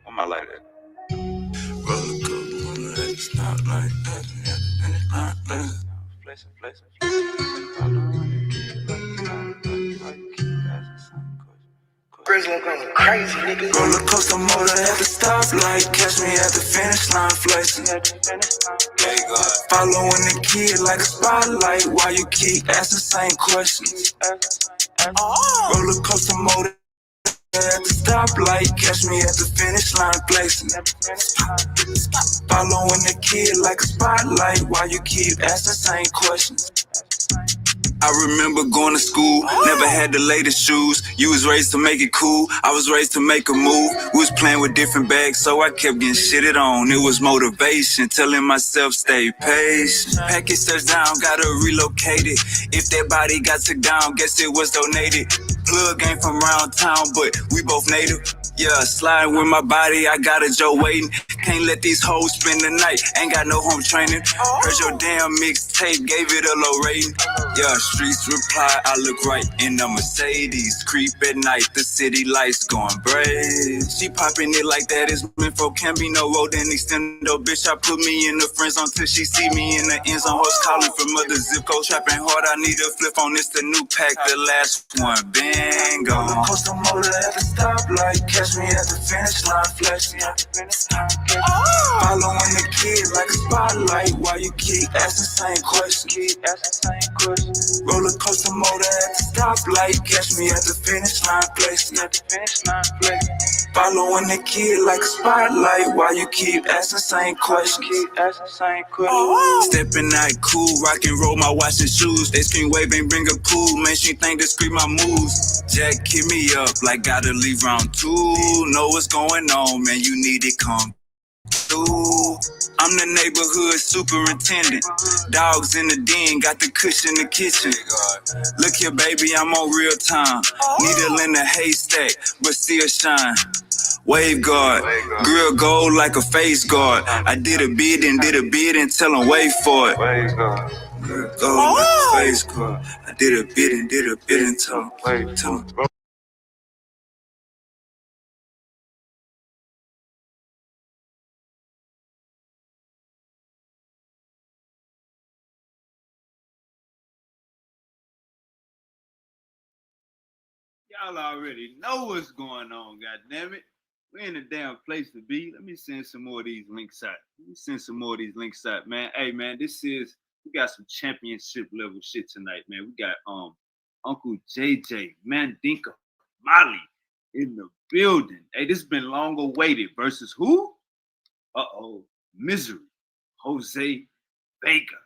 On my light at. Roller coaster, it's not like that. And it's not that. Flexing. Grizzly going crazy, nigga. Roller coaster motor at the stoplight. Catch me at the finish line flexing. Following the kid like a spotlight. Why you keep asking same questions? Roller coaster motor at the stoplight. Catch me at the finish line flexing. Following the kid like a spotlight. Why you keep asking same questions? I remember going to school, never had the latest shoes. You was raised to make it cool, I was raised to make a move. We was playing with different bags, so I kept getting shitted on. It was motivation, telling myself stay patient. Package touchdown, gotta relocate it. If that body got took down, guess it was donated. Plug ain't from around town, but we both native. Yeah, sliding with my body, I got a Joe waiting. Can't let these hoes spend the night, ain't got no home training. Heard your damn mixtape, gave it a low rating. Yeah, streets reply, I look right in a Mercedes. Creep at night, the city lights going brave. She popping it like that is info, can't be no road and extendo. Bitch, I put me in the friend zone till she see me in the end zone. Hoes calling from other zip code, trapping hard, I need a flip on this, the new pack, the last one been gone. Roller coaster motor at the stoplight, catch me at the finish line flexing. Following the kid like a spotlight. Why you keep asking same questions? Roller coaster motor at the stoplight. Catch me at the finish line flexing. Following the kid like a spotlight. Why you keep asking same questions? Stepping out cool, rock and roll my watch and shoes. They scream wave and bring a pool. Man, she think they scream my moves. Jack hit me up like gotta leave round 2. Know what's going on, man, you need it, come through. I'm the neighborhood superintendent. Dogs in the den, got the cushion in the kitchen. Look here, baby, I'm on real time. Needle in the haystack, but still shine. Wave guard, grill gold like a face guard. I did a bid and tell them wait for it. Grill gold like a face guard. I did a bid and tell them. Y'all already know what's going on, goddammit. We're in a damn place to be. Let me send some more of these links out. Man. Hey, man, we got some championship level shit tonight, man. We got Uncle JJ, Mandika, Molly in the building. Hey, this has been long awaited versus who? Misery, Jose Vega.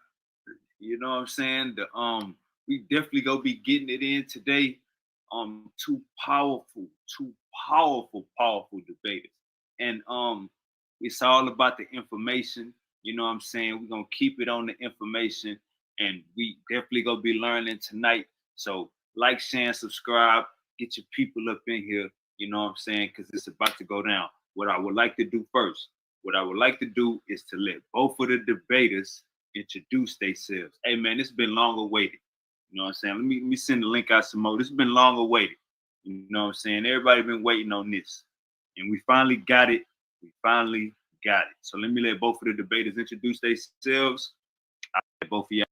You know what I'm saying? We definitely gonna be getting it in today. Two powerful debaters. And it's all about the information. You know what I'm saying? We're gonna keep it on the information, and we definitely gonna be learning tonight. So like, share, and subscribe, get your people up in here, you know what I'm saying? Because it's about to go down. What I would like to do is to let both of the debaters introduce themselves. Hey man, it's been long awaited. You know what I'm saying? Let me send the link out some more. This has been long awaited. You know what I'm saying? Everybody been waiting on this. And we finally got it. So let me let both of the debaters introduce themselves. I'll let both of y'all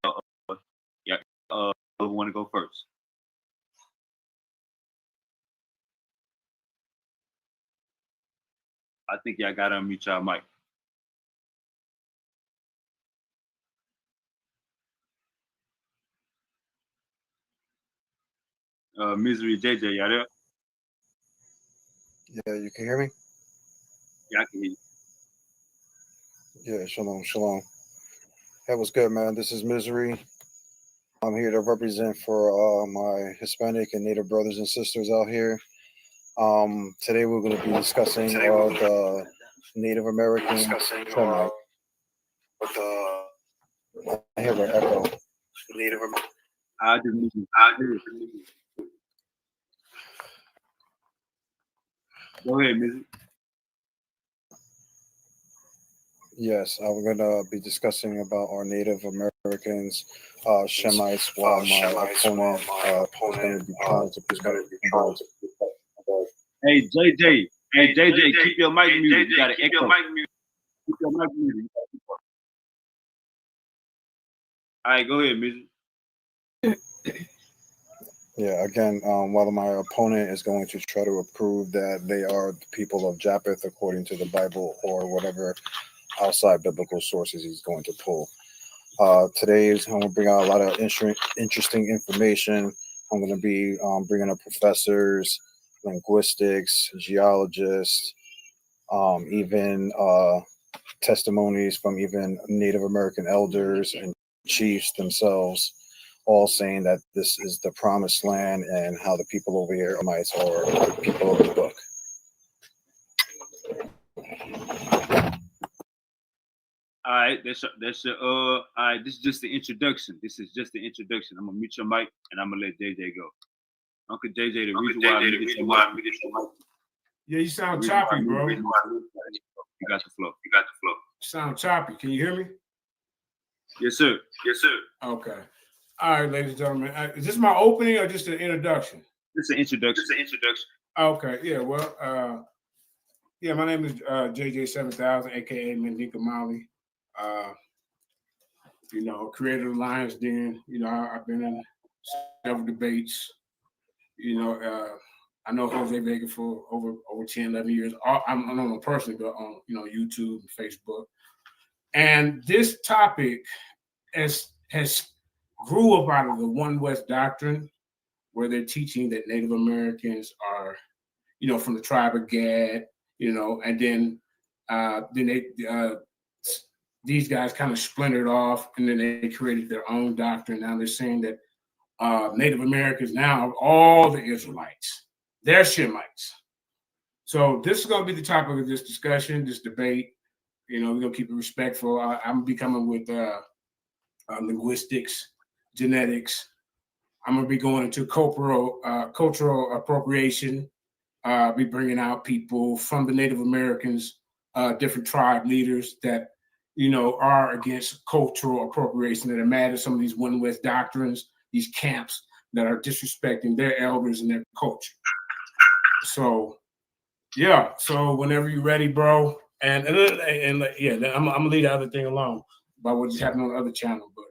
want to go first. I think y'all got to unmute y'all mic. Misery JJ, y'all there? Yeah, you can hear me? Yeah, I can hear you. Yeah, shalom. That was good, man. This is Misery. I'm here to represent for my Hispanic and Native brothers and sisters out here. Today we're going to be discussing the Native American Tremite. I hear an echo. Native American. I do. Go ahead, Misery. Yes, I'm going to be discussing about our Native Americans, Shemites, while my opponent is going to be trying to present. Hey, JJ, Hey, JJ, keep your mic muted. You got to echo. Keep your mic muted. All right, go ahead, music. Yeah, again, while my opponent is going to try to prove that they are the people of Japeth according to the Bible or whatever outside biblical sources he's going to pull. Today I'm going to bring out a lot of interesting information. I'm going to be bringing up professors, linguistics, geologists, even testimonies from even Native American elders and chiefs themselves, all saying that this is the promised land and how the people over here are the people of the book. All right, all right, this is just the introduction. I'm gonna mute your mic and I'm gonna let JJ go. Uncle JJ, the reason why I muted your mic. Yeah, you sound choppy, bro. You got the flow. Sound choppy. Can you hear me? Yes, sir. Okay. All right, ladies and gentlemen. Is this my opening or just an introduction? It's an introduction. Okay. Yeah. Well. Yeah. My name is JJ 7000, aka Mandika Molly. Creator of Lions Den. I've been in several debates. I know Jose Vega for over 10, 11 years. I don't know personally, but on YouTube and Facebook. And this topic has grew up out of the One West doctrine, where they're teaching that Native Americans are, from the tribe of Gad, and then these guys kind of splintered off, and then they created their own doctrine. Now they're saying that Native Americans now are all the Israelites. They're Shemites. So this is going to be the topic of this discussion, this debate. We're going to keep it respectful. I'm going to be coming with linguistics, genetics. I'm going to be going into cultural appropriation. Be bringing out people from the Native Americans, different tribe leaders that, are against cultural appropriation, that are mad at some of these One West doctrines, these camps that are disrespecting their elders and their culture. So, yeah. So whenever you're ready, bro. And yeah, I'm gonna leave the other thing alone about what just happened on the other channel. But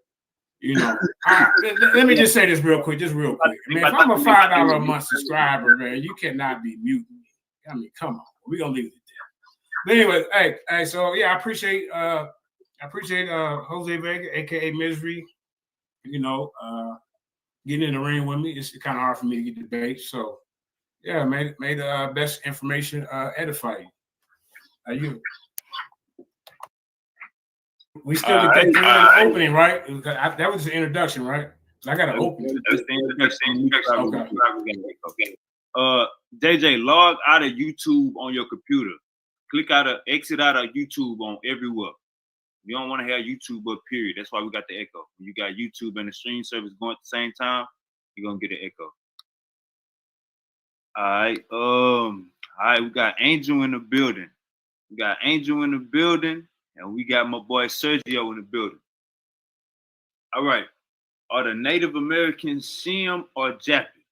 let me just say this real quick. I mean, if I'm a $5 a month subscriber, man, you cannot be muting me. I mean, come on. We're gonna leave it there. But anyway, hey, so yeah, I appreciate Jose Vega, aka Misery, getting in the ring with me. It's kind of hard for me to get debate. So yeah, may the best information edify you. We still get the opening, right? That was the introduction, right? I got to open it. That's the introduction. JJ, log out of YouTube on your computer. Exit out of YouTube on everywhere. You don't want to have YouTube up, period. That's why we got the echo. When you got YouTube and the stream service going at the same time, you're gonna get an echo. All right, we got Angel in the building. And we got my boy Sergio in the building. All right. Are the Native Americans Shem or Japeth?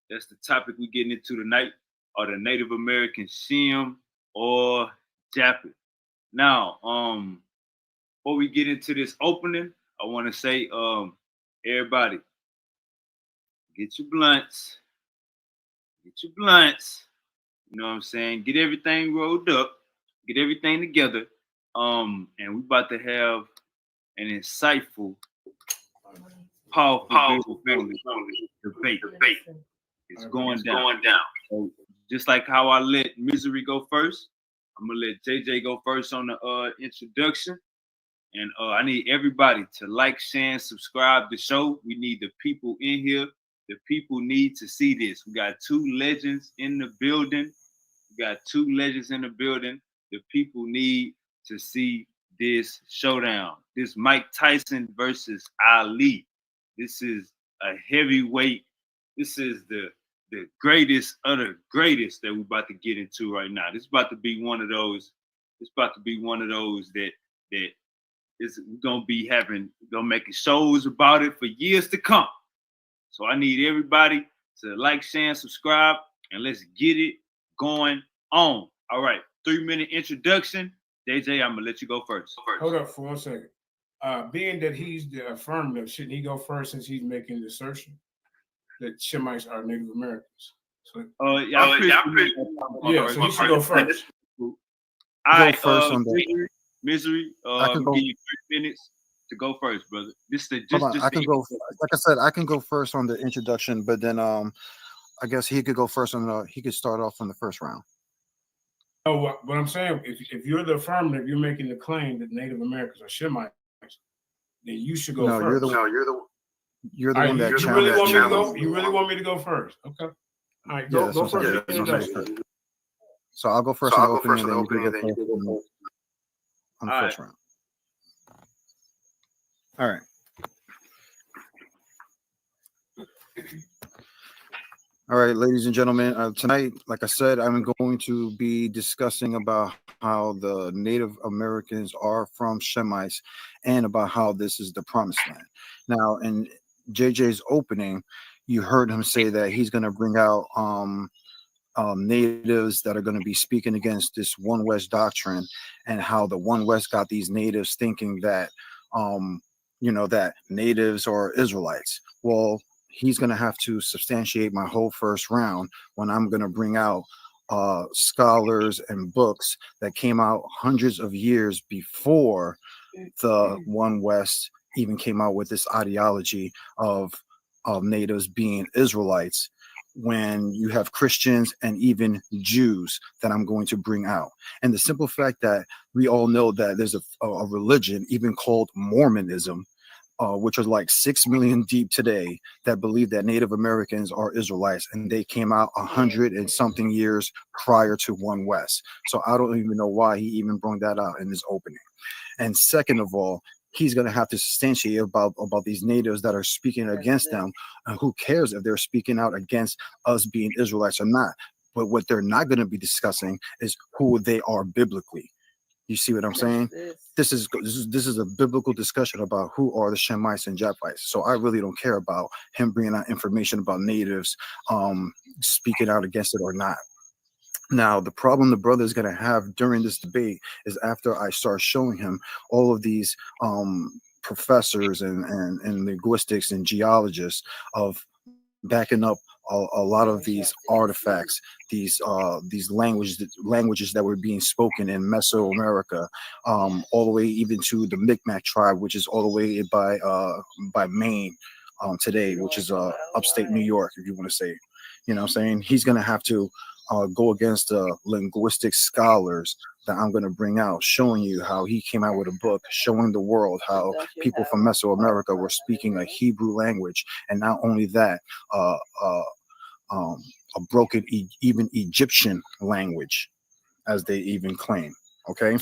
That's the topic we're getting into tonight. Are the Native Americans Shem or Japeth? Now, before we get into this opening, I want to say, everybody, get your blunts. You know what I'm saying? Get everything rolled up. Get everything together. And we about to have an insightful, powerful debate. It's going down. So just like how I let Misery go first, I'm gonna let JJ go first on the introduction. And I need everybody to like, share, and subscribe to the show. We need the people in here. The people need to see this. We got two legends in the building. The people need to see this showdown. This Mike Tyson versus Ali. This is a heavyweight. This is the greatest of the greatest that we're about to get into right now. This is about to be one of those. That is gonna making shows about it for years to come. So I need everybody to like, share, and subscribe, and let's get it going on. All right, 3-minute introduction. JJ, I'm gonna let you go first. Hold up for 1 second. Being that he's the affirmative, shouldn't he go first since he's making the assertion that Shemites are Native Americans? So, yeah, so he should go first. All right, first on the Misery. I'm gonna give you 3 minutes to go first, brother. This is the just I can go. Like I said, I can go first on the introduction, but then I guess he could go first on the. He could start off on the first round. Oh, what I'm saying, if you're the affirmative, you're making the claim that Native Americans are Shemites, then you should go first. You're the one that you really want me to go. You really want me to go first? Okay. All right, go first. So I'll go first on the opening, and then you can go first on the first round. All right. All right, ladies and gentlemen, tonight, like I said, I'm going to be discussing about how the Native Americans are from Shemites and about how this is the promised land. Now, in JJ's opening, you heard him say that he's going to bring out natives that are going to be speaking against this One West doctrine and how the One West got these natives thinking that, that natives are Israelites. Well, he's going to have to substantiate my whole first round when I'm going to bring out scholars and books that came out hundreds of years before the One West even came out with this ideology of natives being Israelites, when you have Christians and even Jews that I'm going to bring out. And the simple fact that we all know that there's a religion even called Mormonism, which are like 6 million deep today, that believe that Native Americans are Israelites, and they came out 100 and something years prior to One West. So I don't even know why he even brought that out in his opening. And second of all, he's going to have to substantiate about these natives that are speaking against them. Who cares if they're speaking out against us being Israelites or not? But what they're not going to be discussing is who they are biblically. You see what I'm saying? This is a biblical discussion about who are the Shemites and Japhethites. So I really don't care about him bringing out information about natives speaking out against it or not. Now, the problem the brother is going to have during this debate is after I start showing him all of these professors and linguistics and geologists of backing up a lot of these artifacts, these languages that were being spoken in Mesoamerica, all the way even to the Micmac tribe, which is all the way by Maine today, which is upstate New York, if you want to say. You know what I'm saying? He's going to have to go against the linguistic scholars that I'm going to bring out, showing you how he came out with a book, showing the world how people from Mesoamerica were speaking a Hebrew language. And not only that, a broken even Egyptian language, as they even claim. Okay.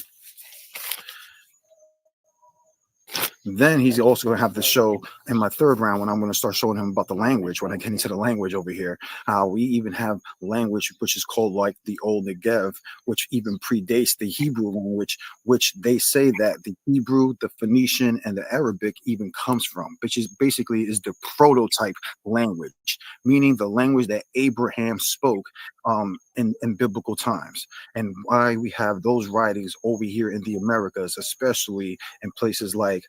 Then he's also going to have to show in my third round, when I'm going to start showing him about the language, when I get into the language over here, how we even have language which is called like the Old Negev, which even predates the Hebrew language, which they say that the Hebrew, the Phoenician, and the Arabic even comes from, which is basically is the prototype language, meaning the language that Abraham spoke in biblical times. And why we have those writings over here in the Americas, especially in places like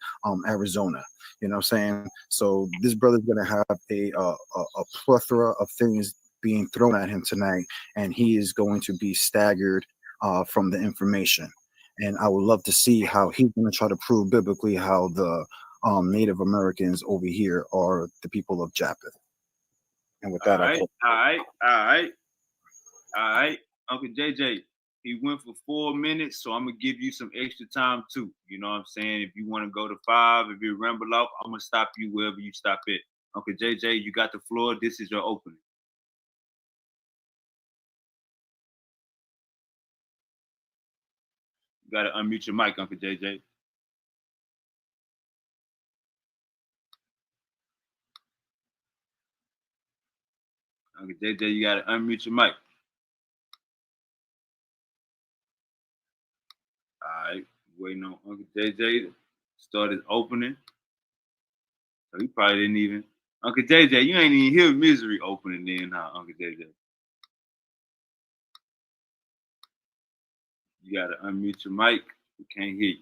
Arizona. You know what I'm saying? So this brother's going to have a plethora of things being thrown at him tonight, and he is going to be staggered from the information. And I would love to see how he's going to try to prove biblically how the Native Americans over here are the people of Japeth. And with that, all right, Uncle JJ. He went for 4 minutes, so I'm gonna give you some extra time too. You know what I'm saying? If you want to go to 5, if you ramble off, I'm gonna stop you wherever you stop it. Uncle JJ, you got the floor. This is your opening. You gotta unmute your mic, Uncle JJ. Uncle JJ, you gotta unmute your mic. All right, waiting on Uncle JJ to start his opening. So he probably didn't even. Uncle JJ, you ain't even hear Misery opening then, huh, Uncle JJ? You gotta unmute your mic. We can't hear you.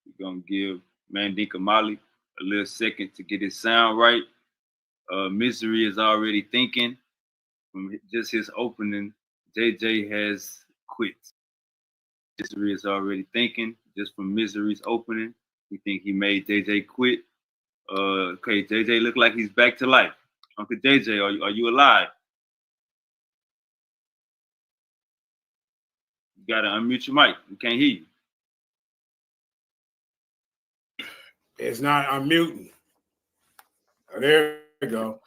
We're gonna give Mandika Molly a little second to get his sound right. Misery is already thinking from just his opening. JJ has quit. Misery is already thinking just from Misery's opening. We think he made JJ quit. Okay, JJ look like he's back to life. Uncle JJ, are you alive? You gotta unmute your mic. We can't hear you. It's not unmuting. Oh, there we go.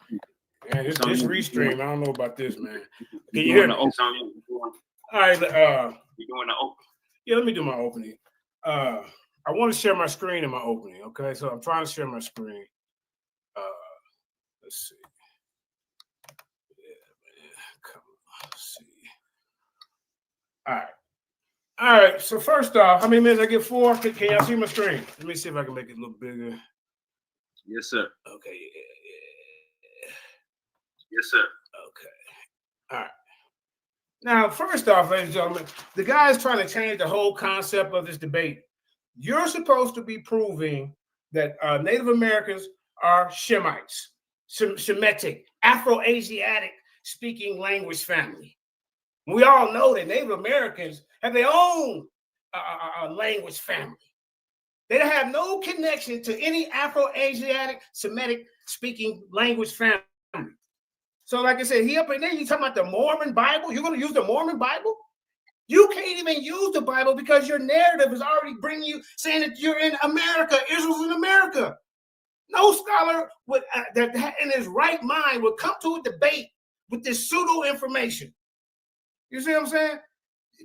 Man, this restream, I don't know about this, man. Can you hear me? All right. You doing the open? Yeah, let me do my opening. I want to share my screen in my opening. Okay, so I'm trying to share my screen. Let's see. Yeah, man. Come on. Let's see. All right. So first off, how many minutes I get? 4? Can y'all see my screen? Let me see if I can make it a little bigger. Yes, sir. Okay. Yeah. Yes, sir. Okay. All right. Now, first off, ladies and gentlemen, the guy is trying to change the whole concept of this debate. You're supposed to be proving that Native Americans are Shemites, Shemitic, Afro-Asiatic speaking language family. We all know that Native Americans have their own language family. They have no connection to any Afro-Asiatic Semitic speaking language family. So like I said, he up in there, you talking about the Mormon Bible? You're going to use the Mormon Bible? You can't even use the Bible because your narrative is already bringing you, saying that you're in America, Israel's in America. No scholar would, that in his right mind would come to a debate with this pseudo information. You see what I'm saying?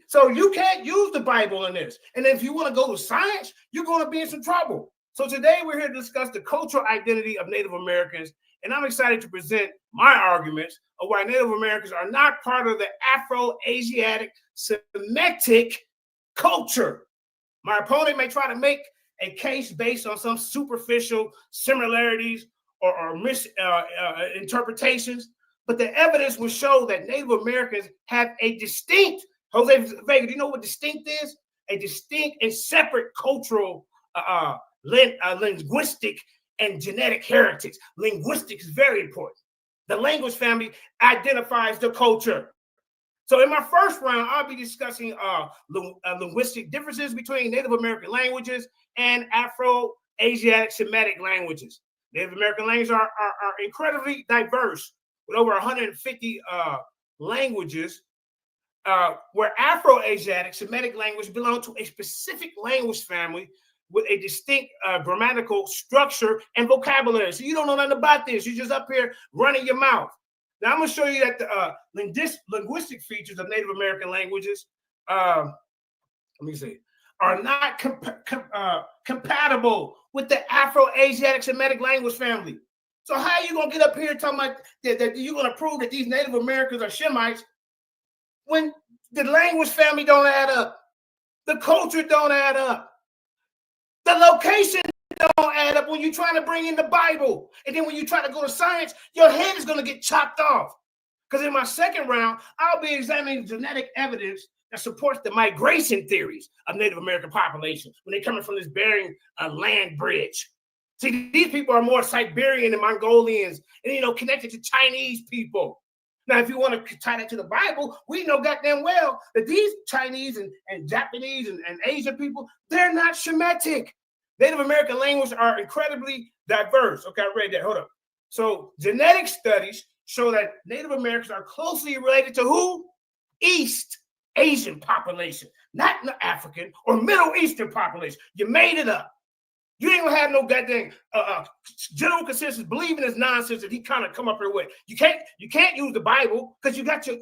So you can't use the Bible in this. And if you want to go to science, you're going to be in some trouble. So today we're here to discuss the cultural identity of Native Americans. And I'm excited to present my arguments of why Native Americans are not part of the Afro-Asiatic Semitic culture. My opponent may try to make a case based on some superficial similarities or misinterpretations, but the evidence will show that Native Americans have a distinct, Jose Vega, do you know what distinct is? A distinct and separate cultural, linguistic and genetic heritage. Linguistics is very important. The language family identifies the culture. So in my first round, I'll be discussing linguistic differences between Native American languages and Afro-Asiatic Semitic languages. Native American languages are incredibly diverse with over 150 languages, where Afro-Asiatic Semitic language belong to a specific language family with a distinct grammatical structure and vocabulary. So you don't know nothing about this. You're just up here running your mouth. Now I'm going to show you that the linguistic features of Native American languages, are not compatible with the Afro-Asiatic Semitic language family. So how are you going to get up here talking about that you're going to prove that these Native Americans are Shemites when the language family don't add up, the culture don't add up, the location don't add up when you're trying to bring in the Bible. And then when you try to go to science, your head is going to get chopped off. Because in my second round, I'll be examining genetic evidence that supports the migration theories of Native American populations when they're coming from this Bering land bridge. See, these people are more Siberian and Mongolians and, connected to Chinese people. Now, if you want to tie that to the Bible, we know goddamn well that these Chinese and Japanese and Asian people, they're not Shemitic. Native American languages are incredibly diverse. Okay, I read that. Hold up. So genetic studies show that Native Americans are closely related to who? East Asian population, not the African or Middle Eastern population. You made it up. You ain't gonna have no goddamn general consensus believing this nonsense that he kind of come up here with. You can't use the Bible because you got your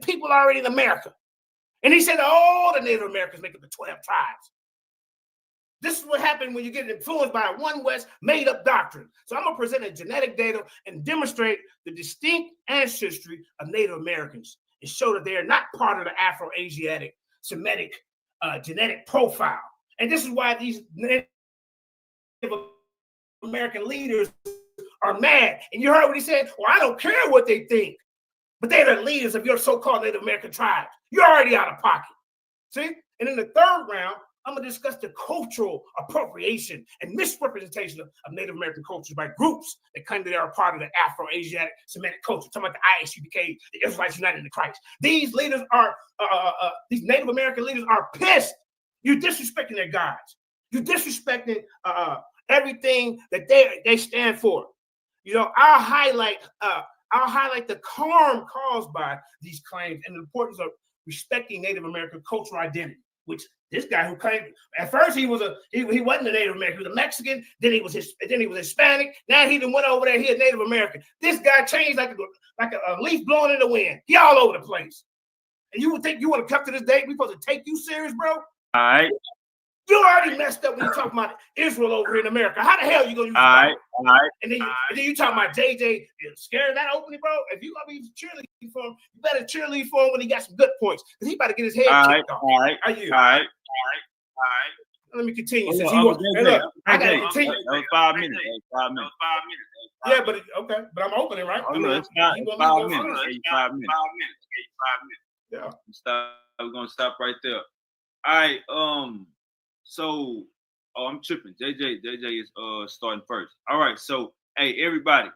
people already in America. And he said all the Native Americans make up the 12 tribes. This is what happened when you get influenced by a One West made-up doctrine. So I'm going to present a genetic data and demonstrate the distinct ancestry of Native Americans and show that they are not part of the Afro-Asiatic Semitic genetic profile. And this is why these Native American leaders are mad. And you heard what he said? Well, I don't care what they think. but they're the leaders of your so-called Native American tribes. You're already out of pocket. See? And in the third round, I'm going to discuss the cultural appropriation and misrepresentation of Native American cultures by groups that claim that they are part of the Afro-Asiatic Semitic culture. Talking about the ISUPK, the Israelites United in Christ. These leaders are, these Native American leaders are pissed. You're disrespecting their gods. You're disrespecting everything that they stand for. You know, I'll highlight the harm caused by these claims and the importance of respecting Native American cultural identity. Which this guy who claimed at first he wasn't a Native American, he was a Mexican, then he was Hispanic, now he done went over there, he a Native American. This guy changed like a leaf blowing in the wind. He all over the place. And you would think you want to come to this date, we supposed to take you serious, bro? All right. You already messed up when you talking about Israel over here in America. How the hell you gonna use all right. And then you talking about JJ scared of that opening, bro? If you gonna be cheerleading for him, you better cheerlead for him when he got some good points. Because he about to get his head kicked off. All right. Let me continue. Hey, look, I gotta continue. That was 5 minutes. Yeah, but okay, but I'm opening, right? Oh, no, it's not. It's 5 minutes. 5 minutes. Yeah. We're gonna stop right there. All right. So, I'm tripping. JJ is starting first. All right. So, hey, everybody,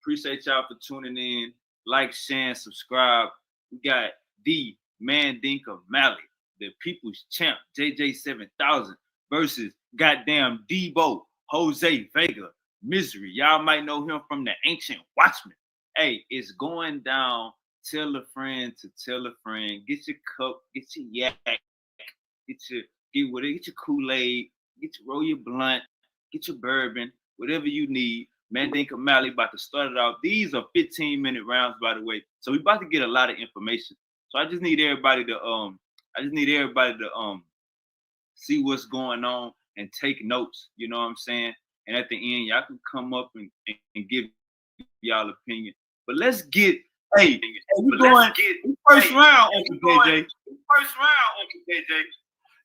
appreciate y'all for tuning in. Like, share, and subscribe. We got the Mandika Mally, the People's Champ, JJ 7000 versus goddamn Debo, Jose Vega, Misery. Y'all might know him from the Ancient Watchman. Hey, it's going down. Tell a friend to tell a friend. Get your cup, get your yak, get your Kool-Aid, roll your blunt, get your bourbon, whatever you need. Mandinka Mally about to start it off. These are 15-minute rounds, by the way. So we're about to get a lot of information. So I just need everybody to see what's going on and take notes. You know what I'm saying? And at the end, y'all can come up and give y'all opinion. But let's get we're going first round, Uncle JJ.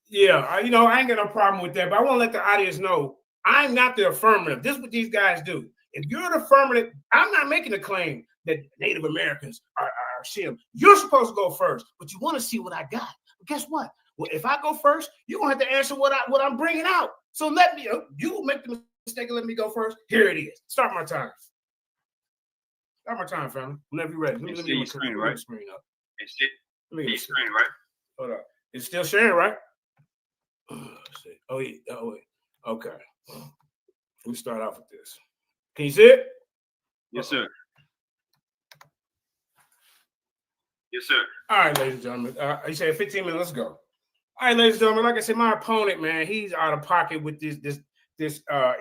Yeah, I ain't got no problem with that, but I want to let the audience know I'm not the affirmative. This is what these guys do. If you're the affirmative, I'm not making a claim that Native Americans are Shem. You're supposed to go first, but you want to see what I got. But guess what? Well, if I go first, you're gonna have to answer what I'm bringing out. So let me. You make the mistake and let me go first. Here it is. Start my time. Start my time, family. Whenever you're ready. Let me get my screen up. Let me get the screen right. Hold up. It's still sharing, right? Oh yeah. Oh wait. Okay. Let me start off with this. Can you see it? Yes, sir. Yes, sir. All right, ladies and gentlemen. You said 15 minutes. Let's go. All right, ladies and gentlemen. Like I said, my opponent, man, he's out of pocket with this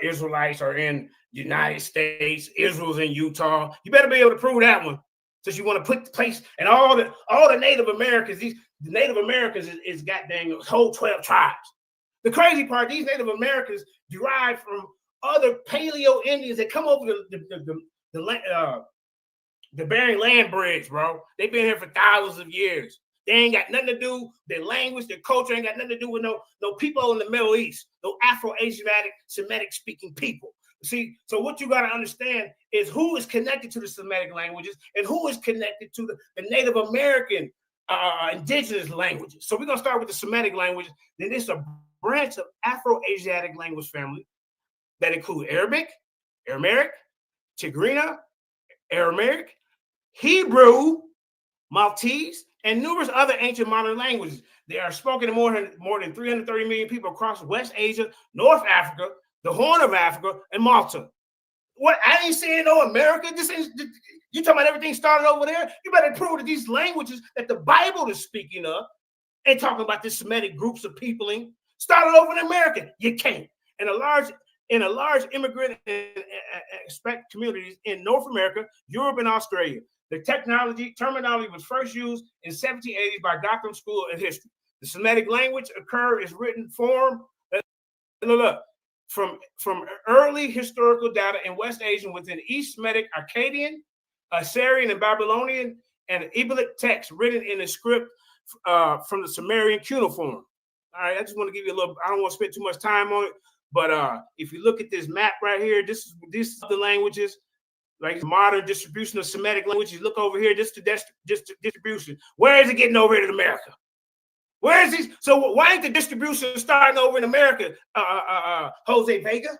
Israelites are in the United States. Israel's in Utah. You better be able to prove that one. Since you want to put the place and all the Native Americans, the Native Americans is goddamn whole 12 tribes. The crazy part, these Native Americans derive from other Paleo Indians that come over the Bering Land Bridge, bro. They've been here for thousands of years. They ain't got nothing to do. Their language, their culture ain't got nothing to do with no people in the Middle East, no Afro-Asiatic Semitic speaking people. See, so what you got to understand is who is connected to the Semitic languages and who is connected to the Native American indigenous languages. So we're going to start with the Semitic languages. Then it's a branch of Afro-Asiatic language family that include Arabic, Aramaic, Tigrinya, Aramaic, Hebrew, Maltese, and numerous other ancient modern languages. They are spoken in more than 330 million people across West Asia, North Africa, the Horn of Africa, and Malta. What? I ain't saying no America. You talking about everything started over there? You better prove that these languages that the Bible is speaking of and talking about the Semitic groups of peopling started over in America. You can't. In a large immigrant and expat communities in North America, Europe, and Australia. The terminology was first used in 1780s by Gotham School of History. The Semitic language occurred as written form from early historical data in West Asian within East Semitic, Akkadian, Assyrian, and Babylonian, and Ebalic texts written in a script from the Sumerian cuneiform. All right, I just want to give you a little. I don't want to spend too much time on it, but if you look at this map right here, this is the languages like modern distribution of Semitic languages. Look over here, this distribution. Where is it getting over here to America? Where is these? So why ain't the distribution starting over in America, Jose Vega?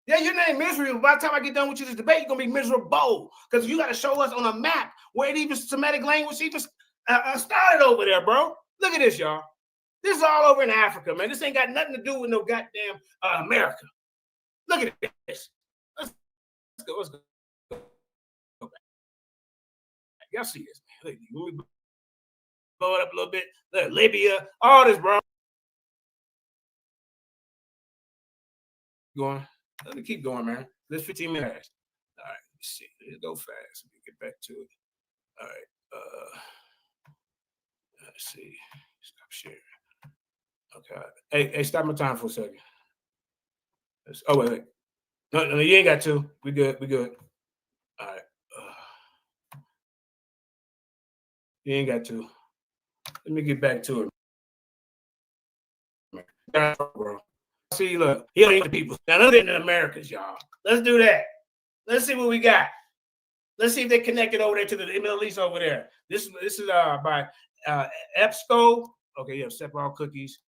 Yeah, your name miserable. By the time I get done with you this debate, you're gonna be miserable because you got to show us on a map where it even Semitic language even started over there, bro. Look at this, y'all. This is all over in Africa, man. This ain't got nothing to do with no goddamn America. Look at this. Let's go. Let's go. Y'all see this, man. Let me blow it up a little bit. Look, Libya, all this, bro. Going. Let me keep going, man. This 15 minutes. All right, let's see. Let's go fast. Let me get back to it. All right. Let's see. Stop sharing. Okay. Hey, stop my time for a second. Oh, wait. No, you ain't got to. We good. All right. You ain't got to. Let me get back to it. Bro. See, look, he don't even people. Now, other than the Americans, y'all. Let's do that. Let's see what we got. Let's see if they connected over there to the Middle East over there. This is by EBSCO. Okay, yeah, separate all cookies.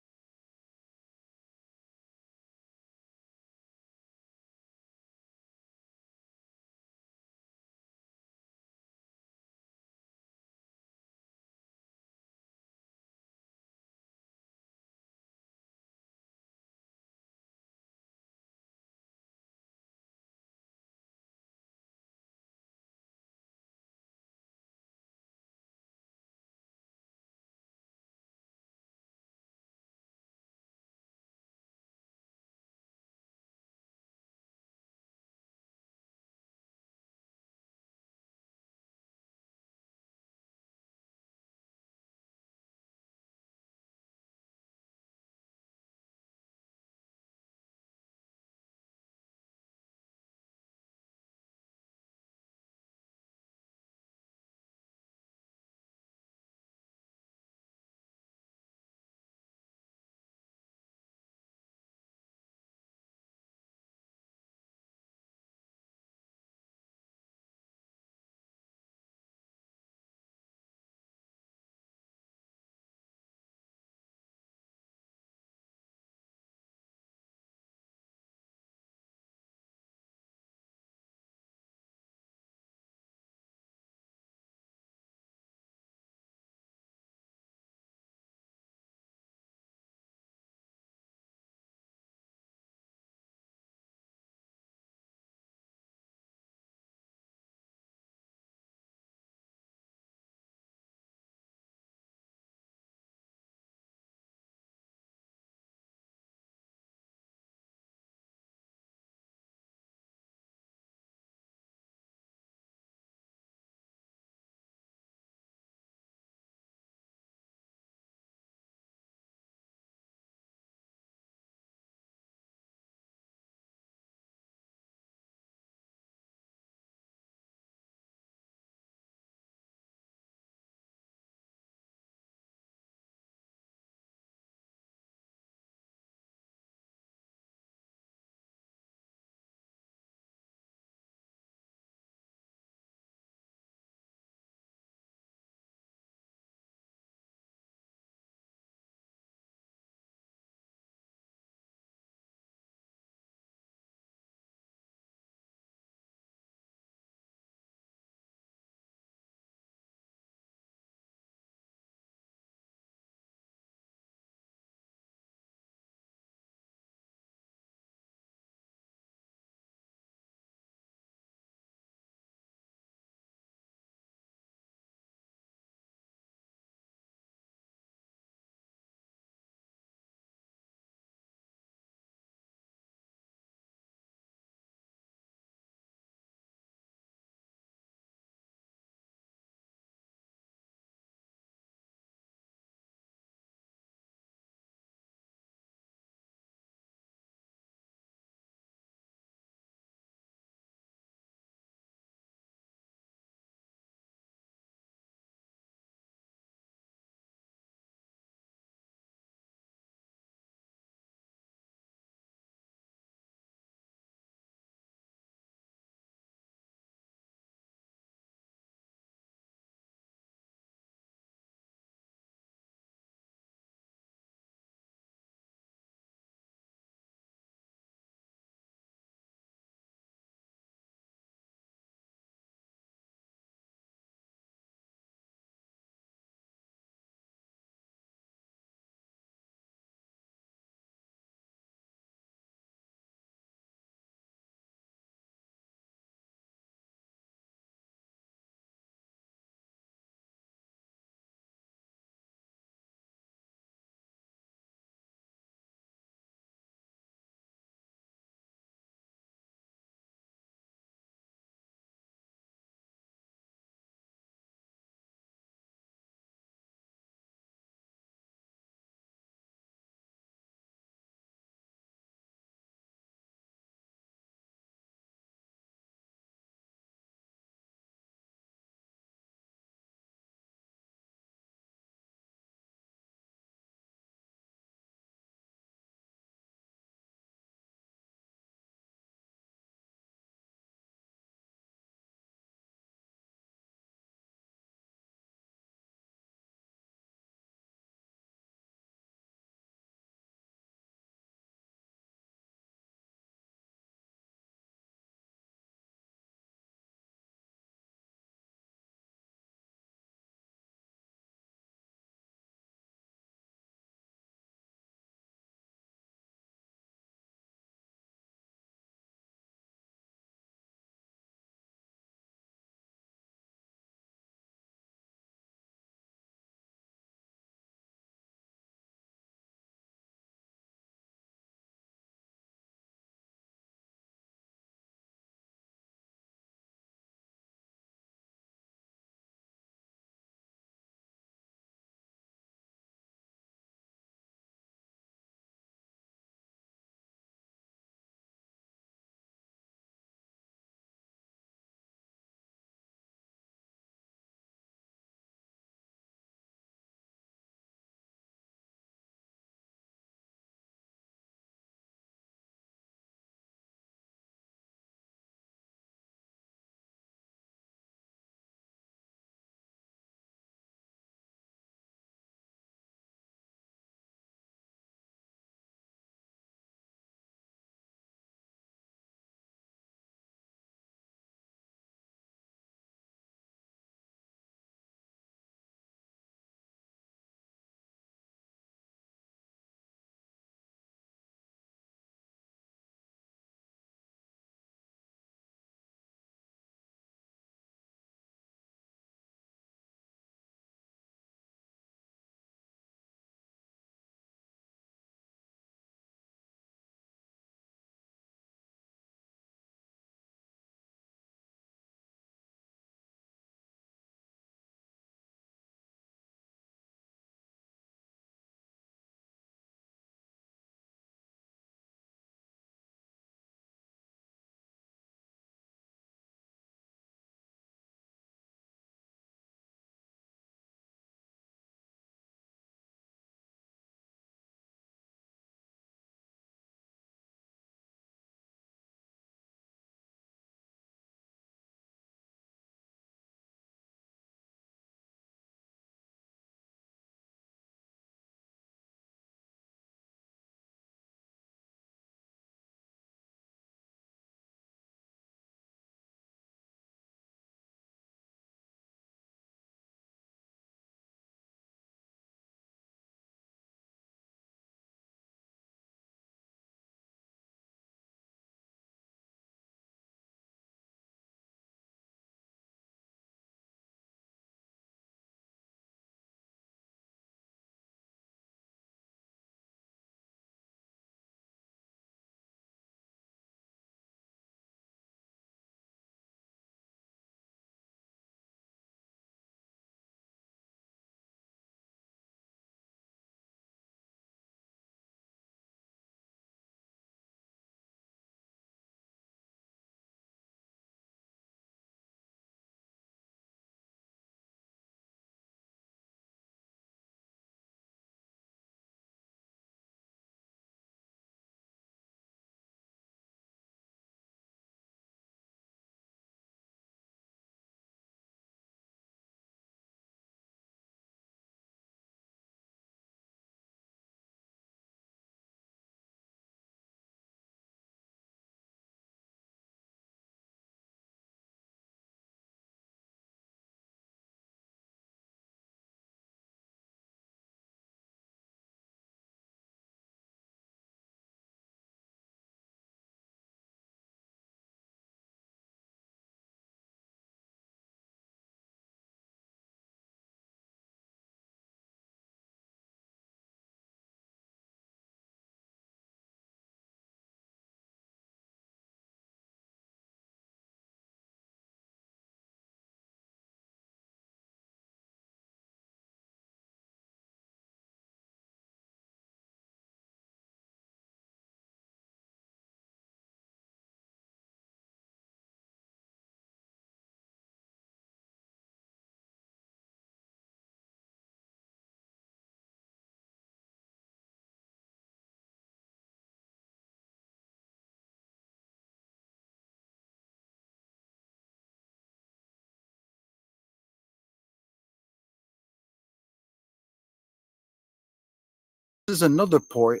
is another point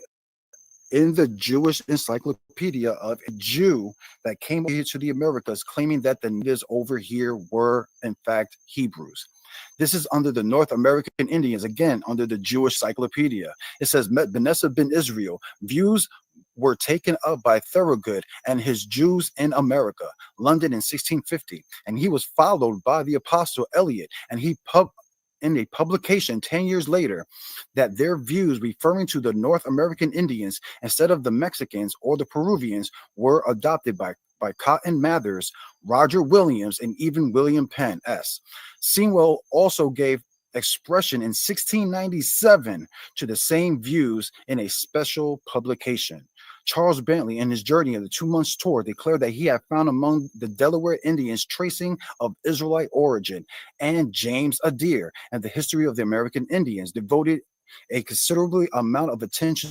in the Jewish Encyclopedia of a Jew that came here to the Americas claiming that the natives over here were, in fact, Hebrews. This is under the North American Indians, again, under the Jewish Encyclopedia. It says, Manasseh ben Israel, views were taken up by Thorogood and his Jews in America, London in 1650, and he was followed by the Apostle Eliot, and he in a publication 10 years later that their views referring to the North American Indians instead of the Mexicans or the Peruvians were adopted by Cotton Mathers, Roger Williams, and even William Penn S. Sewell also gave expression in 1697 to the same views in a special publication. Charles Bentley, in his journey of the 2 months tour, declared that he had found among the Delaware Indians tracing of Israelite origin, and James Adair and the history of the American Indians devoted a considerable amount of attention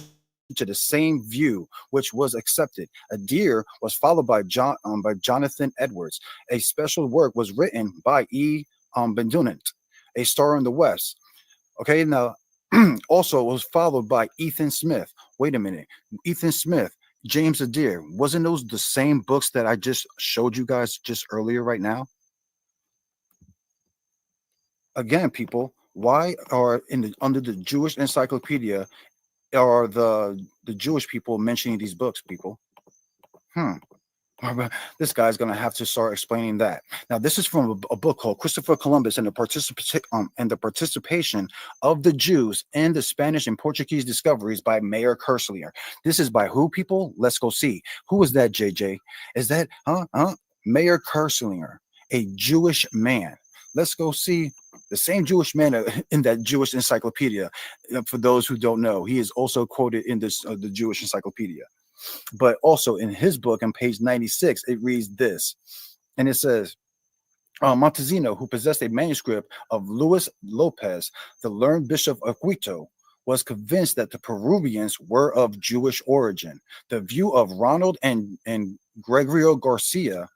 to the same view, which was accepted. Adair was followed by Jonathan Edwards. A special work was written by E. Bendunant, A Star in the West. Okay, now also it was followed by Ethan Smith. Wait a minute, Ethan Smith, James Adair, wasn't those the same books that I just showed you guys just earlier right now? Again, people, why are under the Jewish Encyclopedia are the Jewish people mentioning these books, people? This guy's going to have to start explaining that. Now, this is from a book called Christopher Columbus and the Participation of the Jews in the Spanish and Portuguese Discoveries by Mayer Kerslinger. This is by who, people? Let's go see. Who is that, JJ? Is that, Mayer Kerslinger, a Jewish man. Let's go see the same Jewish man in that Jewish encyclopedia. For those who don't know, he is also quoted in this the Jewish encyclopedia. But also in his book on page 96, it reads this, and it says, Montezino, who possessed a manuscript of Luis Lopez, the learned bishop of Quito, was convinced that the Peruvians were of Jewish origin. The view of Ronald and Gregorio Garcia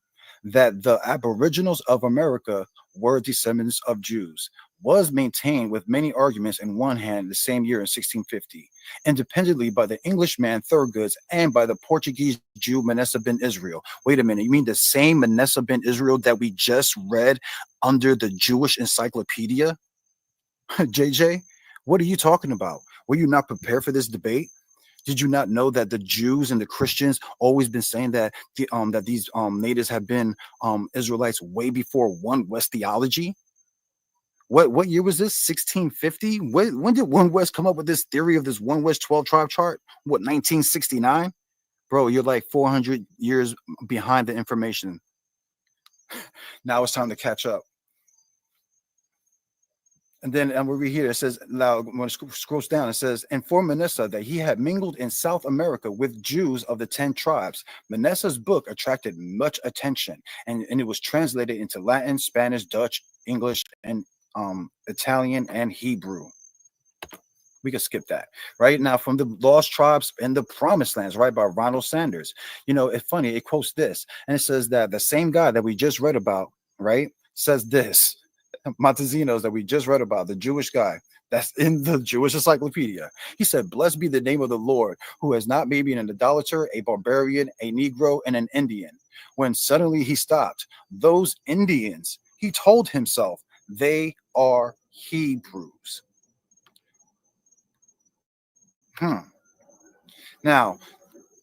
that the aboriginals of America were descendants of Jews was maintained with many arguments in one hand the same year in 1650, independently by the Englishman Thurgood and by the Portuguese Jew Manasseh ben Israel. Wait a minute, you mean the same Manasseh ben Israel that we just read under the Jewish Encyclopedia? JJ, what are you talking about? Were you not prepared for this debate? Did you not know that the Jews and the Christians always been saying that these natives have been Israelites way before One West theology? What year was this? 1650? When did One West come up with this theory of this One West 12 tribe chart? What, 1969? Bro, you're like 400 years behind the information. Now it's time to catch up. And then over here, it says, now when it scrolls down, it says, informed Manasseh that he had mingled in South America with Jews of the 10 tribes. Manasseh's book attracted much attention, and it was translated into Latin, Spanish, Dutch, English, and Italian, and Hebrew. We can skip that. Right now, from the Lost Tribes and the Promised Lands, right, by Ronald Sanders. You know, it's funny, it quotes this, and it says that the same guy that we just read about, right, says this. Montezino's that we just read about, the Jewish guy that's in the Jewish Encyclopedia. He said, blessed be the name of the Lord, who has not made me an idolater, a barbarian, a Negro, and an Indian. When suddenly he stopped, those Indians, he told himself, they are Hebrews. Now,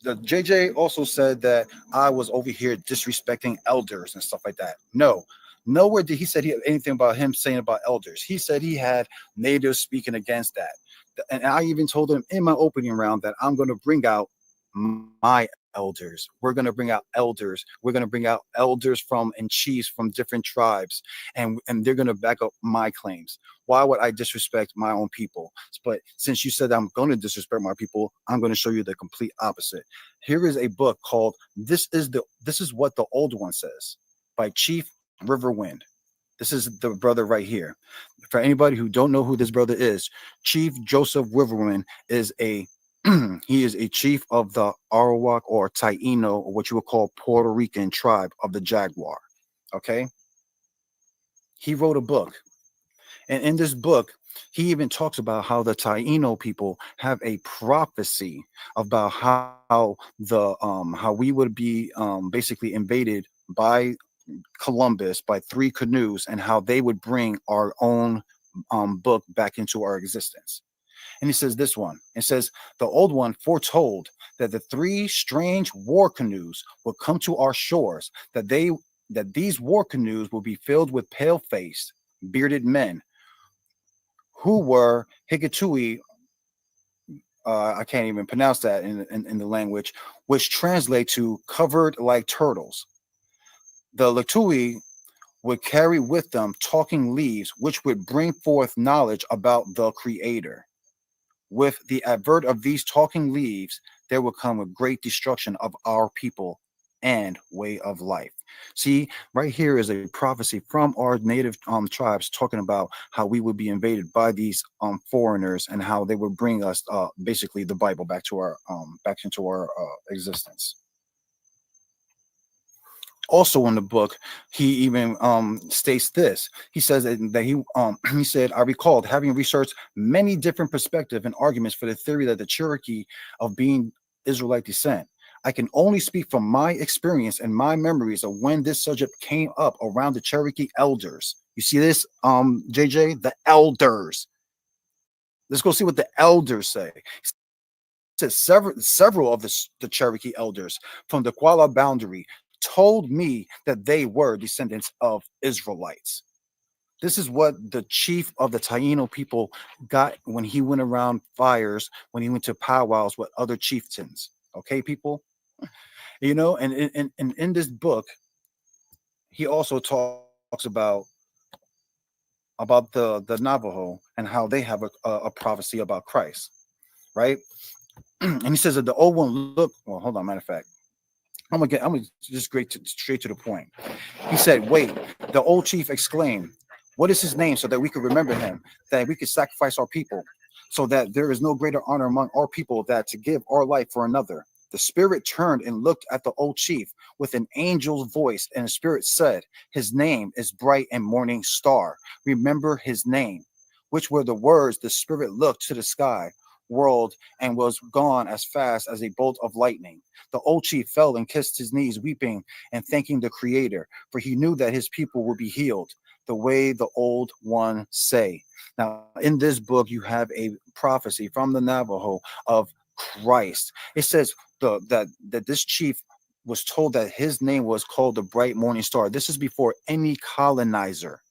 the JJ also said that I was over here disrespecting elders and stuff like that. No. Nowhere did he said he had anything about him saying about elders. He said he had natives speaking against that. And I even told him in my opening round that I'm going to bring out my elders. We're going to bring out elders. We're going to bring out elders from and chiefs from different tribes. And they're going to back up my claims. Why would I disrespect my own people? But since you said I'm going to disrespect my people, I'm going to show you the complete opposite. Here is a book called This is What the Old One Says by Chief Riverwind. This is the brother right here. For anybody who don't know who this brother is, Chief Joseph Riverwind is he is a chief of the Arawak or Taino, or what you would call Puerto Rican tribe of the Jaguar. Okay. He wrote a book. And in this book, He even talks about how the Taino people have a prophecy about how we would be basically invaded by Columbus, by three canoes, and how they would bring our own book back into our existence. And he says this one. It says, the old one foretold that the three strange war canoes would come to our shores, that these war canoes will be filled with pale-faced, bearded men who were Higatui. I can't even pronounce that in the language, which translate to covered like turtles. The Latui would carry with them talking leaves, which would bring forth knowledge about the Creator. With the advert of these talking leaves, there will come a great destruction of our people and way of life. See, right here is a prophecy from our native tribes talking about how we would be invaded by these foreigners and how they would bring us basically the Bible back to our back into our existence. Also in the book, he even states this. He says that he said, I recalled having researched many different perspectives and arguments for the theory that the Cherokee of being Israelite descent. I can only speak from my experience and my memories of when this subject came up around the Cherokee elders. You see this, JJ? The elders. Let's go see what the elders say. Says several of the Cherokee elders from the Kuala boundary told me that they were descendants of Israelites. This is what the chief of the Taino people got when he went around fires, when he went to powwows with other chieftains. Okay, people? You know, and in this book, he also talks about the Navajo and how they have a prophecy about Christ, right? And he says that the old one look. Well, hold on. Matter of fact, I'm gonna just straight to the point. He said, "Wait!" The old chief exclaimed, "What is his name, so that we could remember him, that we could sacrifice our people, so that there is no greater honor among our people that to give our life for another." The spirit turned and looked at the old chief with an angel's voice, and the spirit said, "His name is Bright and Morning Star. Remember his name." Which were the words the spirit looked to the sky, whirled, and was gone as fast as a bolt of lightning. The old chief fell and kissed his knees, weeping and thanking the Creator, for he knew that his people would be healed, the way the old one say. Now, in this book, you have a prophecy from the Navajo of Christ. It says that this chief was told that his name was called the Bright Morning Star. This is before any colonizer.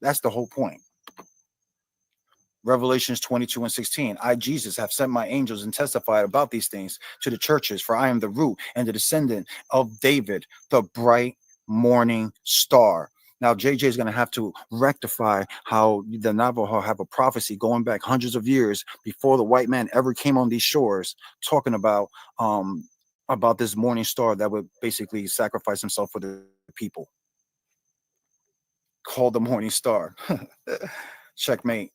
That's the whole point. Revelations 22:16. I, Jesus, have sent my angels and testified about these things to the churches, for I am the root and the descendant of David, the bright morning star. Now, JJ is going to have to rectify how the Navajo have a prophecy going back hundreds of years before the white man ever came on these shores, talking about this morning star that would basically sacrifice himself for the people. Called the morning star. Checkmate.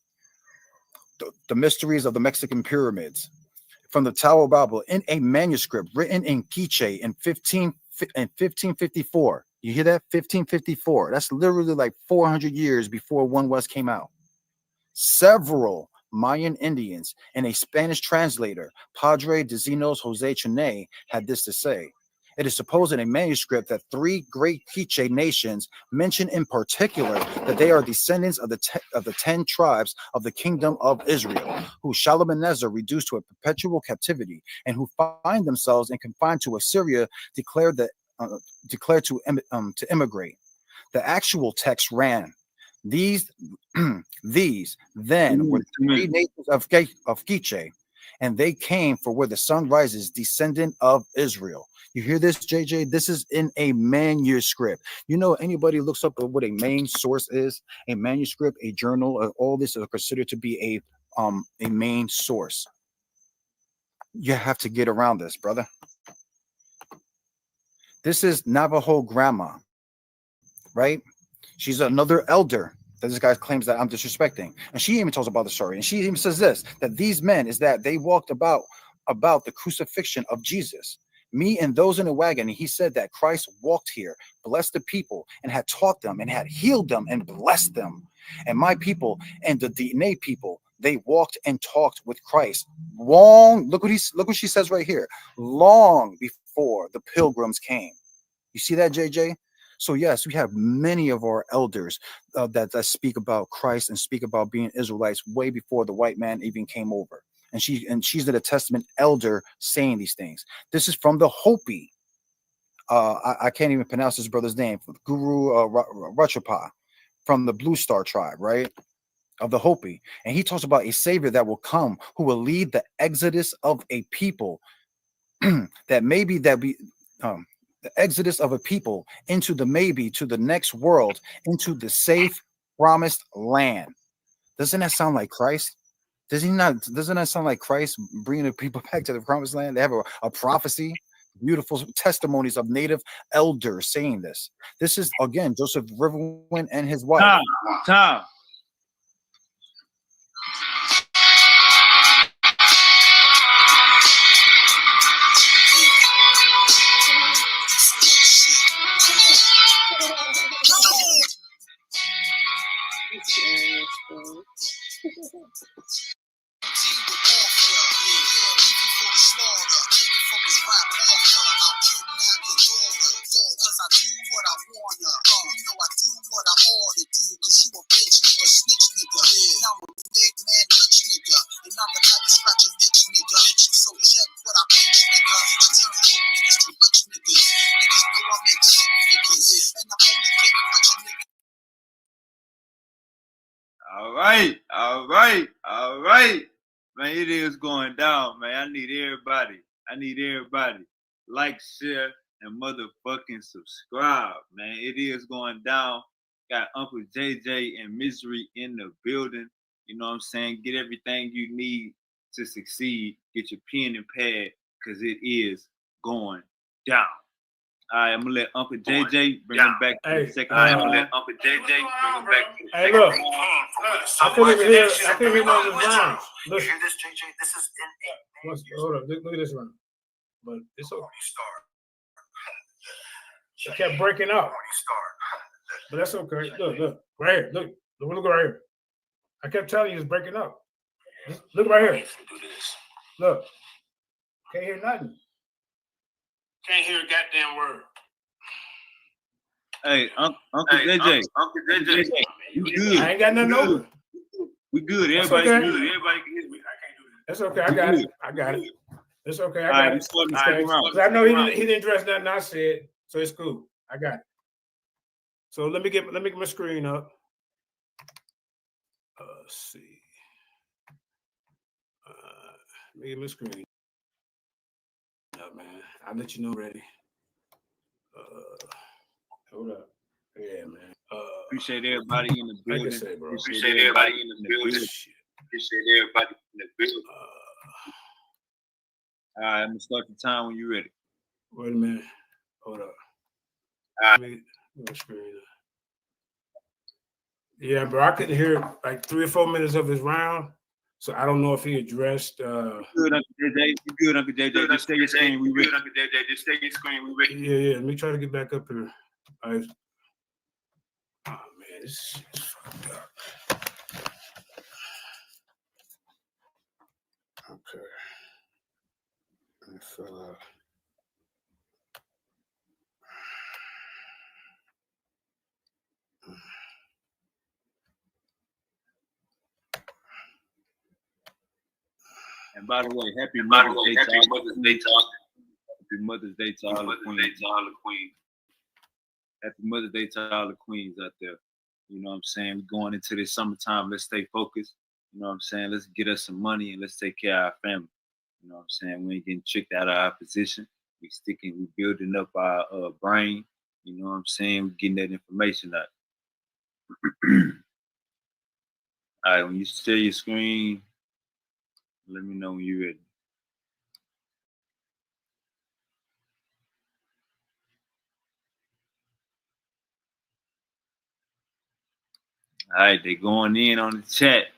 The mysteries of the Mexican pyramids. From the Tower Bible in a manuscript written in Quiche in 1554. You hear that? 1554. That's literally like 400 years before One West came out. Several Mayan Indians and a Spanish translator, Padre de Zinos Jose Chene, had this to say. It is supposed in a manuscript that three great Quiche nations mention in particular that they are descendants of the 10 tribes of the kingdom of Israel, who Shalmaneser reduced to a perpetual captivity, and who find themselves and confined to Assyria, declared to immigrate. The actual text ran, these then were three nations of Quiche, and they came for where the sun rises, descendant of Israel. You hear this, JJ? This is in a manuscript. You know, anybody looks up what a main source is, a manuscript, a journal, all this are considered to be a main source. You have to get around this, brother. This is Navajo grandma, right? She's another elder that this guy claims that I'm disrespecting. And she even tells about the story. And she even says this, that these men is that they walked about the crucifixion of Jesus. Me and those in the wagon, and he said that Christ walked here, blessed the people, and had taught them, and had healed them, and blessed them. And my people and the DNA people, they walked and talked with Christ long. Look what she says right here. Long before the pilgrims came. You see that, JJ? So yes, we have many of our elders that speak about Christ and speak about being Israelites way before the white man even came over. And she's the Testament elder saying these things. This is from the Hopi. I can't even pronounce this brother's name. Guru Ratchapa from the Blue Star tribe, right? Of the Hopi. And he talks about a savior that will come who will lead the exodus of a people the exodus of a people into the next world, into the safe promised land. Doesn't that sound like Christ? Doesn't that sound like Christ bringing the people back to the promised land? They have a prophecy, beautiful testimonies of native elders saying this. This is again Joseph Riverwind and his wife. Tom. All right. Man, it is going down, man. I need everybody. Like, share, and motherfucking subscribe, man. It is going down. Got Uncle JJ and Misery in the building. You know what I'm saying? Get everything you need to succeed. Get your pen and pad, because it is going down. All right, I'm gonna let Uncle JJ bring him back to the second. I'm gonna let Uncle JJ bring him back to the second. Look, I couldn't hear none of the rounds. Look, Hear this, JJ? This is hold up, look at this round. But it's okay. It kept breaking up. But that's okay. Look, right here. Look right here. I kept telling you it's breaking up. Look right here. Look. Can't hear nothing. Can't hear a goddamn word. Hey, Uncle JJ. Uncle JJ. You good. I ain't got nothing over. We good. Everybody okay. good. Everybody can hear me. I can't do that. That's okay. I got it. It's okay. I got it. Because I know he didn't address nothing I said, so it's cool. I got it. So let me get my screen up. Let's see. Let me get my screen up, man. I'll let you know ready. Hold up. Yeah, man. Appreciate everybody in the building. Like I say, bro. Appreciate everybody in the building. Appreciate everybody in the building. All right, I'm gonna start the time when you're ready. Wait a minute. Hold up. Let me screen up. Yeah, bro. I couldn't hear like 3 or 4 minutes of his round, so I don't know if he addressed. Good, Uncle JJ. You good, Uncle JJ? Just stay your screen. We ready. Uncle JJ. Just stay your screen. We ready. Yeah. Let me try to get back up here. All right. Oh man, this is fucked up. Okay. So, And by the way, happy Mother's Day to all. Happy Mother's Day to all the queens. Happy Mother's Day to all the queens out there. You know what I'm saying? We're going into this summertime. Let's stay focused. You know what I'm saying? Let's get us some money and let's take care of our family. You know what I'm saying? We ain't getting tricked out of our position. We building up our brain. You know what I'm saying? We're getting that information out. All right, when you share your screen, let me know when you're ready. All right, they going in on the chat.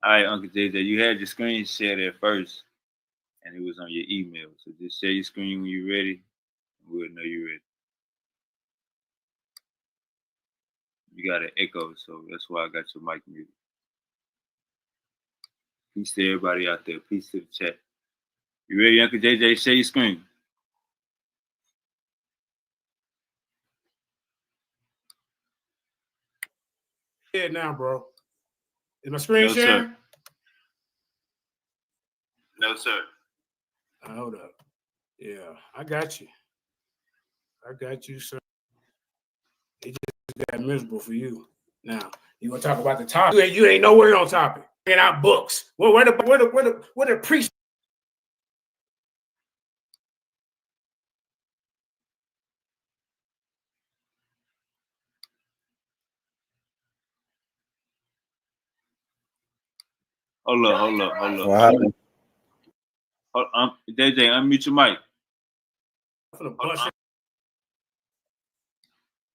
All right, Uncle JJ, you had your screen shared at first, and it was on your email. So just share your screen when you're ready. We'll know you're ready. You got an echo, so that's why I got your mic muted. Peace to everybody out there. Peace to the chat. You ready, Uncle JJ? Share your screen. Yeah, now, bro. Is my screen sharing? No, sir. Hold up. Yeah, I got you. I got you, sir. It just got miserable for you. Now, you gonna talk about the topic? You ain't nowhere on topic. Bringing out books. Well, where the priest? Hold up. What happened? JJ, unmute your mic.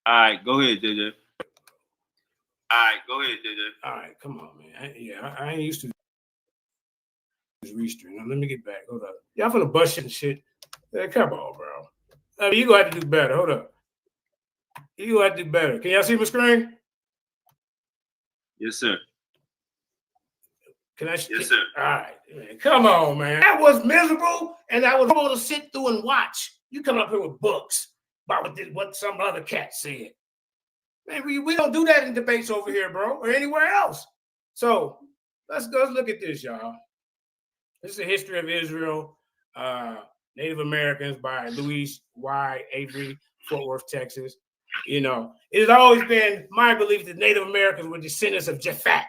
All right, go ahead, JJ. All right, come on, man. I ain't used to this restring. Now, let me get back. Hold up. Y'all finna bust and shit. Come on, bro. I mean, you gonna have to do better. Hold up. You gonna have to do better. Can y'all see my screen? Yes, sir. Can I? Yes, sir. All right. Man, come on, man. That was miserable, and I was able to sit through and watch. You come up here with books about what some other cat said. Man, we don't do that in debates over here, bro, or anywhere else. So let's look at this, y'all. This is a history of Israel, Native Americans by Louis Y. Avery, Fort Worth, Texas. You know, it has always been my belief that Native Americans were descendants of Japhet,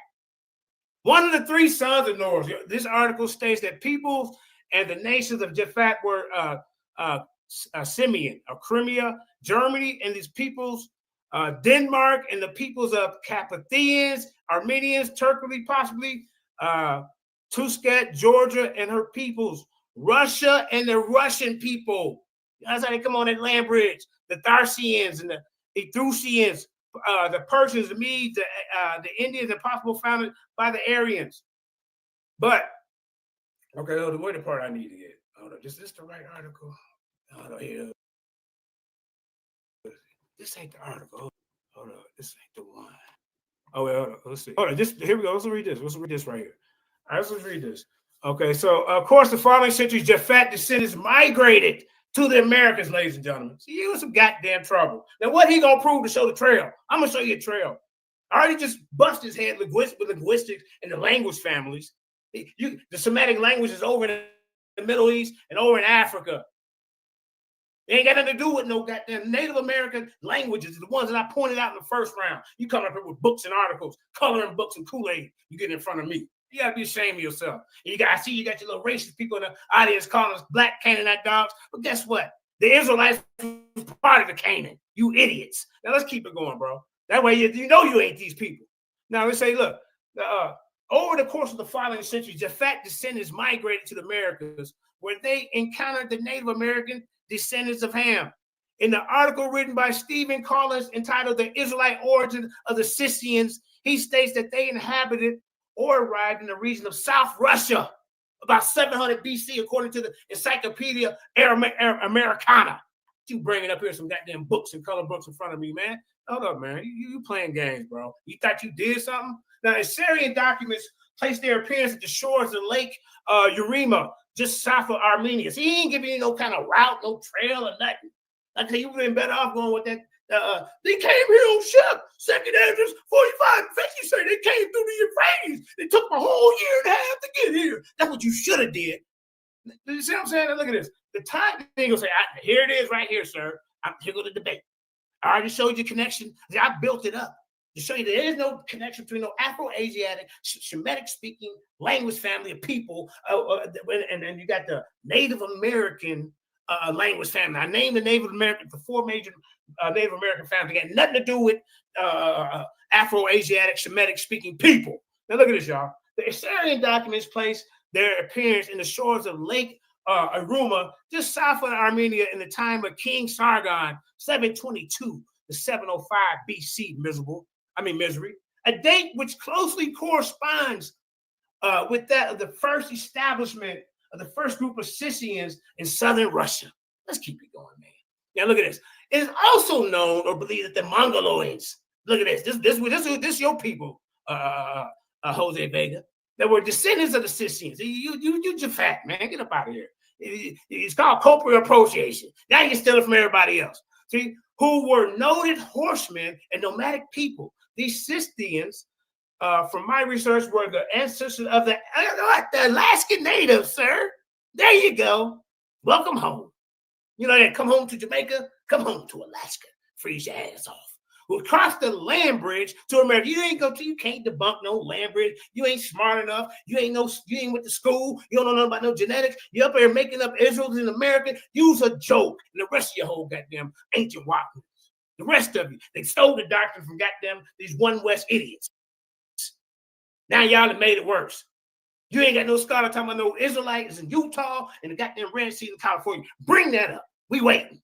one of the three sons of Noah. This article states that peoples and the nations of Japhet were Simeon, or Crimea, Germany, and these peoples, Denmark, and the peoples of Capethians, Armenians, Turkey, possibly Tuscat, Georgia, and her peoples, Russia, and the Russian people. That's how they come on that land bridge. The Tharcians and the Etrusians, the Persians, the Medes, the Indians, and possible founded by the Aryans. But okay, hold on, where the part I need to get? Hold on, is this the right article? Hold on here. This ain't the article. Hold on, this ain't the one. Oh wait, hold on. Let's see. Hold on, here we go. Let's read this. Let's read this right here. All right, let's read this. Okay, so of course, the following centuries, Japhet descendants migrated to the Americas, ladies and gentlemen. See, you in some goddamn trouble. Now, what he gonna prove to show the trail? I'm gonna show you a trail. I already just bust his head with linguistics and the language families. The Semitic language is over in the Middle East and over in Africa. They ain't got nothing to do with no goddamn Native American languages, the ones that I pointed out in the first round. You come up here with books and articles, coloring books and Kool-Aid. You get in front of me. You gotta be ashamed of yourself. I see you got your little racist people in the audience calling us black Canaanite dogs. But guess what? The Israelites were part of the Canaan. You idiots. Now let's keep it going, bro. That way you know you ain't these people. Now let's say, look, over the course of the following centuries, Japhet descendants migrated to the Americas, where they encountered the Native American descendants of Ham. In the article written by Stephen Collins entitled The Israelite Origin of the Scythians, he states that they inhabited or arrived in the region of South Russia about 700 BC, according to the Encyclopedia Americana. You bringing up here some goddamn books and color books in front of me, man. Hold up, man. You playing games, bro. You thought you did something? Now, Assyrian documents place their appearance at the shores of Lake Urima, just south of Armenia. So he ain't giving you no kind of route, no trail or nothing. I tell you, you've been better off going with that. They came here on ship, second entrance, 45. In fact, you say they came through the Euphrates. It took a whole year and a half to get here. That's what you should have did. You see what I'm saying? Look at this. The time thing will say, here it is right here, sir. Here go the debate. I already showed you connection. I built it up to show you there is no connection between no Afro-Asiatic, Shemitic-speaking language family of people, and then you got the Native American language family. I named the Native American, the four major Native American families. They got nothing to do with Afro-Asiatic, Shemitic-speaking people. Now look at this, y'all. The Assyrian documents place their appearance in the shores of Lake Uruma, just south of Armenia, in the time of King Sargon, 722 to 705 BC. Misery. A date which closely corresponds with that of the first establishment of the first group of Scythians in southern Russia. Let's keep it going, man. Now look at this. It is also known or believed that the Mongoloids, look at this. This your people, Jose Vega, that were descendants of the Scythians. You Japeth, man, get up out of here. It's called corporeal appropriation. Now you can steal it from everybody else. See, who were noted horsemen and nomadic people. These Scythians, from my research, were the ancestors of the Alaskan natives, sir. There you go. Welcome home. You know that come home to Jamaica, come home to Alaska. Freeze your ass off. We'll cross the land bridge to America. You can't debunk no land bridge. You ain't smart enough. You ain't went to school. You don't know nothing about no genetics. You up there making up Israel's in America. Use a joke. And the rest of your whole goddamn ancient Watkins. The rest of you, they stole the doctrine from goddamn these One West idiots. Now y'all have made it worse. You ain't got no scholar talking about no Israelites in Utah and the goddamn Red Sea in California. Bring that up. We waiting.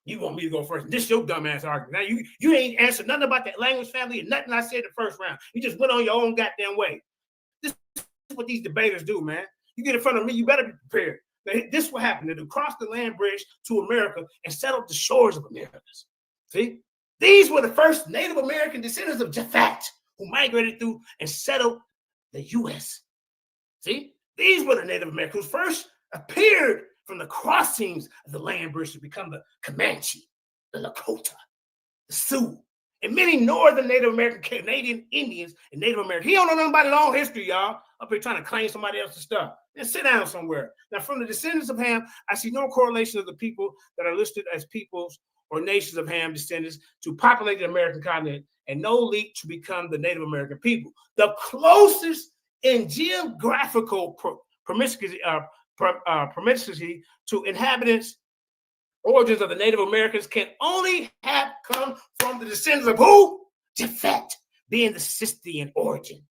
You want me to go first? This your dumbass argument. Now you ain't answered nothing about that language family and nothing I said the first round. You just went on your own goddamn way. This is what these debaters do, man. You get in front of me, you better be prepared. Now, this is what happened. They crossed the land bridge to America and settled the shores of America. See? These were the first Native American descendants of Japeth who migrated through and settled the U.S. See? These were the Native Americans who first appeared from the crossings of the land bridge to become the Comanche, the Lakota, the Sioux, and many northern Native American Canadian Indians and Native Americans. He don't know nothing about his own history, y'all. Up here trying to claim somebody else's stuff. Then sit down somewhere. Now, from the descendants of Ham, I see no correlation of the people that are listed as peoples or nations of Ham descendants to populate the American continent, and no leap to become the Native American people. The closest in geographical promiscuity to inhabitants, origins of the Native Americans can only have come from the descendants of who? Japeth, being the Scythian origin.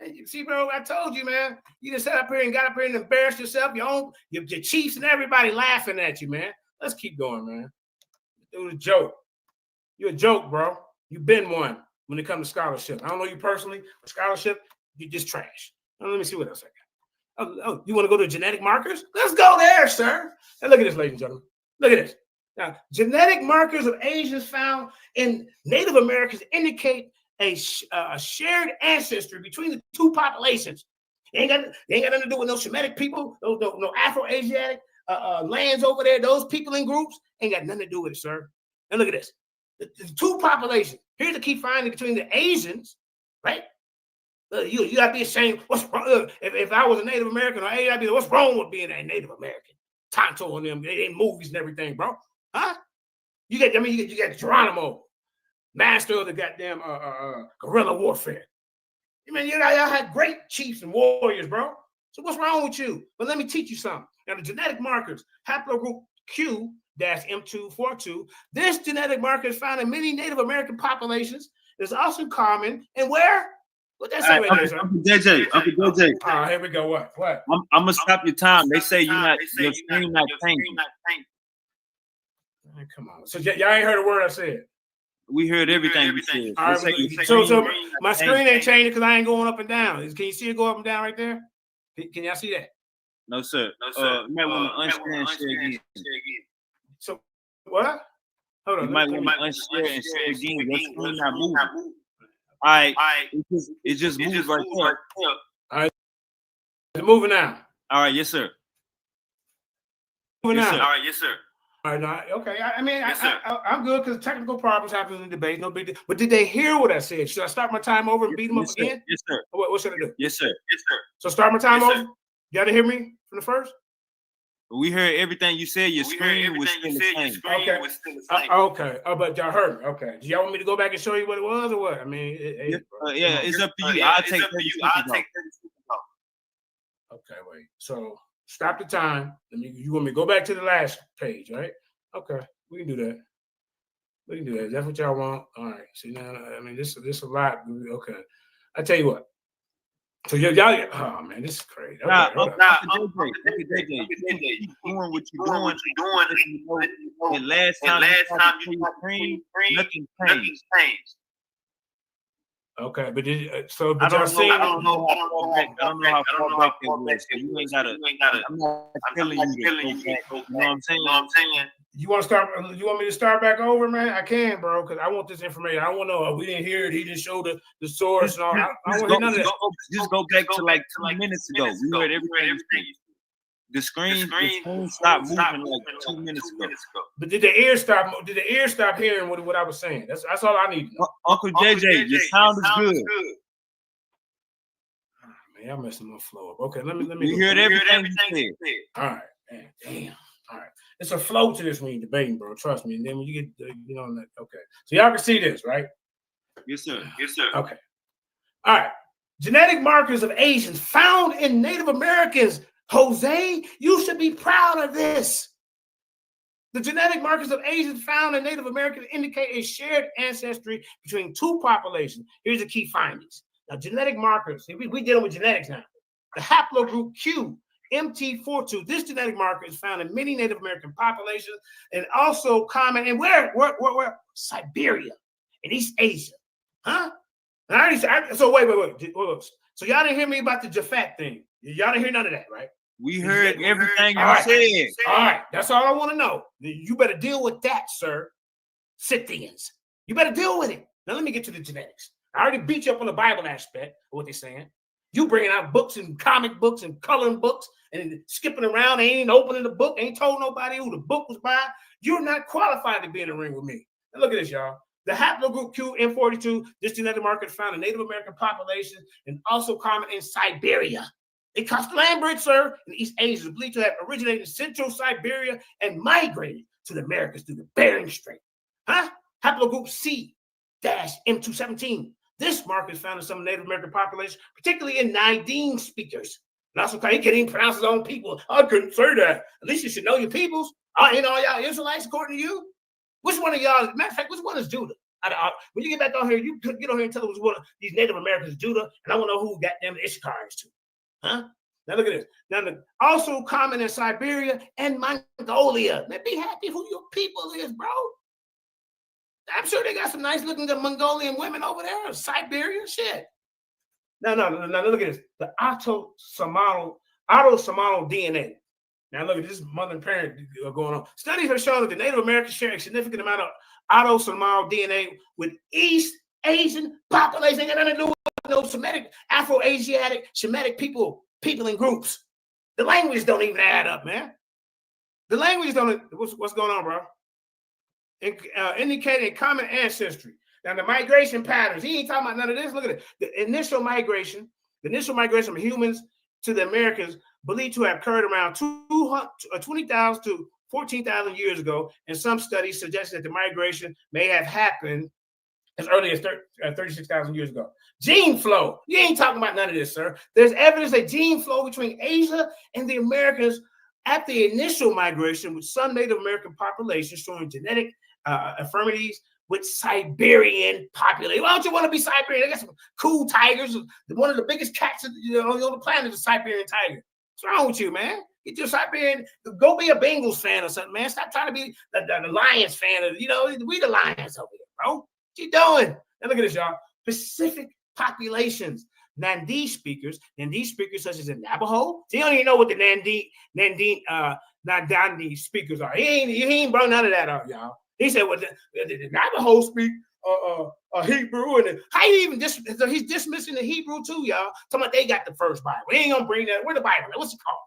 And you see, bro, I told you, man. You just sat up here and got up here and embarrassed yourself, your chiefs and everybody laughing at you, man. Let's keep going, man. It was a joke. You're a joke, bro. You've been one when it comes to scholarship. I don't know you personally, but scholarship, you just trash. Now, let me see what else I got. Oh, you want to go to genetic markers? Let's go there, sir. Now look at this, ladies and gentlemen. Look at this. Now, genetic markers of Asians found in Native Americans indicate a shared ancestry between the two populations. They ain't got nothing to do with no Semitic people, no Afro-Asiatic lands over there. Those people in groups ain't got nothing to do with it, sir. And look at this. The two populations. Here's the key finding between the Asians, right? You gotta be ashamed. What's wrong? If I was a Native American or Asian, I'd be like, what's wrong with being a Native American? Tonto and them, they movies and everything, bro. Huh? You got Geronimo, master of the goddamn guerrilla warfare. I mean, y'all had great chiefs and warriors, bro. So what's wrong with you? But let me teach you something. Now, the genetic markers, haplogroup Q-M242, this genetic marker is found in many Native American populations. It's also common in where? What that say right there, sir? Uncle JJ. Oh, here we go. What? I'm gonna stop your time. They say your screen not changing. Come on. So y'all ain't heard a word I said. We heard everything you said. All right, so my screen ain't changing because I ain't going up and down. Can you see it go up and down right there? Can y'all see that? No, sir. You might want to unshare and share again. So what? Hold on. You might want to unshare and share again. Your screen not moving. All right. It just moved right there. All right. It's moving now. All right. Yes, sir. Moving now. All right. Yes, sir. All right. Okay. I'm good because technical problems happen in the debate. No big deal. But did they hear what I said? Should I start my time over and beat them up again? Yes, sir. What should I do? Yes, sir. So start my time over? You got to hear me from the first? We heard everything you said. Your screen was still the same. Okay. Oh, but y'all heard me. Okay. Do y'all want me to go back and show you what it was or what? I mean, it's up to you. I'll take 30 seconds. Okay, wait. So stop the time. You want me to go back to the last page, right? Okay, we can do that. That's what y'all want. All right. See now, I mean, this a lot. Okay. I tell you what. So y'all, oh man, this is crazy. Okay, doing what you're doing. And last time you screen, nothing changed. Okay, but I don't know how far back it was. You ain't gotta. I'm not telling you to go back. You know what I'm saying? You want to start? You want me to start back over, man? I can, bro, because I want this information. I want to know. We didn't hear it. He didn't show the source and all. I don't want to hear none of that. Just go back to like 2 minutes ago. We heard everything. The screen stopped moving like 2 minutes ago. But did the ear stop? Did the ear stop hearing what I was saying? That's all I need. Uncle JJ, your sound is good. Man, I'm messing my flow up. Okay, let me. We heard everything you said. All right, man, damn. All right, it's a flow to this when you're debating, bro. Trust me. And then when you get, okay. So y'all can see this, right? Yes, sir. Okay. All right. Genetic markers of Asians found in Native Americans. Jose, you should be proud of this. The genetic markers of Asians found in Native Americans indicate a shared ancestry between two populations. Here's the key findings. Now, genetic markers, we dealing with genetics now. The haplogroup Q, MT42, this genetic marker is found in many Native American populations and also common in where? Siberia, in East Asia. Huh? And I already said, so wait. So y'all didn't hear me about the Japeth thing. Y'all didn't hear none of that, right? We heard everything you said. All right, that's all I want to know. You better deal with that, sir. Scythians. You better deal with it. Now let me get to the genetics. I already beat you up on the Bible aspect of what they're saying. You bringing out books and comic books and coloring books and skipping around, ain't opening the book, ain't told nobody who the book was by. You're not qualified to be in the ring with me. Now look at this, y'all. The haplogroup QM42, this genetic marker is found in Native American populations and also common in Siberia. It cost land bridge, sir, in East Asia is believed to have originated in Central Siberia and migrated to the Americas through the Bering Strait. Huh? Haplogroup C-M217. This marker is found in some Native American populations, particularly in Nidine speakers. And also, he can't even pronounce his own people. I couldn't say that. At least you should know your peoples. Ain't all y'all Israelites according to you? Which one of y'all, matter of fact, which one is Judah? When you get back on here, you get on here and tell us which one of these Native Americans is Judah, and I want to know who goddamn Issachar is too. Huh? Now look at this. Now, also common in Siberia and Mongolia. Man, be happy who your people is, bro. I'm sure they got some nice looking Mongolian women over there. Siberia, shit. No, look at this. The autosomal DNA. Now look at this mother and parent going on. Studies have shown that the Native Americans share a significant amount of autosomal DNA with East Asian population. Ain't got nothing to do with no Semitic, Afro-Asiatic, Semitic people in groups. The language don't even add up, man. The language don't. What's going on, bro? Indicating common ancestry. Now the migration patterns. He ain't talking about none of this. Look at it. The initial migration of humans to the Americas believed to have occurred around 20,000 to 14,000 years ago, and some studies suggest that the migration may have happened as early as 36,000 years ago. Gene flow. You ain't talking about none of this, sir. There's evidence that gene flow between Asia and the Americas at the initial migration, with some Native American populations showing genetic affinities with Siberian population. Why don't you want to be Siberian? They got some cool tigers. One of the biggest cats on the planet is a Siberian tiger. What's wrong with you, man? Get your Siberian. Go be a Bengals fan or something, man. Stop trying to be the Lions fan. We the Lions over here, bro. What you doing? Now look at this, y'all. Pacific populations. Nandi speakers such as the Navajo. So you don't even know what the Nandi speakers are. He ain't brought none of that up, y'all. He said, well, the Navajo speak Hebrew, and how you even he's dismissing the Hebrew too, y'all. Talking about they got the first Bible. We ain't gonna bring that. Where the Bible? What's it called?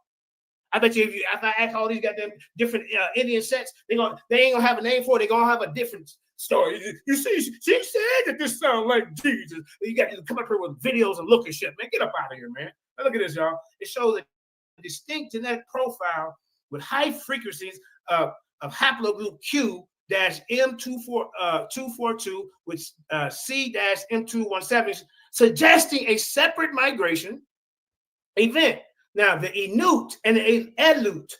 I bet you if I ask all these goddamn different Indian sects, they ain't gonna have a name for it. They're gonna have a different story. You see, she said that this sounds like Jesus. You got to come up here with videos and look and shit, man. Get up out of here, man. Now look at this, y'all. It shows a distinct genetic profile with high frequencies of haplogroup Q-M242 with C-M217, suggesting a separate migration event. Now, the Inuit and the Aleut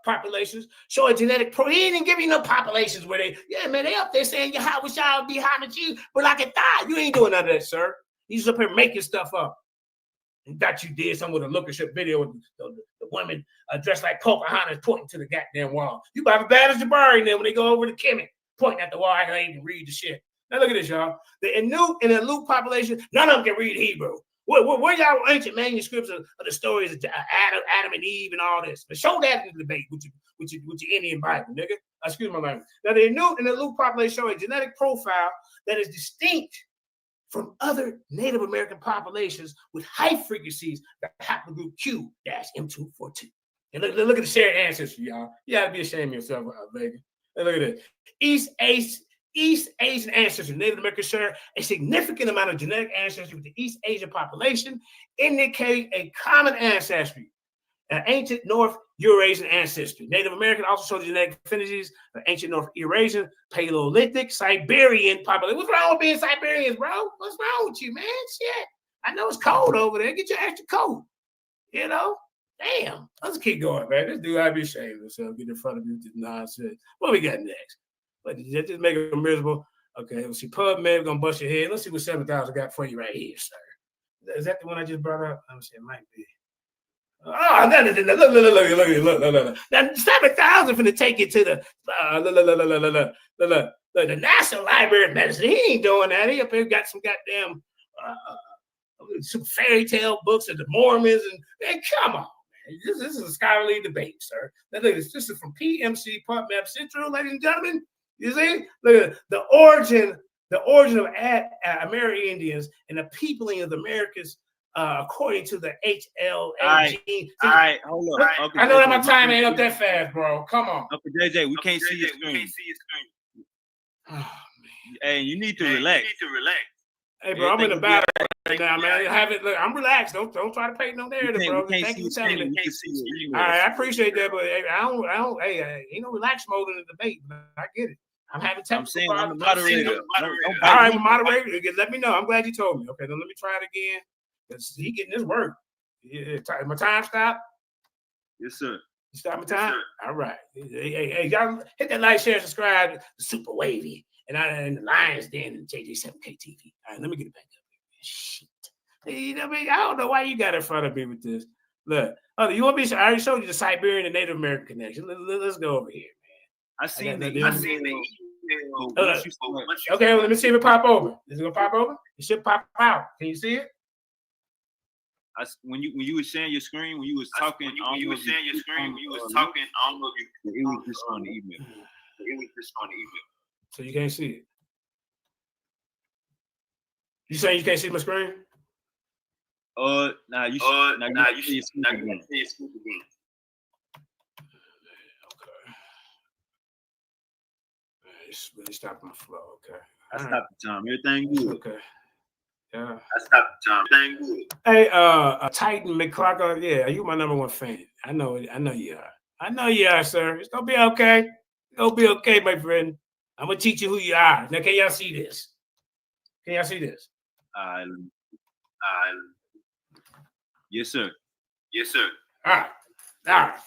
populations show a genetic he ain't even giving you no populations where they up there saying, yeah, I wish I would be behind you, but like a thigh. You ain't doing none of that, sir. You just up here making stuff up. And that you did some with a look-at-ship video with the women dressed like Pocahontas pointing to the goddamn wall. You about as bad as Jabari then when they go over to Kemet, pointing at the wall. I can't even read the shit. Now look at this, y'all. The Inuit and the Aleut population, none of them can read Hebrew. Where y'all ancient manuscripts of the stories of Adam and Eve and all this? But show that in the debate with your Indian Bible, nigga. Excuse my language. Now, the Luke population show a genetic profile that is distinct from other Native American populations with high frequencies, the haplogroup Q-M242. And look at the shared ancestry, y'all. You gotta be ashamed of yourself, baby. And look at this. East Asian ancestry. Native Americans share a significant amount of genetic ancestry with the East Asian population, indicating a common ancestry. An ancient North Eurasian ancestry. Native American also show genetic affinities of ancient North Eurasian, Paleolithic, Siberian population. What's wrong with being Siberians, bro? What's wrong with you, man? Shit. I know it's cold over there. Get your extra coat. You know? Damn. Let's keep going, man. This dude, I'd be ashamed of himself. Get in front of you with this nonsense. What we got next? But just make it miserable. Okay, let's see. PubMed, we're going to bust your head. Let's see what 7,000 got for you right here, sir. Is that the one I just brought up? Let me see. It might be. Oh, look. Now, 7,000 finna take you to the National Library of Medicine. He ain't doing that. He up here got some goddamn some fairy tale books of the Mormons. And man, come on, man. This is a scholarly debate, sir. Now, look, this is from PMC PubMed Central, ladies and gentlemen. You see? Look at the origin of American Indians and the peopling of the Americas. According to the HLAG. All right, hold on. Okay, I know that my time ain't up that fast, bro. Come on. Okay, JJ, we can't see your screen. Oh, man. Hey, you need to relax. Hey, bro, I'm in the battle right now, man. Look, I'm relaxed. Don't try to paint no narrative, bro. Thank you for telling me. All right, I appreciate that, but hey, I don't. Hey, ain't no relax mode in the debate. But I get it. I'm having time. I'm saying I'm the moderator. All right, moderator. Let me know. I'm glad you told me. Okay, then let me try it again. He getting his work. Yeah, my time stop? Yes, sir. You stop my time? Yes, all right. Hey, y'all hit that like, share, subscribe. Super Wavy. And the Lions Den and JJ7K TV. All right, let me get it back up here. Shit. You know what I mean? I don't know why you got in front of me with this. Look. Oh, you want me to? I already showed you the Siberian and Native American connection. Let's go over here, man. I seen the email. Okay, well, let me see if it pop over. Is it gonna pop over? It should pop out. Can you see it? When you were sharing your screen, when you was talking, it was just on the email. So you can't see it. You saying you can't see my screen? Nah, you see your screen again. Okay. It's really stopping my flow. Okay. I stopped the time. Everything good. Okay. Yeah. I stopped the time. Everything good. Hey, Titan McClocker. Yeah, you my number one fan. I know you are. I know you are, sir. It's gonna be okay. It's gonna be okay, my friend. I'm gonna teach you who you are. Now, can y'all see this? Can y'all see this? Yes, sir. All right.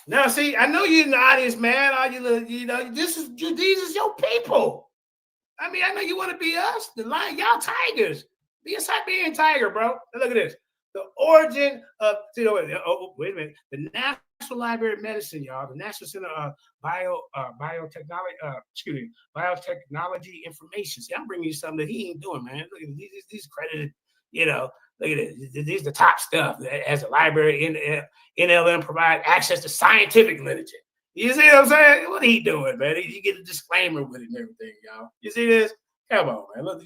Now, see, I know you're in the audience, man. All you know, these is your people. I mean, I know you want to be us, the lion, y'all tigers. Be a Siberian tiger, bro. Now look at this. The origin of, wait a minute. The National Library of Medicine, y'all. The National Center of Biotechnology Information. See, I'm bringing you something that he ain't doing, man. Look at these credited, look at it. These are the top stuff. As a library, NLM provide access to scientific literature. You see what I'm saying? What are he doing, man? You get a disclaimer with it and everything, y'all. You see this? Come on, man. Look,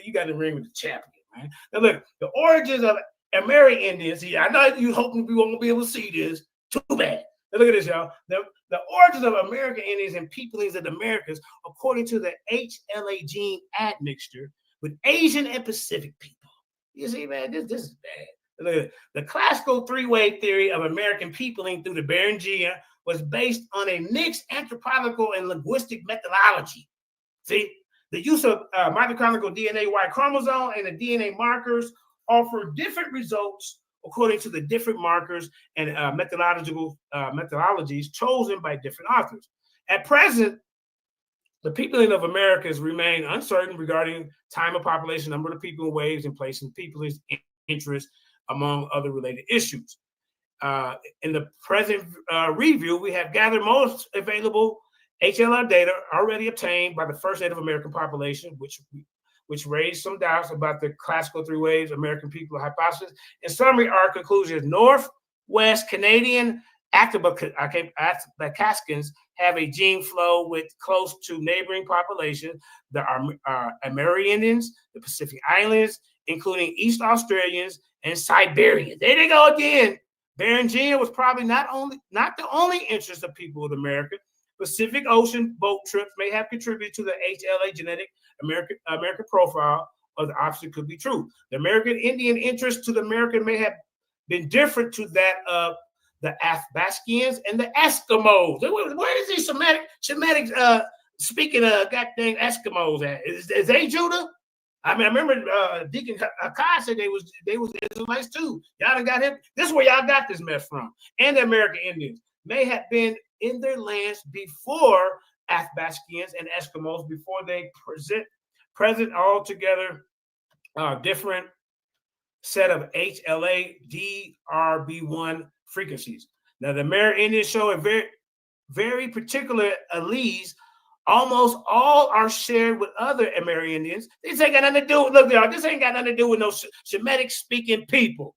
you got to ring with the champion, man. Now look, the origins of American Indians. See, I know you hoping we won't be able to see this. Too bad. Now look at this, y'all. The origins of American Indians and peoplings of the Americas, according to the HLA gene admixture with Asian and Pacific people. You see, man, this is bad. Look at it. The classical three-way theory of American peopling through the Beringia was based on a mixed anthropological and linguistic methodology. See, the use of mitochondrial DNA Y chromosome and the DNA markers offer different results according to the different markers and methodologies chosen by different authors. At present, the peopling of Americas remain uncertain regarding time of population, number of people, waves, and place in people's interest, among other related issues. In the present review, we have gathered most available HLR data already obtained by the first Native American population, which which raised some doubts about the classical three waves American people hypothesis. In summary, our conclusion is Northwest Canadian Athabascans have a gene flow with close to neighboring populations, the Amerindians, the Pacific Islands, including East Australians and Siberians. There they go again. Beringia was probably not the only interest of people of America. Pacific Ocean boat trips may have contributed to the HLA genetic American profile, or the opposite could be true. The American Indian interest to the American may have been different to that of the Athabascans and the Eskimos. Where is these Semitic speaking of goddamn Eskimos at? Is they Judah? I mean, I remember Deacon Akai said they was Israelites too. Y'all done got him. This is where y'all got this mess from. And the American Indians may have been in their lands before Athabascans and Eskimos, before they present altogether different set of HLA-DRB1 frequencies. Now, the American Indians show a very, very particular alleles. Almost all are shared with other Amerindians. This ain't got nothing to do with, look, y'all, this ain't got nothing to do with no Semitic speaking people.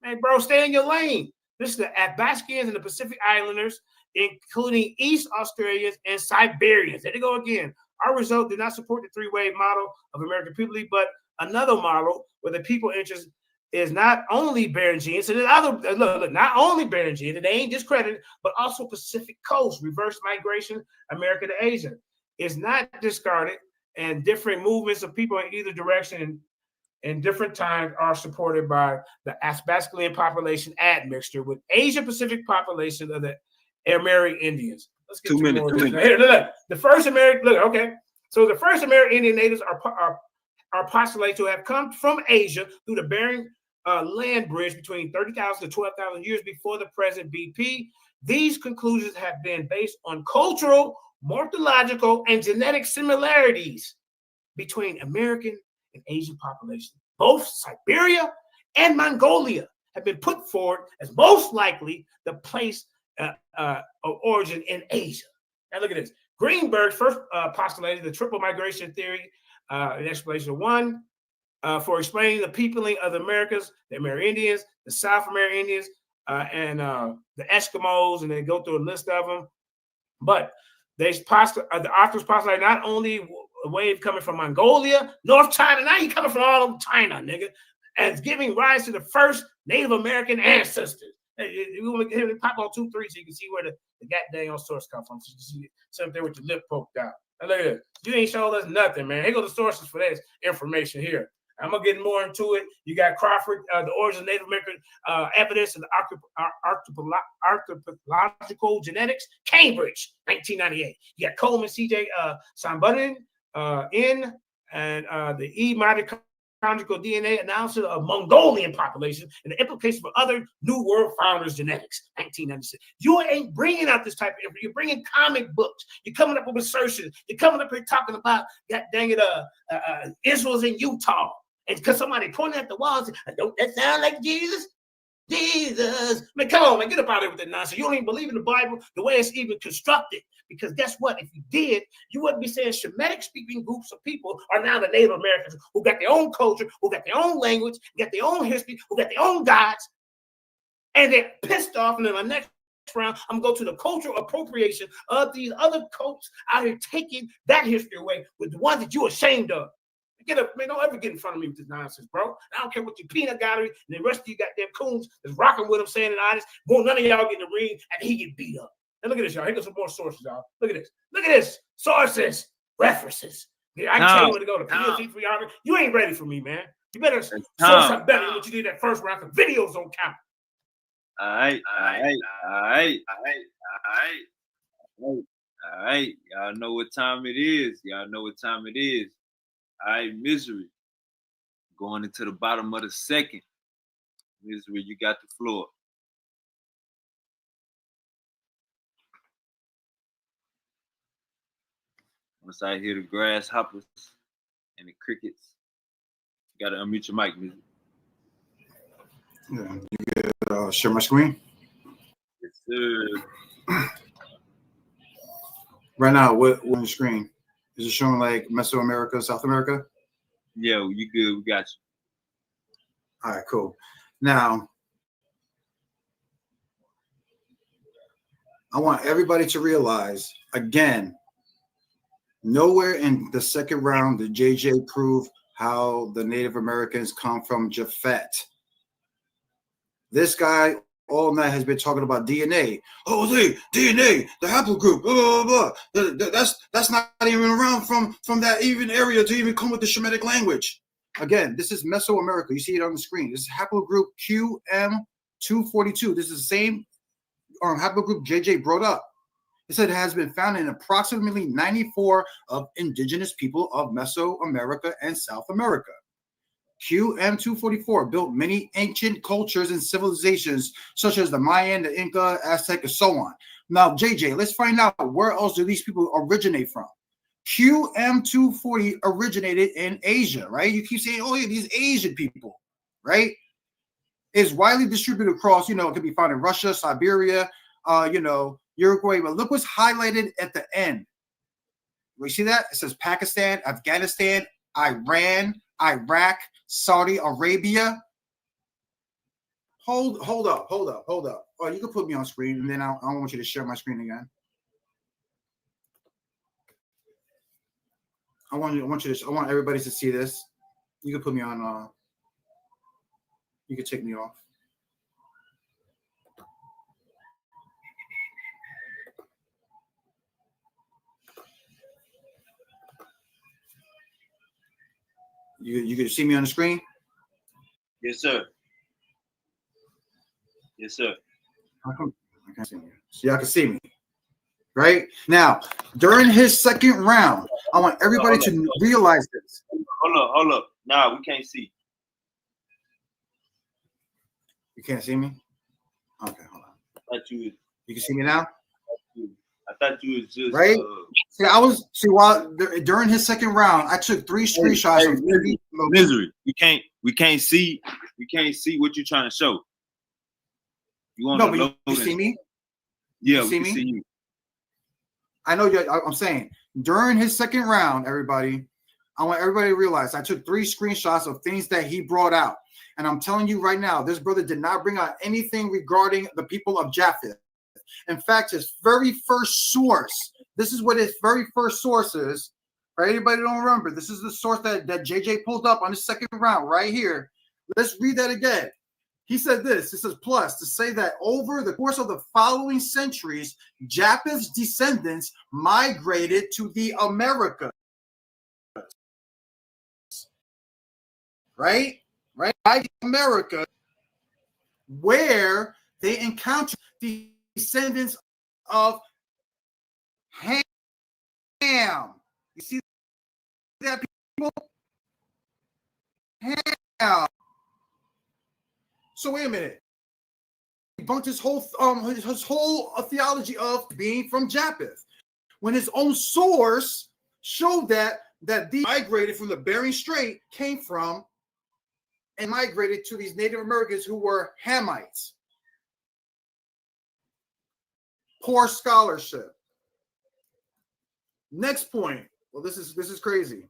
Man, bro, stay in your lane. This is the Athabascans and the Pacific Islanders, including East Australians and Siberians. There they go again. Our result did not support the three-wave model of American people, but another model where the people interest is not only Beringian, so look, not only Beringian, they ain't discredited, but also Pacific Coast, reverse migration, America to Asia, is not discarded, and different movements of people in either direction in different times are supported by the Athabascan population admixture with Asia Pacific population of the American Indians. Let's get 2 minutes. Here, look. The first American, okay. So the first American Indian natives are postulated to have come from Asia through the Bering land bridge between 30,000 to 12,000 years before the present BP. These conclusions have been based on cultural, morphological, and genetic similarities between American and Asian populations. Both Siberia and Mongolia have been put forward as most likely the place of origin in Asia. Now look at this. Greenberg first postulated the triple migration theory in explanation 1 for explaining the peopling of the Americas, the Amerindians, the South American Indians, and the Eskimos, and they go through a list of them. But the authors postulate not only a wave coming from Mongolia, North China, now you coming from all of China, nigga, as giving rise to the first Native American ancestors. You want to pop on 2, 3 so you can see where the goddamn source comes from. So you can see something there with your lip poked out. Now look at this. You ain't showed us nothing, man. Here go the sources for this information here. I'm gonna get more into it. You got Crawford, the origin of Native American evidence in the archaeological genetics, Cambridge, 1998. You got Coleman, C.J. Sambuddin, N, and the E mitochondrial DNA analysis of Mongolian population and the implications for other New World founders' genetics, 1996. You ain't bringing out this type of information. You're bringing comic books. You're coming up with assertions. You're coming up here talking about, God dang it, Israel's in Utah. And because somebody pointed at the walls, don't that sound like Jesus? Jesus. Man, come on, man, get up out of here with that nonsense. You don't even believe in the Bible the way it's even constructed. Because guess what? If you did, you wouldn't be saying Shemitic-speaking groups of people are now the Native Americans who got their own culture, who got their own language, got their own history, who got their own gods. And they're pissed off. And then the next round, I'm going to go to the cultural appropriation of these other cults out here taking that history away with the ones that you're ashamed of. Get up, man, don't ever get in front of me with this nonsense, bro. I don't care what your peanut gallery and the rest of you goddamn coons is rocking with him, saying it honest. Won't none of y'all get in the ring and he get beat up. And look at this, y'all. Here goes some more sources, y'all. Look at this. Look at this. Sources, references. Yeah, I can tell you where to go to PhD for y'all. You ain't ready for me, man. You better source something better than what you did that first round. The videos don't count. All right. Y'all know what time it is. All right, Misery. Going into the bottom of the second. Misery, you got the floor. Once I hear the grasshoppers and the crickets, you gotta unmute your mic, Misery. Yeah, you get share my screen? Yes, sir. Right now, what on the screen? Is it showing like Mesoamerica, South America? Yeah, you good. We got you. All right, cool. Now, I want everybody to realize, again, nowhere in the second round did JJ prove how the Native Americans come from Japhet. This guy all night has been talking about DNA. Oh, DNA, the haplogroup, blah, blah, blah. That's not even around from that even area to even come with the Shemitic language. Again, this is Mesoamerica. You see it on the screen. This is haplogroup QM242. This is the same haplogroup JJ brought up. It said it has been found in approximately 94 of indigenous people of Mesoamerica and South America. QM244 built many ancient cultures and civilizations such as the Mayan, the Inca, Aztec, and so on. Now, JJ, let's find out where else do these people originate from. QM240 originated in Asia, right? You keep saying, oh, yeah, these Asian people, right? Is widely distributed across, it can be found in Russia, Siberia, Uruguay. But look what's highlighted at the end. You see that? It says Pakistan, Afghanistan, Iran, Iraq, Saudi Arabia. Hold up. Oh, you can put me on screen, and then I want you to share my screen again. I want everybody to see this. You can put me on. You can take me off. You can see me on the screen? Yes, sir. Yes, sir. How come I can't see you? So y'all can see me. Right? Now, during his second round, I want everybody to realize this. Hold up. Nah, we can't see. You can't see me? Okay, hold on. I thought you can see me now? I thought you was just right. While during his second round, I took 3 screenshots of Misery. We can't see what you're trying to show. You want to you see me? Yeah, we can see you. I know I'm saying during his second round, everybody, I want everybody to realize I took 3 screenshots of things that he brought out. And I'm telling you right now, this brother did not bring out anything regarding the people of Japeth. In fact, his very first source, this is what his very first source is. For anybody don't remember, this is the source that JJ pulled up on the second round right here. Let's read that again. He said this. It says, plus, to say that over the course of the following centuries, Japheth's descendants migrated to the Americas. Right? America, where they encountered the descendants of Ham. You see that, people? Ham. So wait a minute. He debunked his whole theology of being from Japeth, when his own source showed that the migrated from the Bering Strait came from and migrated to these Native Americans who were Hamites. Poor scholarship. Next point. Well, this is crazy,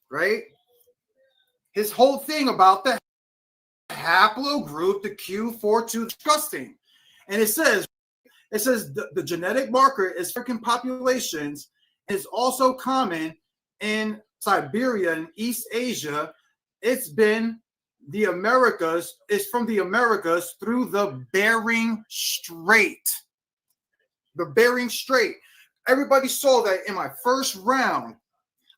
right? His whole thing about the haplogroup, the Q42, disgusting. And it says the genetic marker is African populations is also common in Siberia and East Asia. It's been the Americas, it's from the Americas through the Bering Strait. The Bering Strait. Everybody saw that in my first round.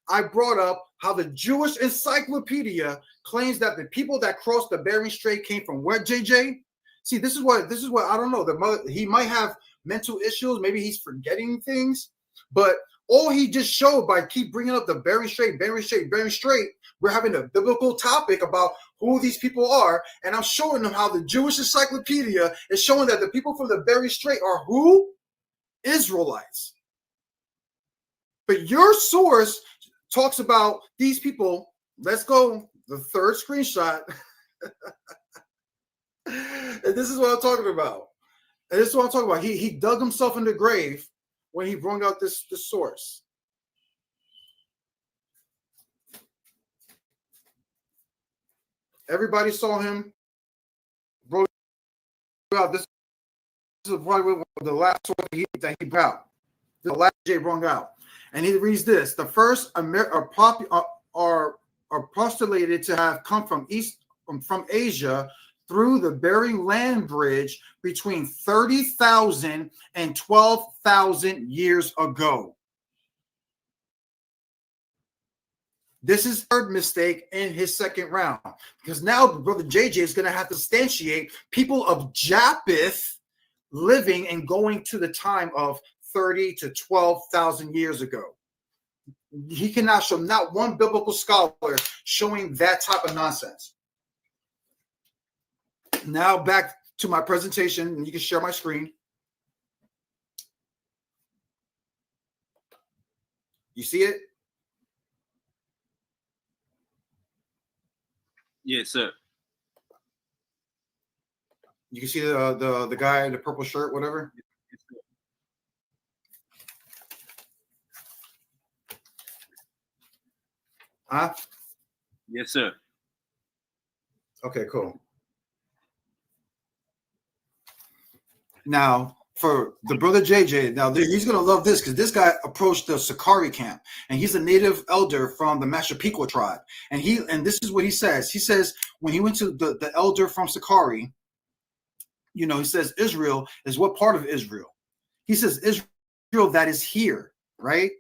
I brought up how the Jewish Encyclopedia claims that the people that crossed the Bering Strait came from where, JJ? See, this is what I don't know. He might have mental issues. Maybe he's forgetting things. But all he just showed by keep bringing up the Bering Strait, we're having a biblical topic about who these people are. And I'm showing them how the Jewish Encyclopedia is showing that the people from the Bering Strait are who? Israelites. But your source talks about these people. Let's go. The third screenshot. And this is what I'm talking about. He dug himself in the grave when he brought out this source. Everybody saw him. Bro, this is probably the last one that he brought out. The last J brought out. And he reads this. The first are postulated to have come from Asia through the Bering Land Bridge between 30,000 and 12,000 years ago. This is third mistake in his second round, because now Brother JJ is going to have to substantiate people of Japeth living and going to the time of 30 to 12,000 years ago. He cannot show not one biblical scholar showing that type of nonsense. Now back to my presentation, and you can share my screen. You see it? Yes, sir. You can see the guy in the purple shirt, whatever. Yes, sir. Huh? Yes, sir. Okay, cool. Now, for the brother JJ, now he's going to love this, because this guy approached the Sakari camp, and he's a native elder from the Mashapequa tribe. And this is what he says. He says when he went to the elder from Sakari, you know, he says Israel is what part of Israel? He says Israel that is here, right?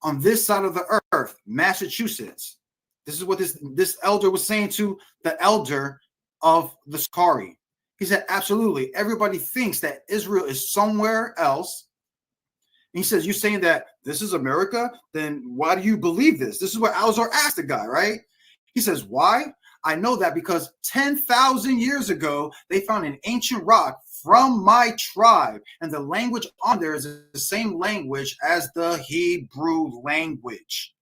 On this side of the earth, Massachusetts. This is what this elder was saying to the elder of the Sakari. He said, absolutely. Everybody thinks that Israel is somewhere else. And he says, you're saying that this is America? Then why do you believe this? This is what Alzar asked the guy, right? He says, why? I know that because 10,000 years ago, they found an ancient rock from my tribe. And the language on there is the same language as the Hebrew language.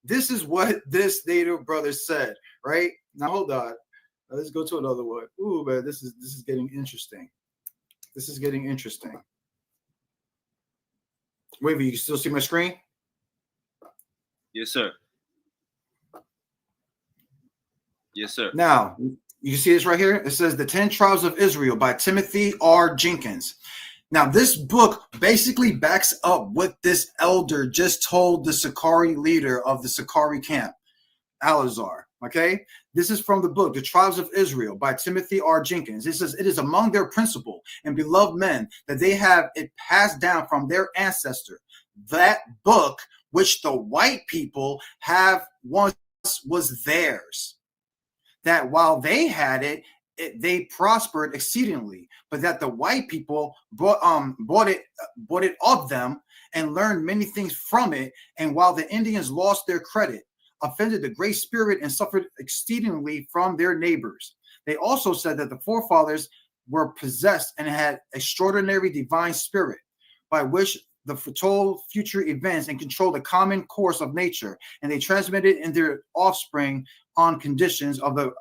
This is what this native brother said, right? Now, hold on. Let's go to another one. Ooh, man, this is getting interesting. This is getting interesting. Wait, you can still see my screen? Yes, sir. Yes, sir. Now, you can see this right here. It says The 10 Tribes of Israel by Timothy R. Jenkins. Now, this book basically backs up what this elder just told the Sakari leader of the Sakari camp, Alazar. Okay, this is from the book, The Tribes of Israel by Timothy R. Jenkins. It says, it is among their principal and beloved men that they have it passed down from their ancestor. That book, which the white people have once was theirs. That while they had it, they prospered exceedingly, but that the white people bought it of them and learned many things from it. And while the Indians lost their credit, offended the Great Spirit, and suffered exceedingly from their neighbors. They also said that the forefathers were possessed and had extraordinary divine spirit, by which they foretold future events and controlled the common course of nature, and they transmitted in their offspring on conditions of them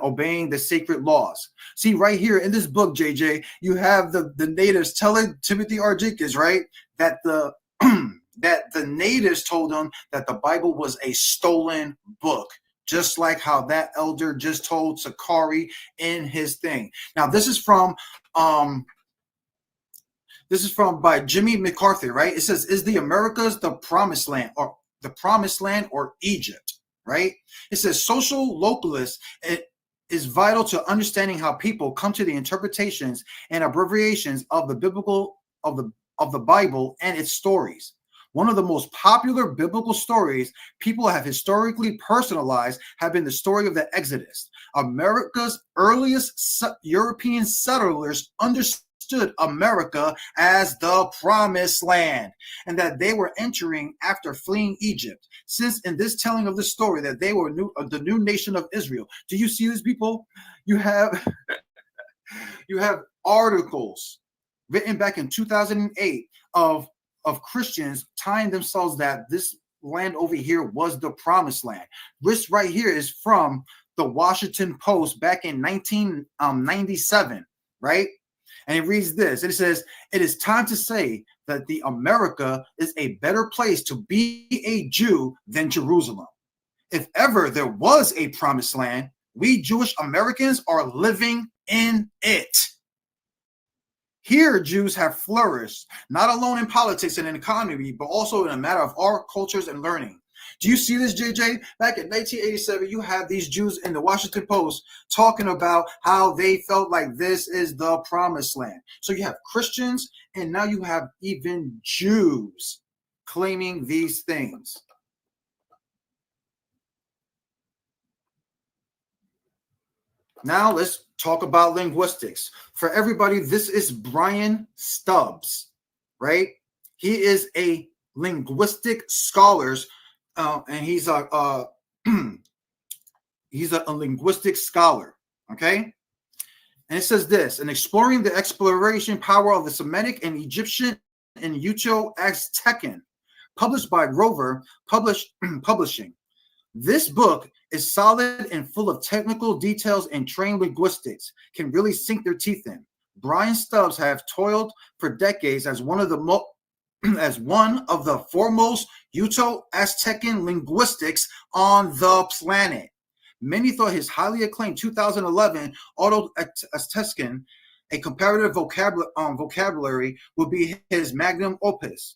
obeying the sacred laws. See, right here in this book, JJ, you have the natives telling Timothy R. Jenkins, right, that the that the natives told them that the Bible was a stolen book, just like how that elder just told Sakari in his thing. Now, this is from by Jimmy McCarthy, right? It says, is the Americas the promised land or Egypt, right? It says social localists, it is vital to understanding how people come to the interpretations and abbreviations of the of the Bible and its stories. One of the most popular biblical stories people have historically personalized have been the story of the Exodus. America's earliest European settlers understood America as the promised land, and that they were entering after fleeing Egypt. Since in this telling of the story that they were the new nation of Israel. Do you see this, people? You have articles written back in 2008 of Christians tying themselves that this land over here was the promised land. This right here is from the Washington Post back in 1997, right? And it reads this. It says, it is time to say that the America is a better place to be a Jew than Jerusalem. If ever there was a promised land, we Jewish Americans are living in it. Here, Jews have flourished, not alone in politics and in economy, but also in a matter of art, cultures, and learning. Do you see this, JJ? Back in 1987, you have these Jews in the Washington Post talking about how they felt like this is the promised land. So you have Christians, and now you have even Jews claiming these things. Now let's talk about linguistics. For everybody, this is Brian Stubbs, right? He is a linguistic scholar, and he's a linguistic scholar, okay? And it says this: in exploring the exploration power of the Semitic and Egyptian and Uto-Aztecan, published by Rover Publishing. This book is solid and full of technical details, and trained linguistics can really sink their teeth in. Brian Stubbs have toiled for decades as one of the foremost Uto-Aztecan linguistics on the planet. Many thought his highly acclaimed 2011 Uto-Aztecan, a comparative vocabulary, would be his magnum opus.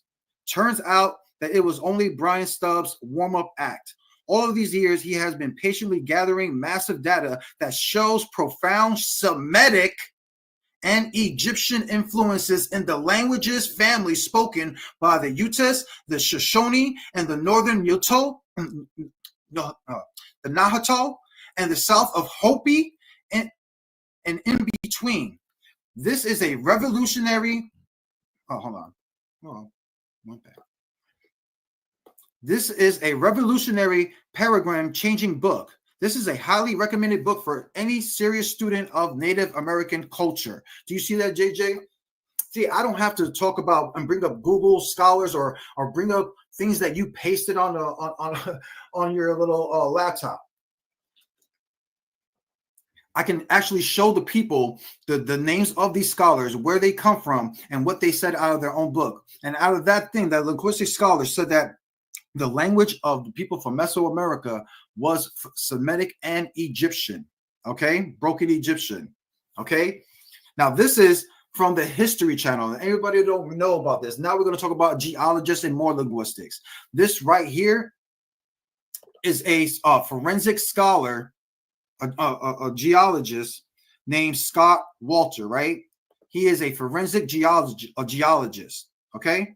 Turns out that it was only Brian Stubbs' warm-up act. All of these years, he has been patiently gathering massive data that shows profound Semitic and Egyptian influences in the languages families spoken by the Utes, the Shoshone, and the Northern Uto, the Nahuatl, and the south of Hopi, and in between. This is a revolutionary. Oh, hold on. Oh, one back. This is a revolutionary, paradigm-changing book. This is a highly recommended book for any serious student of Native American culture. Do you see that, JJ? See, I don't have to talk about and bring up Google Scholars or bring up things that you pasted on your little laptop. I can actually show the people the names of these scholars, where they come from, and what they said out of their own book. And out of that thing, that linguistic scholars said that the language of the people from Mesoamerica was Semitic and Egyptian, okay? Broken Egyptian, okay? Now, this is from the History Channel. And everybody don't know about this. Now we're going to talk about geologists and more linguistics. This right here is a forensic scholar, a geologist named Scott Walter, right? He is a forensic geologist, okay?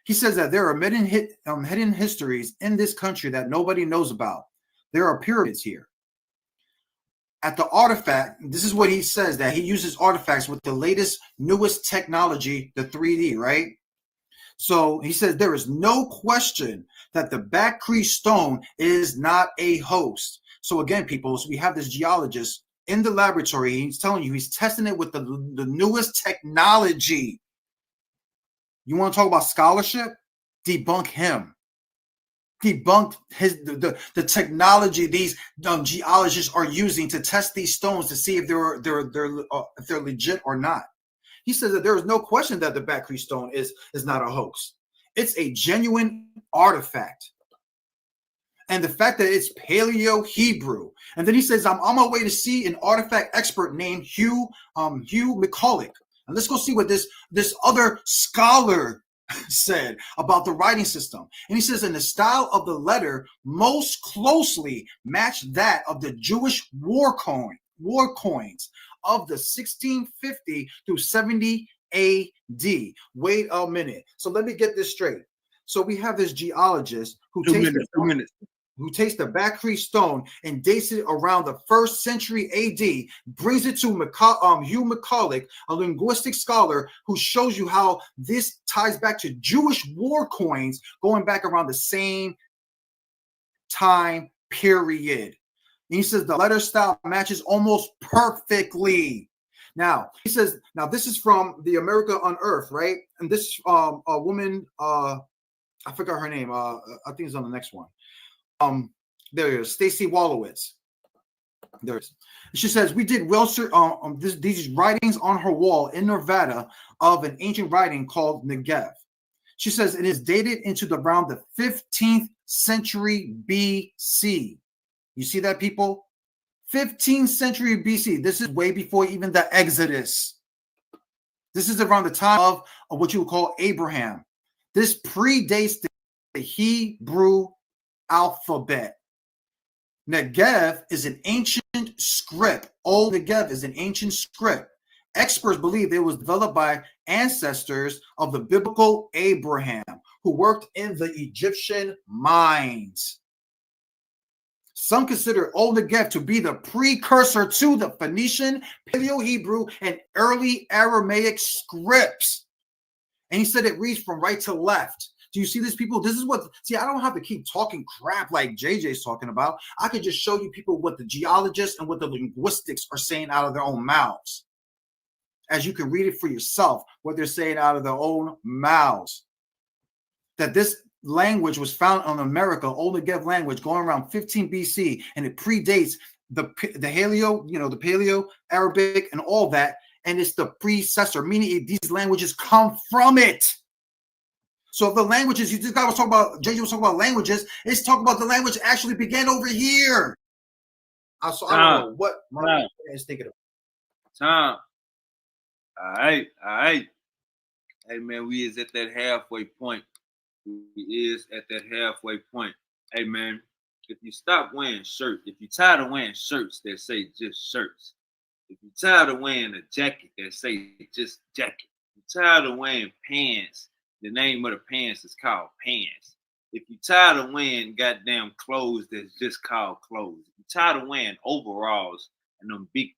He says that there are hidden histories in this country that nobody knows about. There are pyramids here. At the artifact, this is what he says, that he uses artifacts with the latest, newest technology, the 3D, right? So he says there is no question that the Bakri stone is not a hoax. So again, people, so we have this geologist in the laboratory. He's telling you, he's testing it with the newest technology. You want to talk about scholarship? Debunk him. Debunk the technology these geologists are using to test these stones to see if they're legit or not. He says that there is no question that the Bakri stone is not a hoax. It's a genuine artifact. And the fact that it's Paleo-Hebrew. And then he says, I'm on my way to see an artifact expert named Hugh McCulloch. And let's go see what this other scholar said about the writing system. And he says, in the style of the letter most closely matched that of the Jewish war coins of the 1650 through 70 AD. Wait a minute. So let me get this straight. So we have this geologist who takes the Bakri stone and dates it around the 1st century AD, brings it to Hugh McCulloch, a linguistic scholar, who shows you how this ties back to Jewish war coins going back around the same time period. And he says the letter style matches almost perfectly. Now, he says, now this is from the America Unearthed, right? And this a woman, I forgot her name. I think it's on the next one. There it is, Stacy Wolowitz. There's. She says we did well these writings on her wall in Nevada of an ancient writing called Negev. She says it is dated into around the 15th century BC. You see that, people? 15th century BC. This is way before even the Exodus. This is around the time of what you would call Abraham. This predates the Hebrew alphabet. Negev is an ancient script. Old Negev is an ancient script. Experts believe it was developed by ancestors of the biblical Abraham, who worked in the Egyptian mines. Some consider Old Negev to be the precursor to the Phoenician, Paleo-Hebrew, and early Aramaic scripts. And he said it reads from right to left. Do you see this, people? This is what, see, I don't have to keep talking crap like JJ's talking about. I can just show you people what the geologists and what the linguistics are saying out of their own mouths. As you can read it for yourself, what they're saying out of their own mouths. That this language was found in America, Old Negev language, going around 15 BC, and it predates the Paleo Arabic and all that, and it's the predecessor, meaning these languages come from it. So if the languages, you just got to talk about, JJ was talking about languages, it's talking about the language actually began over here. I don't know what my is thinking of. Tom. All right. Hey man, we is at that halfway point. Hey man, if you stop wearing shirts, if you're tired of wearing shirts that say just shirts, if you're tired of wearing a jacket that say just jacket, if you're tired of wearing pants, the name of the pants is called pants. If you're tired of wearing goddamn clothes that's just called clothes, if you're tired of wearing overalls and them big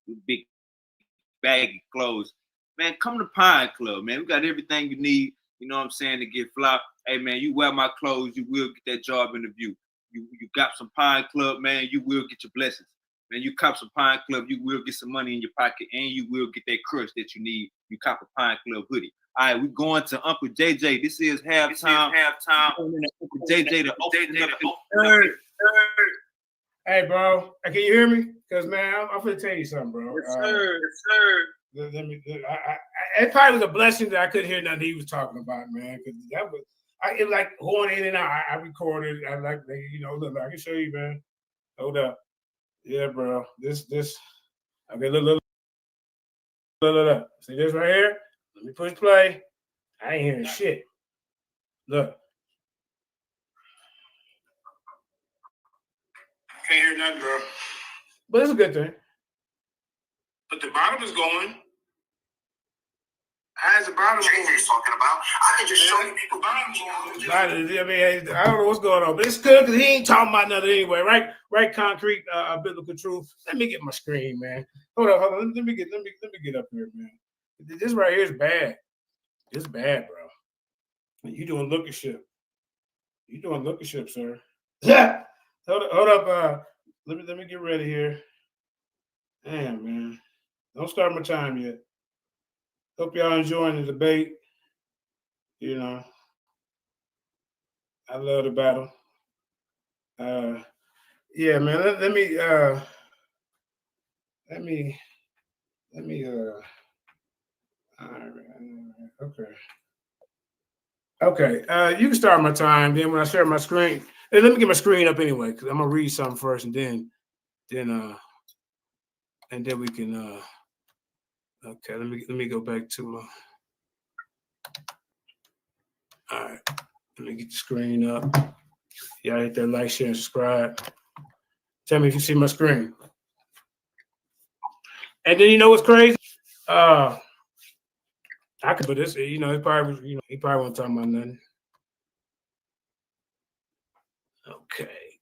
baggy clothes, man, come to Pine Club, man. We got everything you need, you know what I'm saying, to get fly. Hey, man, you wear my clothes, you will get that job interview. You got some Pine Club, man, you will get your blessings. Man, you cop some Pine Club, you will get some money in your pocket, and you will get that crush that you need. You cop a Pine Club hoodie. All right, we're going to Uncle JJ. This is halftime. Uncle JJ to open up the third. Hey, bro, can you hear me? Because, man, I'm going to tell you something, bro. Yes, sir. It probably was a blessing that I couldn't hear nothing he was talking about, man. Because that was, it was like going in and out. I recorded. I like, you know, look, I can show you, man. Hold up. Yeah, bro. This. Okay, look. See this right here? Let me push play. I ain't hearing shit. Look. Can't hear nothing, bro. But it's a good thing. But the bottom is going. How's the bottom going? He's talking about. I can just show you people bottom going. I mean, I don't know what's going on, but it's good because he ain't talking about nothing anyway, right? Right, concrete, biblical truth. Let me get my screen, man. Hold on. Let me get up here, man. This right here is bad. It's bad, bro. You doing lookership. Sir. Yeah. Hold up. Let me get ready here. Damn, man. Don't start my time yet. Hope y'all enjoying the debate. You know, I love the battle. Yeah, man. Let me. All right. Okay. You can start my time. Then when I share my screen, let me get my screen up anyway, because I'm gonna read something first, and then we can. Okay. Let me go back to my. All right. Let me get the screen up. Y'all hit that like, share, and subscribe. Tell me if you see my screen. And then you know what's crazy? I could put this. You know, he probably won't talk about nothing. Okay.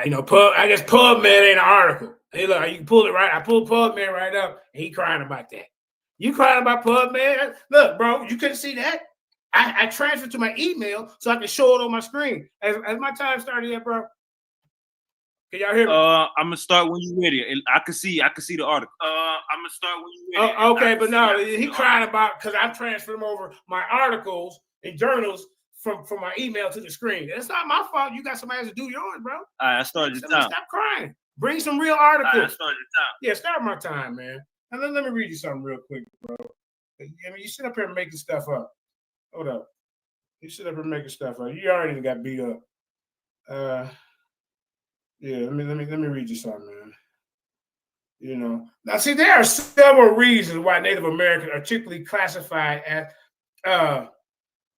You know, I guess PubMed ain't an article. Hey, look, you can pull it right. I pulled PubMed right up, and he crying about that. You crying about PubMed? Look, bro, you couldn't see that. I transferred to my email so I can show it on my screen. As my time started yet, bro. Can y'all hear me? I'm gonna start when you're ready. I can see the article. I'm gonna start when you're ready. Okay, but no, he crying about because I transferred him over my articles and journals from my email to the screen. It's not my fault. You got somebody to do yours, bro. All right, I started the time. Stop crying. Bring some real articles. All right, I started the time. Yeah, start my time, man. And let me read you something real quick, bro. I mean, you sit up here making stuff up. Hold up. You sit up here making stuff up. You already got beat up. Yeah, let me read you something, man. You know, now see, there are several reasons why Native Americans are typically classified there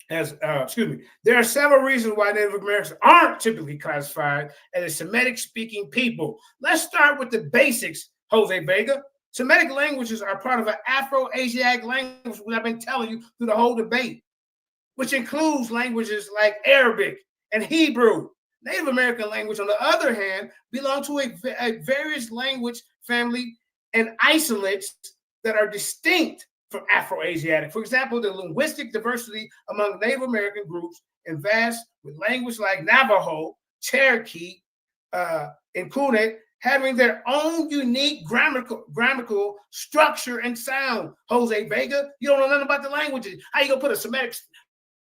are several reasons why Native Americans aren't typically classified as a Semitic-speaking people. Let's start with the basics, Jose Vega. Semitic languages are part of an Afro-Asiatic language, which I've been telling you through the whole debate, which includes languages like Arabic and Hebrew. Native American language, on the other hand, belong to a various language family and isolates that are distinct from Afro-Asiatic. For example, the linguistic diversity among Native American groups is vast, with language like Navajo, Cherokee, and Kunet having their own unique grammatical structure and sound. Jose Vega, you don't know nothing about the languages. How you gonna put a Semitic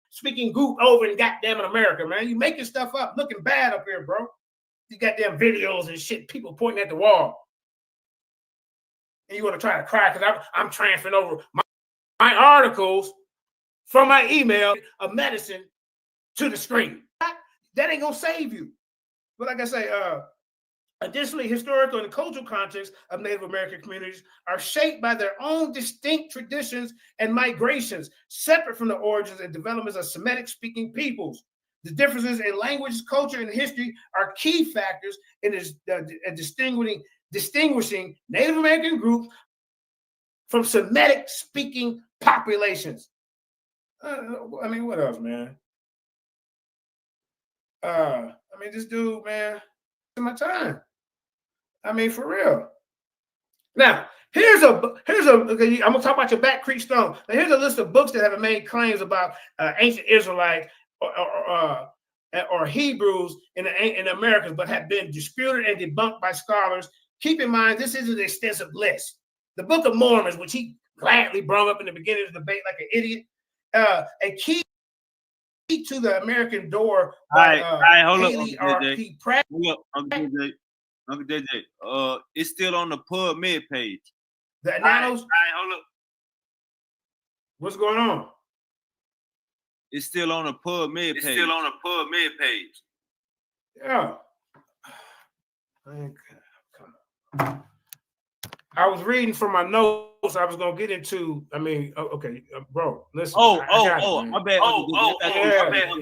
speaking group over in goddamn America, man? You making stuff up, looking bad up here, bro. You goddamn videos and shit, people pointing at the wall. And you want to try to cry because I'm transferring over my articles from my email of medicine to the screen. That ain't gonna save you. But like I say, additionally, historical and cultural contexts of Native American communities are shaped by their own distinct traditions and migrations, separate from the origins and developments of Semitic-speaking peoples. The differences in language, culture, and history are key factors in distinguishing Native American groups from Semitic-speaking populations. I mean, what else, man? This dude, man, in my time. I mean, for real. Now, here's a. Okay, I'm gonna talk about your Back Creek Stone. Now, here's a list of books that have made claims about ancient Israelites or Hebrews in the Americas, but have been disputed and debunked by scholars. Keep in mind, this is an extensive list. The Book of Mormon, which he gladly brought up in the beginning of the debate like an idiot, a key to the American Door by Haley R.P. Pratt. Uncle JJ, it's still on the PubMed page. The annals. Hold up. What's going on? It's still on the PubMed page. Yeah. I was reading from my notes. I was gonna get into. Okay, bro. Listen. My bad.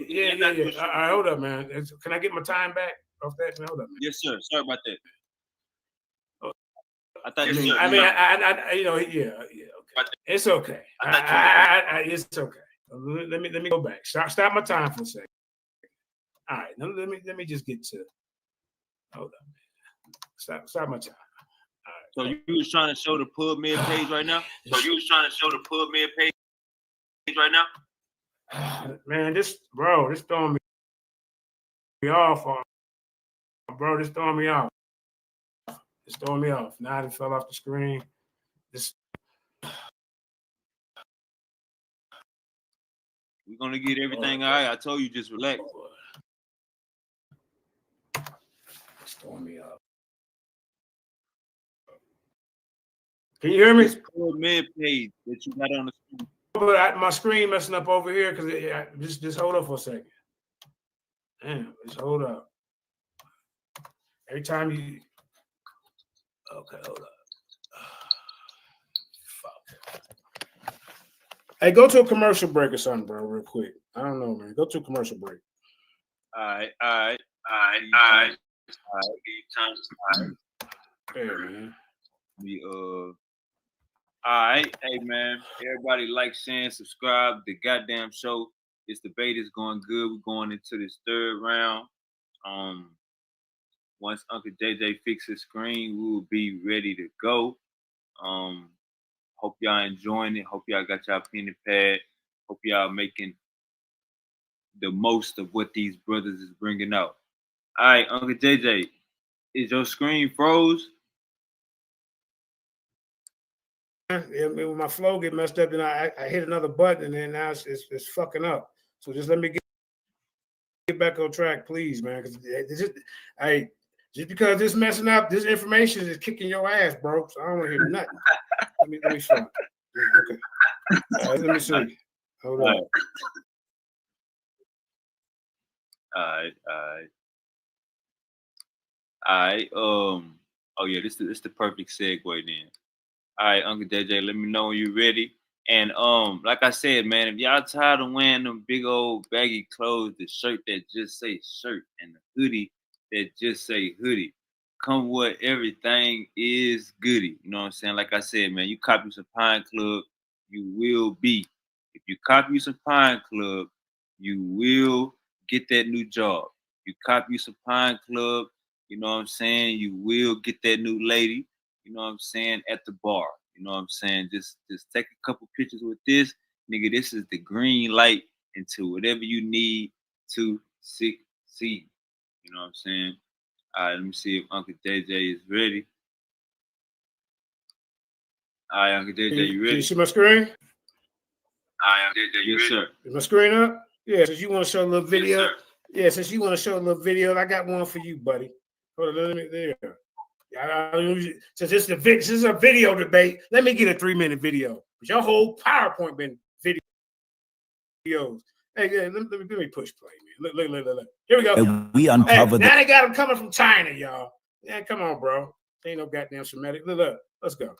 Yeah. All right, hold up, man. Can I get my time back off that? Man, hold up, man. Yes, sir. Sorry about that. I thought. Okay. It's okay. It's okay. Let me go back. Stop my time for a second. All right. Let me just get to. Hold up. Stop my time. So you was trying to show the PubMed page right now? Man, this throwing me off. Bro, this throwing me off. It's throwing me off. Now it fell off the screen. We're gonna get everything all right. I told you just relax. It's throwing me off. Can you hear me? This PubMed page that you got on the screen. But my screen messing up over here because just hold up for a second. Damn, just hold up. Every time you. Okay, hold up. Fuck. Hey, go to a commercial break or something, bro, real quick. I don't know, man. Go to a commercial break. All right. Hey, man. All right, hey man, everybody like, share, and subscribe. The goddamn show, this debate is going good. We're going into this third round. Once Uncle JJ fixes his screen, we will be ready to go. Hope y'all enjoying it. Hope y'all got y'all pen and pad. Hope y'all making the most of what these brothers is bringing out. All right, Uncle JJ, is your screen froze? When my flow get messed up, then I hit another button, and then now it's fucking up. So just let me get back on track, please, man. Because just because this messing up, this information is kicking your ass, bro. So I don't want to hear nothing. let me show. Okay. All right, let me see. Hold on. All right. All right. Oh yeah, this the perfect segue then. All right, Uncle JJ, let me know when you're ready. And like I said, man, if y'all tired of wearing them big old baggy clothes, the shirt that just say shirt and the hoodie that just say hoodie, come what everything is goody. You know what I'm saying? Like I said, man, you copy some Pine Club, you will be. If you copy some Pine Club, you will get that new job. You copy some Pine Club, you know what I'm saying? You will get that new lady, you know what I'm saying, at the bar. You know what I'm saying? Just take a couple pictures with this. Nigga, this is the green light into whatever you need to succeed. You know what I'm saying? All right, let me see if Uncle JJ is ready. All right, Uncle JJ, you ready? Can you see my screen? All right, Uncle JJ, you ready? Yes, sir. Is my screen up? Yeah, since you want to show a little video. Yes, since you want to show a little video, I got one for you, buddy. Hold on, let me there. Since this is a video debate, let me get a 3-minute video. Your whole PowerPoint been videos. Hey, let me push play, man. Look. Here we go. We uncovered now they got them coming from China, y'all. Yeah, come on, bro. Ain't no goddamn Semitic. Look, let's go.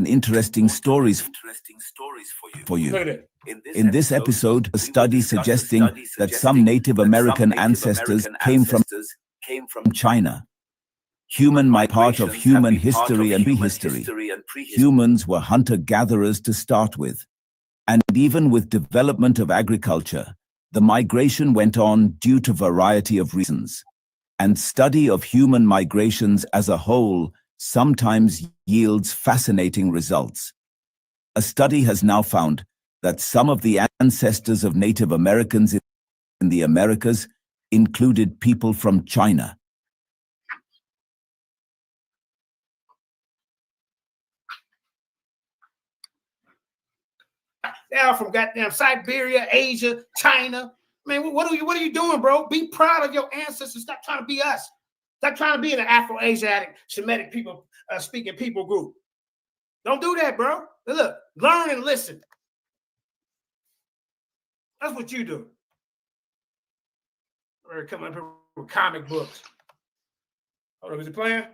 Interesting stories for you. Look at that. In this episode, a study suggesting that some Native American ancestors came from China. Human my part of human history and prehistory. Humans were hunter-gatherers to start with. And even with development of agriculture, the migration went on due to a variety of reasons. And study of human migrations as a whole sometimes yields fascinating results. A study has now found that some of the ancestors of Native Americans in the Americas included people from China. They are from goddamn Siberia, Asia, China. Man, what are you doing, bro? Be proud of your ancestors. Stop trying to be us. Stop trying to be in an Afro-Asiatic, Semitic people speaking people group. Don't do that, bro. Look, learn and listen. That's what you do. We're coming up with comic books. Hold on, is it playing?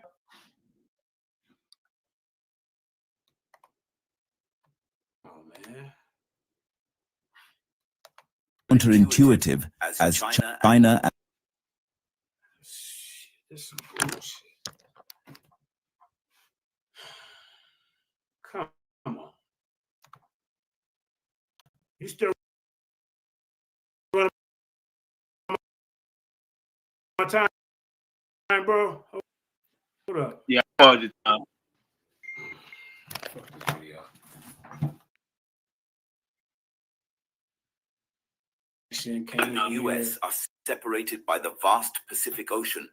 Oh man. Counterintuitive as China. This is bullshit. Come on. You still running my time, bro? Hold up. Yeah, I called you time. The U.S. are separated by the vast Pacific Ocean,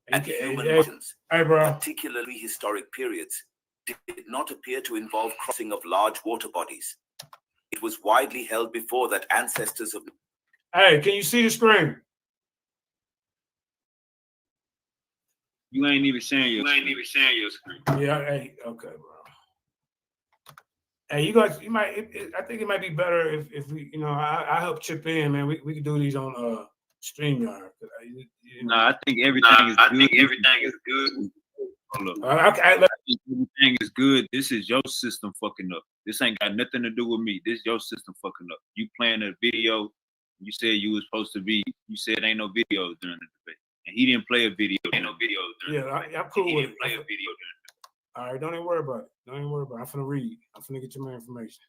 and human migrations, particularly historic periods, did not appear to involve crossing of large water bodies. It was widely held before that ancestors of... Hey, can you see the screen? You ain't even sharing your screen. Yeah, hey, okay, bro. Hey, you guys, I think it might be better if we, I help chip in, man. We could do these on StreamYard. I think everything is good. Hold up. Everything is good. This is your system fucking up. This ain't got nothing to do with me. This is your system fucking up. You playing a video. You said you was supposed to be. You said ain't no videos during the debate, and he didn't play a video. Ain't no videos during the debate. I'm cool with it. Play a video during the debate. All right, don't even worry about it. I'm finna read. I'm finna get you my information.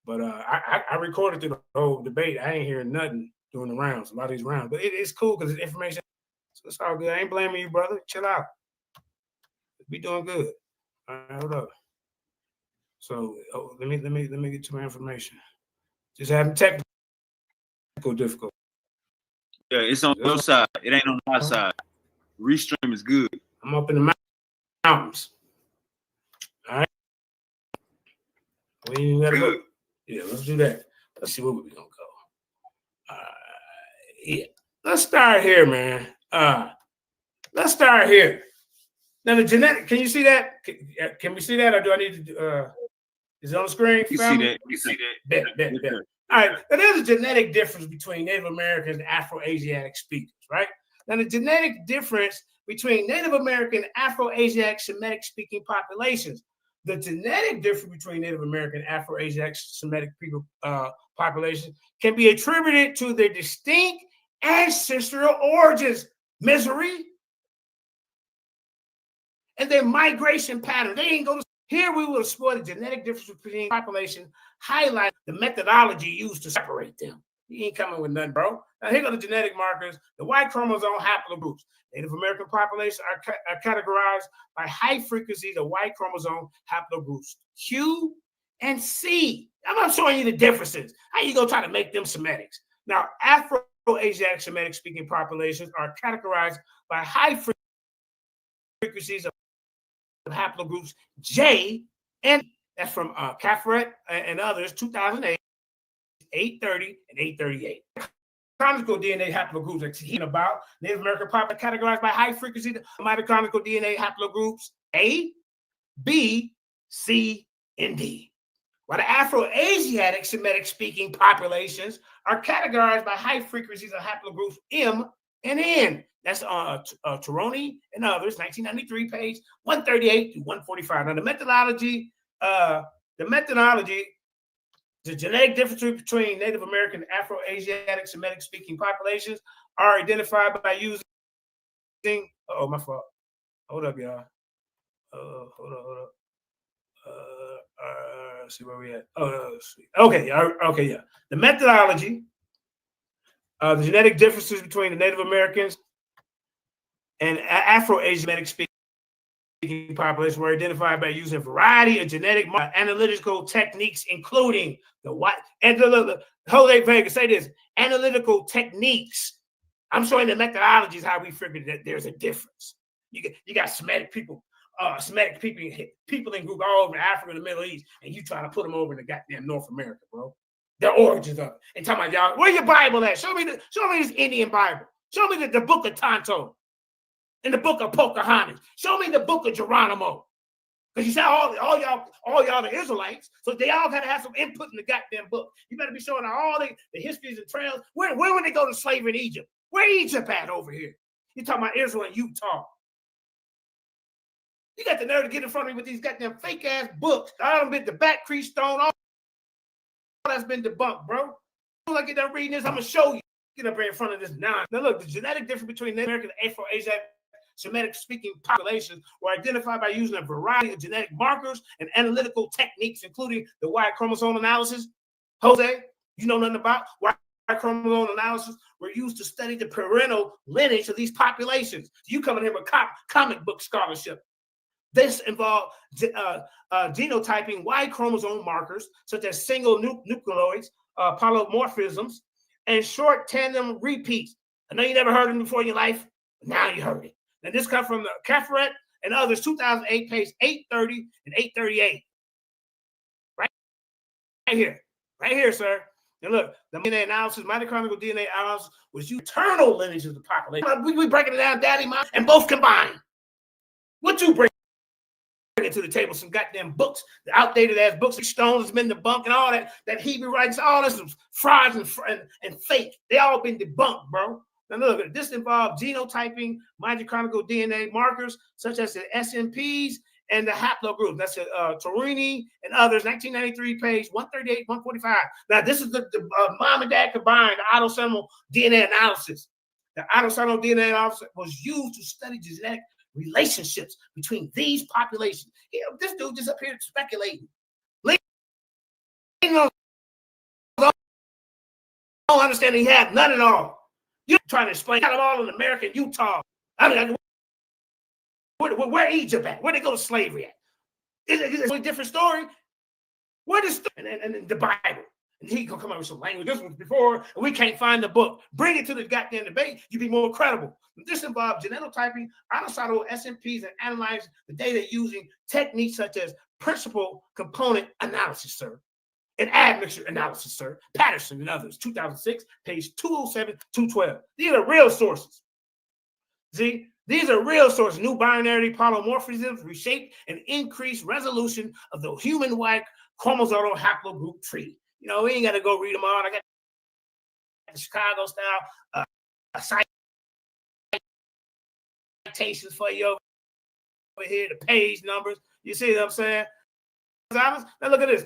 But I recorded through the whole debate. I ain't hearing nothing during the rounds, a lot of these rounds. But it's cool because it's information. So it's all good. I ain't blaming you, brother. Chill out. We doing good. All right, hold up. So let me get you my information. Just having technical difficulty. Yeah, it's on your side. It ain't on our side. Restream is good. I'm up in the mountains. All right. We ain't gotta go. Yeah, let's do that. Let's see where we're gonna go. Yeah. Let's start here, man. Let's start here. Now the genetic, can you see that? Can we see that, or do I need to is it on the screen? You see that? You see that? Bet. All right. Now there's a genetic difference between Native Americans and Afro-Asiatic speakers, right? Now the genetic difference between Native American, Afro-Asiatic, Semitic-speaking populations. The genetic difference between Native American, Afro-Asiatic, Semitic people populations can be attributed to their distinct ancestral origins, misery, and their migration pattern. They ain't go to here. We will explore the genetic difference between populations, highlight the methodology used to separate them. You ain't coming with nothing, bro. Now here go the genetic markers, the Y chromosome haplogroups. Native American populations are categorized by high frequencies of Y chromosome haplogroups, Q and C. I'm not showing you the differences. How you gonna try to make them Semitics? Now, Afro-Asiatic Semitic speaking populations are categorized by high frequencies of haplogroups J and that's from Cafferet and others, 2008, 830, and 838. Mitochondrial DNA haplogroups are hearing about. Native American population categorized by high frequency mitochondrial DNA haplogroups A, B, C, and D. While the Afro-Asiatic Semitic speaking populations are categorized by high frequencies of haplogroups M and N. That's Taroni and others, 1993, page 138 to 145. Now the methodology, the genetic difference between Native American, Afro-Asiatic, Semitic-speaking populations are identified by using. Oh, my fault. Hold up, y'all. Hold up. Let's see where we at. Okay, yeah. The methodology, the genetic differences between the Native Americans and Afro-Asiatic speaking population were identified by using a variety of genetic analytical techniques, including the what and the Jose Vega say this analytical techniques. I'm showing the methodologies how we figured that there's a difference. You got Semitic people in group all over Africa and the Middle East, and you trying to put them over in the goddamn North America, bro. The origins of it. And talking about y'all, where your Bible at? Show me this Indian Bible. Show me the book of Tonto. In the book of Pocahontas. Show me the book of Geronimo. Because you said all y'all the Israelites, so they all got to have some input in the goddamn book. You better be showing all the histories and trails. Where would they go to slavery in Egypt? Where Egypt at over here? You talking about Israel and Utah. You got the nerve to get in front of me with these goddamn fake ass books. I done been the Back Creek Stone, all that's been debunked, bro. As I get done reading this, I'm gonna show you. Get up here in front of this nine. Now look, the genetic difference between Native American and Afro-Asiatic Semitic-speaking populations were identified by using a variety of genetic markers and analytical techniques, including the Y chromosome analysis. Jose, you know nothing about Y chromosome analysis were used to study the parental lineage of these populations. You coming here with comic book scholarship. This involved genotyping Y chromosome markers, such as single nucleoids, polymorphisms, and short tandem repeats. I know you never heard of them before in your life, but now you heard it. And this comes from the Cafferet and others, 2008, page 830 and 838. Right here, sir. And look, the DNA analysis, mitochondrial DNA analysis was eternal lineage of the population. We breaking it down, daddy, mom, and both combined. What you bring to the table? Some goddamn books, the outdated ass books, Stones has been debunked, and all that Hebrew writings, all this is frauds and fake. They all been debunked, bro. Now look, this involved genotyping mitochondrial DNA markers such as the SNPs and the haplogroups. That's Torini and others, 1993, page 138, 145. Now this is the mom and dad combined autosomal DNA analysis. The autosomal DNA analysis was used to study genetic relationships between these populations. You know, this dude just up here speculating. I don't understand he had none at all. You're trying to explain them all in America and Utah. I mean, where Egypt at? Where they go to slavery at? It's a different story. Where the and the Bible? And he gonna come up with some language. This was before, and we can't find the book. Bring it to the goddamn debate. You be more credible. This involves genotyping, autosomal SNPs, and analyzing the data using techniques such as principal component analysis, sir, and admixture analysis, sir. Patterson and others, 2006, page 207, 212. These are real sources. See, these are real sources. New binary polymorphisms reshape and increase resolution of the human Y chromosomal haplogroup tree. You know, we ain't got to go read them all. I got the Chicago style site citations for you over here, the page numbers. You see what I'm saying? Now look at this.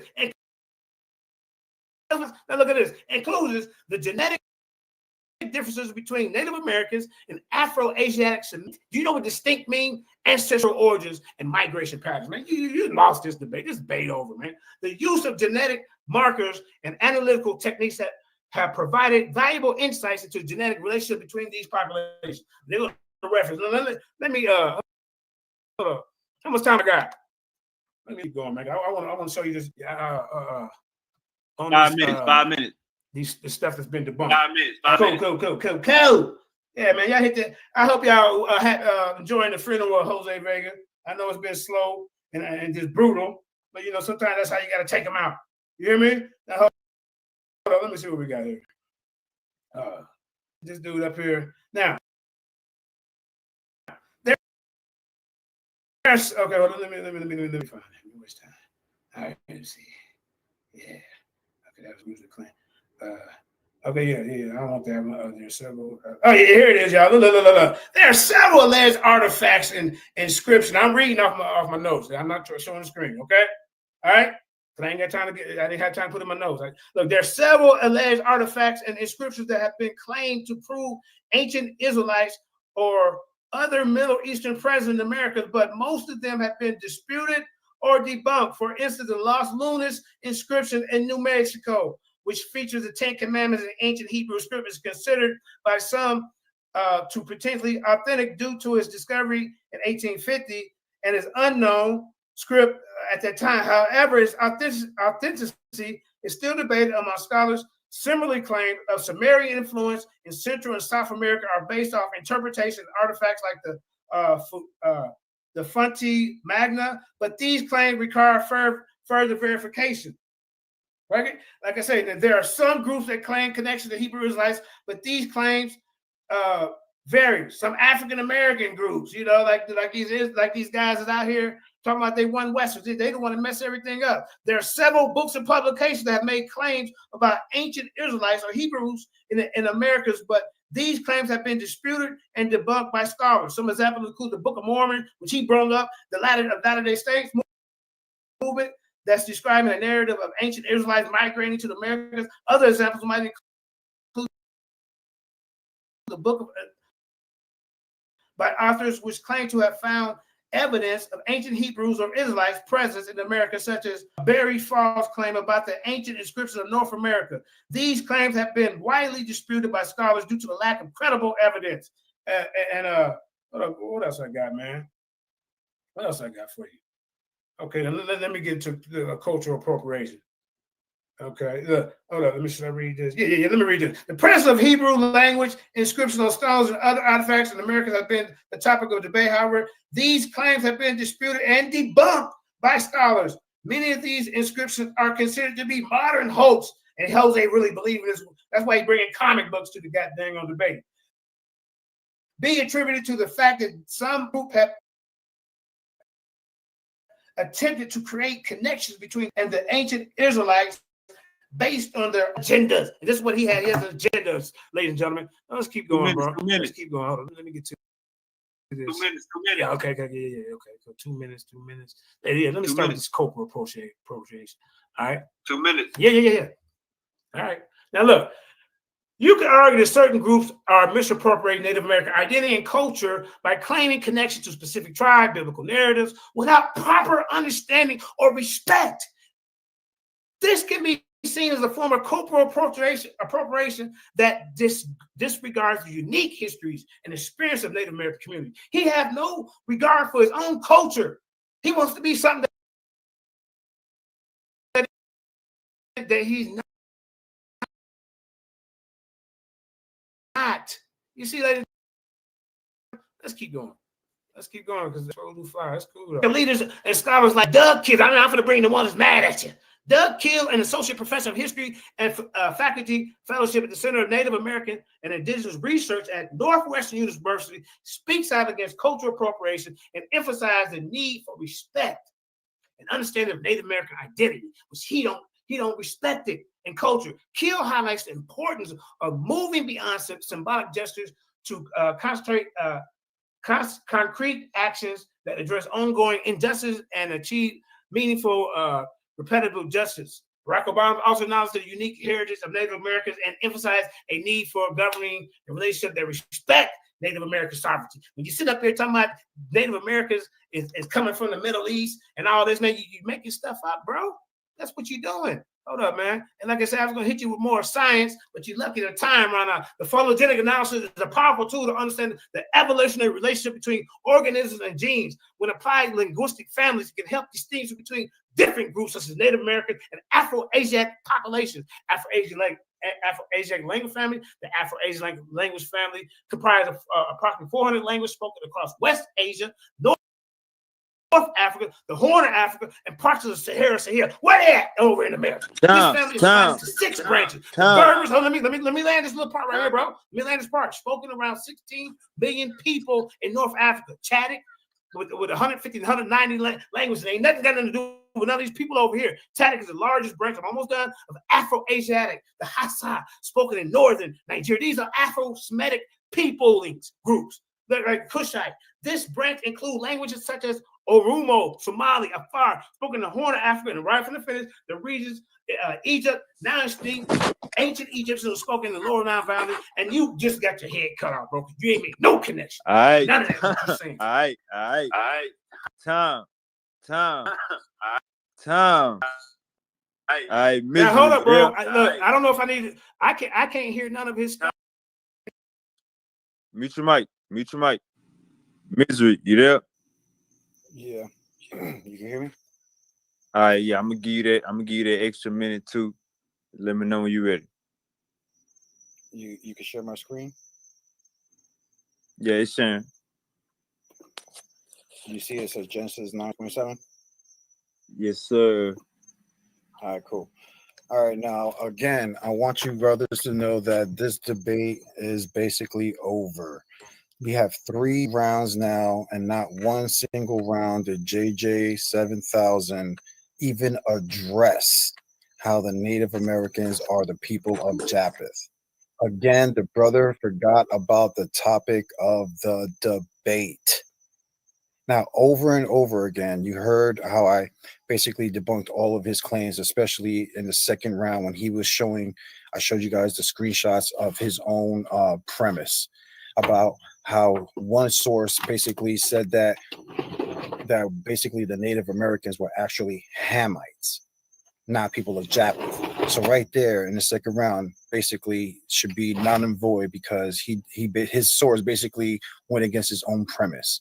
Now look at this. Includes the genetic differences between Native Americans and Afro-Asiatics. Do you know what distinct mean? Ancestral origins and migration patterns. Man, you lost this debate. This debate over, man. The use of genetic markers and analytical techniques that have provided valuable insights into the genetic relationship between these populations. They're going to reference. Let me hold up. How much time I got? Let me keep going, man. I want to show you this. 5 minutes. The stuff that's been debunked. 5 minutes. Cool. Yeah, man, y'all hit that. I hope y'all enjoying the funeral of Jose Vega. I know it's been slow and just brutal, but you know sometimes that's how you got to take them out. You hear me? Now, hold on, let me see what we got here. This dude up here. Now, there's okay. Hold on, let me find it. Let me waste time. All right, let's see. Yeah. Okay, that was music clean. Okay, yeah. I don't want that. There's several. Oh, yeah, here it is, y'all. Look. There are several alleged artifacts and inscription. I'm reading off my notes. I'm not showing the screen. Okay, all right. But I ain't got time to I didn't have time to put in my notes. Look, there are several alleged artifacts and inscriptions that have been claimed to prove ancient Israelites or other Middle Eastern presence in America, but most of them have been disputed or debunked. For instance, the Los Lunas inscription in New Mexico, which features the Ten Commandments in ancient Hebrew script, is considered by some to potentially authentic due to its discovery in 1850 and is unknown script at that time. However, its authenticity is still debated among scholars. Similarly, claims of Sumerian influence in Central and South America are based off interpretation artifacts like the Fonte Magna, but these claims require further verification. Right? Like I say, there are some groups that claim connection to Hebrew Israelites, but these claims vary. Some African American groups, you know, like these guys is out here talking about they won Westerns. They don't want to mess everything up. There are several books and publications that have made claims about ancient Israelites or Hebrews in Americas, but these claims have been disputed and debunked by scholars. Some examples include the Book of Mormon, which he brought up, the Latter-day Saints movement that's describing a narrative of ancient Israelites migrating to the Americas. Other examples might include the book of by authors which claim to have found evidence of ancient Hebrews or Israelites' presence in America, such as Barry Fall's claim about the ancient inscriptions of North America. These claims have been widely disputed by scholars due to the lack of credible evidence. What else I got, man? What else I got for you? Okay, let me get to the cultural appropriation. Okay, hold on. Should I read this? Yeah. Let me read this. The presence of Hebrew language, inscriptions on stones, and other artifacts in America have been the topic of debate. However, these claims have been disputed and debunked by scholars. Many of these inscriptions are considered to be modern hoax, and Jose really believes in this. That's why he's bringing comic books to the goddamn on debate. Being attributed to the fact that some group have attempted to create connections between and the ancient Israelites based on their agendas. And this is what he had. He has agendas, ladies and gentlemen. Let's keep going, bro. Let's keep going. Hold on. Let me get to this. 2 minutes. Yeah, okay. Okay. So 2 minutes. Yeah, let me start with this cultural appropriation. All right. 2 minutes. Yeah. All right. Now, look. You can argue that certain groups are misappropriating Native American identity and culture by claiming connection to specific tribe, biblical narratives, without proper understanding or respect. This can be seen as a form of cultural appropriation that disregards the unique histories and experience of Native American community. He has no regard for his own culture. He wants to be something that he's not. You see, ladies, let's keep going because it's totally fire. That's cool. The leaders and scholars like Doug Kill. I'm going to bring the one that's mad at you. Doug Kill, an associate professor of history and faculty fellowship at the Center of Native American and Indigenous Research at Northwestern University, speaks out against cultural appropriation and emphasizes the need for respect and understanding of Native American identity, which he don't respect it. And culture. Kill highlights the importance of moving beyond symbolic gestures to concrete actions that address ongoing injustice and achieve meaningful, repetitive justice. Barack Obama also acknowledged the unique heritage of Native Americans and emphasized a need for governing a relationship that respect Native American sovereignty. When you sit up here talking about Native Americans is coming from the Middle East and all this, man, you making stuff up, bro. That's what you're doing. Hold up, man. And like I said, I was going to hit you with more science, but you're lucky the time right now. The phylogenetic analysis is a powerful tool to understand the evolutionary relationship between organisms and genes. When applied linguistic families, it can help distinguish between different groups such as Native American and Afro-Asiatic populations. Afro-Asiatic language family, the Afro-Asian language family comprised of approximately 400 languages spoken across West Asia, North Africa, the Horn of Africa, and parts of the Sahara. Where they at over in America? This family is divided into 6 branches. The Berbers. Let me land this little part right here, bro. Let me land this part. Spoken around 16 million people in North Africa. Chadic with 150, 190 languages. Ain't nothing got nothing to do with none of these people over here. Chadic is the largest branch, I'm almost done, of Afro-Asiatic, the Hausa, spoken in northern Nigeria. These are Afro-Semitic peoplings groups. They're like Kushite. This branch includes languages such as Oromo, Somali, Afar, spoken in the Horn of Africa, and right from the finish, the regions, Egypt, now speak ancient Egyptian was spoken in the Lower Nile Valley, and you just got your head cut off, bro. You ain't made no connection. All right. None of that what you're saying. All right. Time. All right, now hold up, bro. I don't know if I need it. I can't hear none of his stuff. Mute your mic. Misery, you there? Yeah. You can hear me? All right, yeah, I'm gonna give you that extra minute too. Let me know when you're ready. You can share my screen? Yeah, it's sharing. You see it says Genesis 9:27? Yes, sir. All right, cool. All right, now again, I want you brothers to know that this debate is basically over. We have 3 rounds now, and not one single round did JJ 7000 even address how the Native Americans are the people of Japeth. Again, the brother forgot about the topic of the debate. Now, over and over again, you heard how I basically debunked all of his claims, especially in the second round when he was I showed you guys the screenshots of his own premise about how one source basically said that basically the Native Americans were actually Hamites, not people of Japeth. So right there in the second round basically should be non and void because his source basically went against his own premise.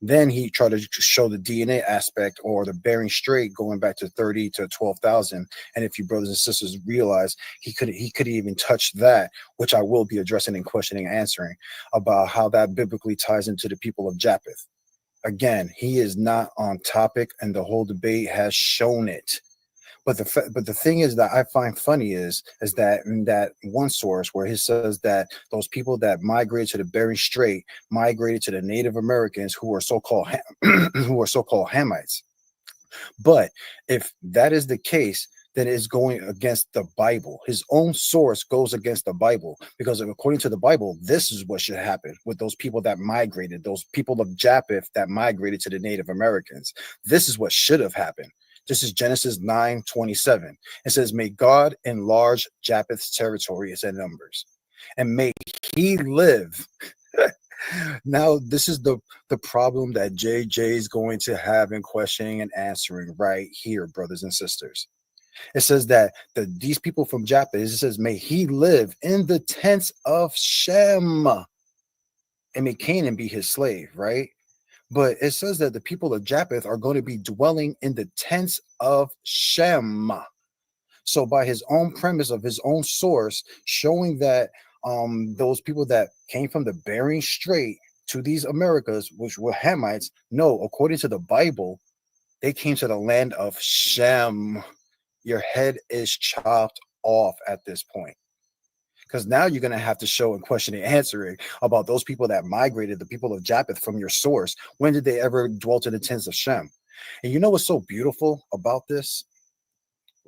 Then he tried to show the DNA aspect or the Bering Strait going back to 30 to 12,000. And if you brothers and sisters realize he could even touch that, which I will be addressing in questioning and answering about how that biblically ties into the people of Japeth. Again, he is not on topic, and the whole debate has shown it. But the thing is that I find funny is that in that one source where he says that those people that migrated to the Bering Strait migrated to the Native Americans who are so-called Hamites. But if that is the case, then it's going against the Bible. His own source goes against the Bible because according to the Bible, this is what should happen with those people that migrated, those people of Japeth that migrated to the Native Americans. This is what should have happened. This is Genesis 9:27. It says, may God enlarge Japheth's territory, as in numbers, and may he live. Now, this is the problem that JJ is going to have in questioning and answering right here, brothers and sisters. It says that these people from Japhet, it says, may he live in the tents of Shem, and may Canaan be his slave, right? But it says that the people of Japeth are going to be dwelling in the tents of Shem. So by his own premise of his own source, showing that those people that came from the Bering Strait to these Americas, which were Hamites, no, according to the Bible, they came to the land of Shem. Your head is chopped off at this point. Because now you're going to have to show and question and answering about those people that migrated, the people of Japeth, from your source. When did they ever dwell in the tents of Shem? And you know what's so beautiful about this?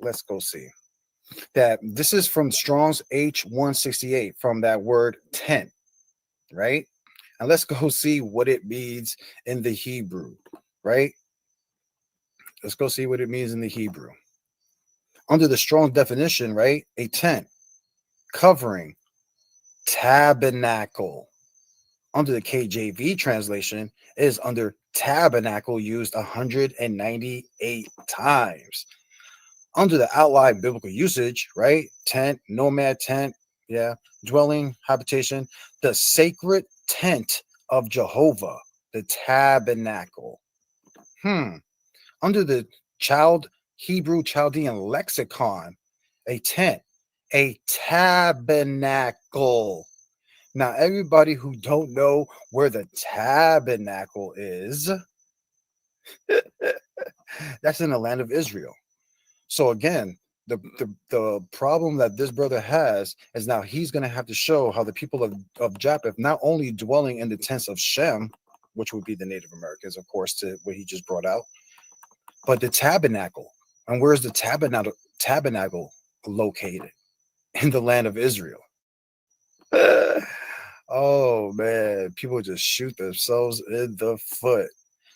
Let's go see. That this is from Strong's H168, from that word tent, right? And let's go see what it means in the Hebrew, right? Let's go see what it means in the Hebrew. Under the strong definition, right? A tent, covering, tabernacle. Under the KJV translation, it is under tabernacle used 198 times. Under the outline biblical usage, right? Tent, nomad tent, yeah, dwelling, habitation, the sacred tent of Jehovah, the tabernacle. Under the Hebrew Chaldean lexicon, a tent, a tabernacle. Now, everybody who don't know where the tabernacle is, that's in the land of Israel. So again, the problem that this brother has is now he's going to have to show how the people of Japeth, not only dwelling in the tents of Shem, which would be the Native Americans, of course, to what he just brought out, but the tabernacle. And where's the tabernacle located? In the land of Israel. Oh man, people just shoot themselves in the foot.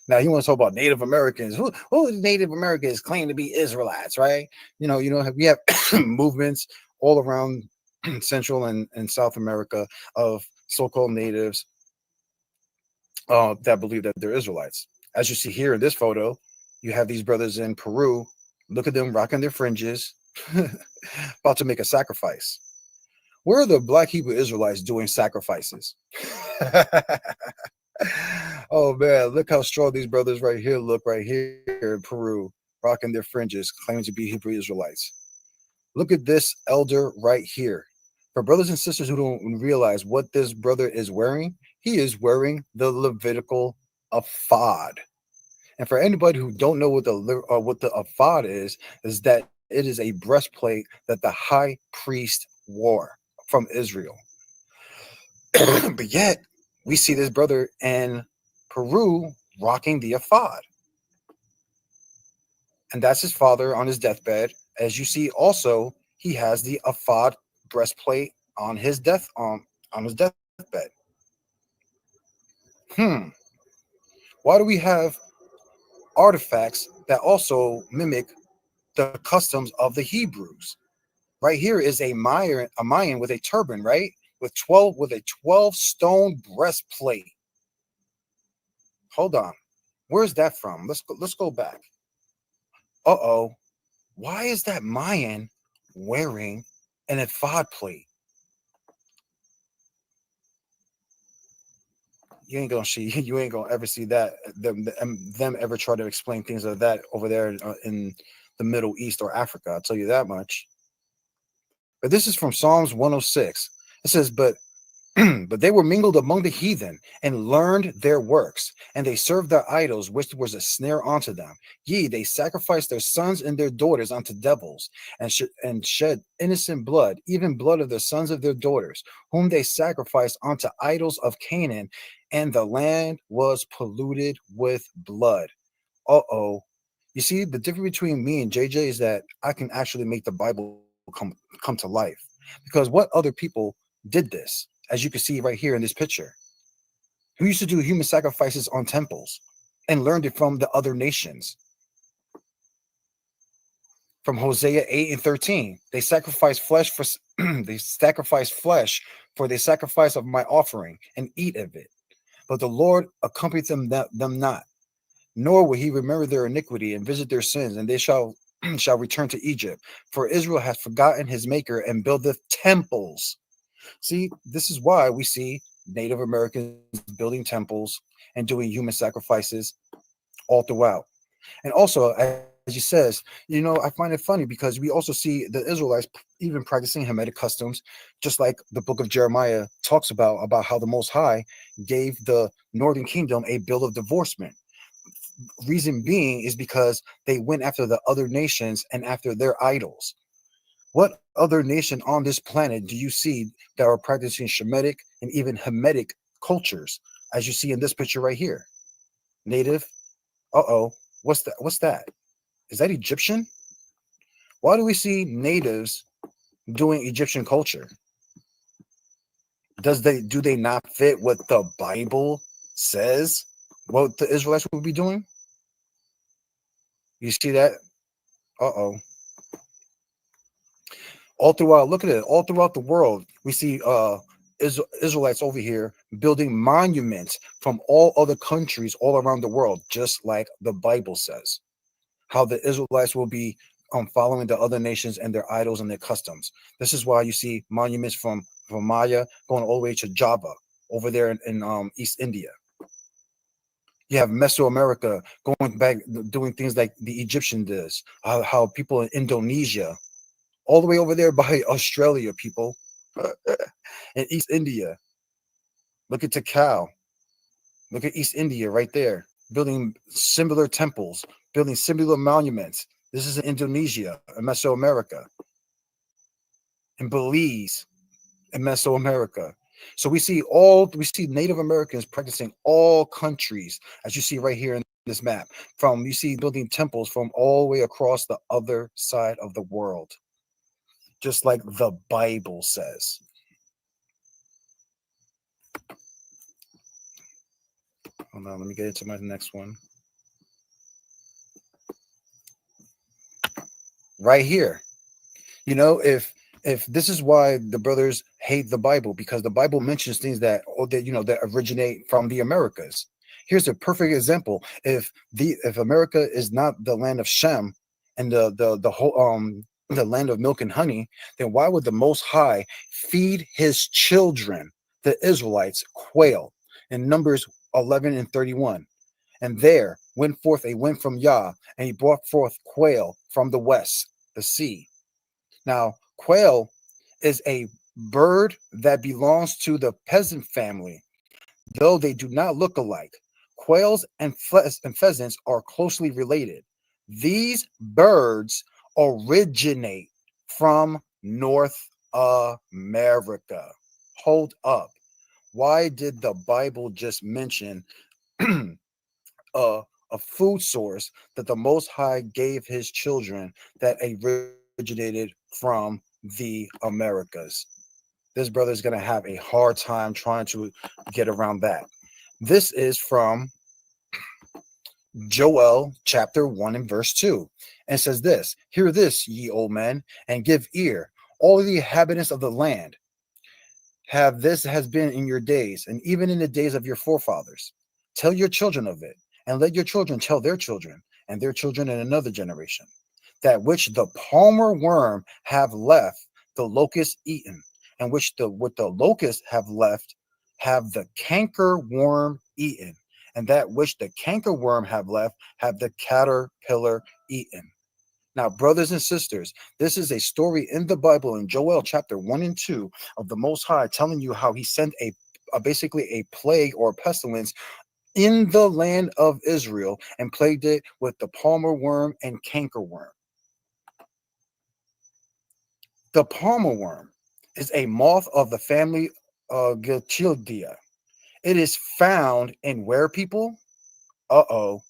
Now you want to talk about Native Americans? Who Native Americans claim to be Israelites, right? We have movements all around Central and South America of so-called natives that believe that they're Israelites. As you see here in this photo, you have these brothers in Peru. Look at them rocking their fringes, about to make a sacrifice. Where are the Black Hebrew Israelites doing sacrifices? Oh man, look how strong these brothers right here look right here in Peru, rocking their fringes, claiming to be Hebrew Israelites. Look at this elder right here. For brothers and sisters who don't realize what this brother is wearing, he is wearing the Levitical ephod. And for anybody who don't know what the ephod is that it is a breastplate that the high priest wore from Israel. But yet, we see this brother in Peru rocking the ephod. And that's his father on his deathbed. As you see, also, he has the ephod breastplate on his deathbed. Why do we have artifacts that also mimic the customs of the Hebrews? Right here is a Mayan with a turban, right? With a 12 stone breastplate. Hold on. Where's that from? Let's go back. Uh-oh. Why is that Mayan wearing an ephod plate? You ain't gonna ever see that them ever try to explain things like that over there in the Middle East or Africa. I'll tell you that much. But this is from Psalms 106. It says, but they were mingled among the heathen and learned their works, and they served their idols, which was a snare unto them. Yea, they sacrificed their sons and their daughters unto devils, and shed innocent blood, even blood of the sons of their daughters, whom they sacrificed unto idols of Canaan, and the land was polluted with blood. Uh-oh. You see, the difference between me and JJ is that I can actually make the Bible come to life. Because what other people did this? As you can see right here in this picture, who used to do human sacrifices on temples and learned it from the other nations. From Hosea 8 and 13, they sacrifice flesh for the sacrifice of my offering and eat of it. But the Lord accompanied them not, nor will he remember their iniquity and visit their sins, and they shall return to Egypt. For Israel has forgotten his maker and buildeth temples. See, this is why we see Native Americans building temples and doing human sacrifices all throughout. And also, as he says, I find it funny because we also see the Israelites even practicing Hamitic customs, just like the book of Jeremiah talks about how the Most High gave the Northern Kingdom a bill of divorcement. Reason being is because they went after the other nations and after their idols. What other nation on this planet do you see that are practicing Shemitic and even Hamitic cultures, as you see in this picture right here? Native. Uh-oh. What's that? Is that Egyptian? Why do we see natives doing Egyptian culture? Do they not fit what the Bible says what the Israelites will be doing? You see that? Uh-oh. All throughout, look at it, all throughout the world, we see Israelites over here building monuments from all other countries all around the world, just like the Bible says. How the Israelites will be following the other nations and their idols and their customs. This is why you see monuments from Maya going all the way to Java over there in East India. You have Mesoamerica going back, doing things like the Egyptian does. How people in Indonesia, all the way over there by Australia, people, in East India. Look at Takao. Look at East India right there, building similar temples, building similar monuments. This is in Indonesia, in Mesoamerica, in Belize, in Mesoamerica. So we see Native Americans practicing all countries, as you see right here in this map. You see building temples from all the way across the other side of the world, just like the Bible says. Hold on, let me get into my next one. Right here. You know, if this is why the brothers hate the Bible, because the Bible mentions things that that originate from the Americas. Here's a perfect example. If America is not the land of Shem and the whole the land of milk and honey, then why would the Most High feed his children, the Israelites, quail? In Numbers 11:31. And there went forth a wind from Yah, and he brought forth quail from the west, the sea. Now, quail is a bird that belongs to the peasant family, though they do not look alike. Quails and pheasants are closely related. These birds originate from North America. Hold up. Why did the Bible just mention a food source that the Most High gave his children that originated from the Americas? This brother is going to have a hard time trying to get around that. This is from Joel chapter 1 and verse 2. And says this, "Hear this, ye old men, and give ear, all the inhabitants of the land. Have this has been in your days, and even in the days of your forefathers. Tell your children of it, and let your children tell their children, and their children in another generation, that which the palmer worm have left, the locust eaten, and which what the locusts have left, have the canker worm eaten, and that which the canker worm have left, have the caterpillar eaten." Now, brothers and sisters, this is a story in the Bible in Joel chapter 1 and 2 of the Most High telling you how he sent basically a plague or pestilence in the land of Israel and plagued it with the palmer worm and canker worm. The palmer worm is a moth of the family Gilchildia. It is found in where, people? Uh-oh.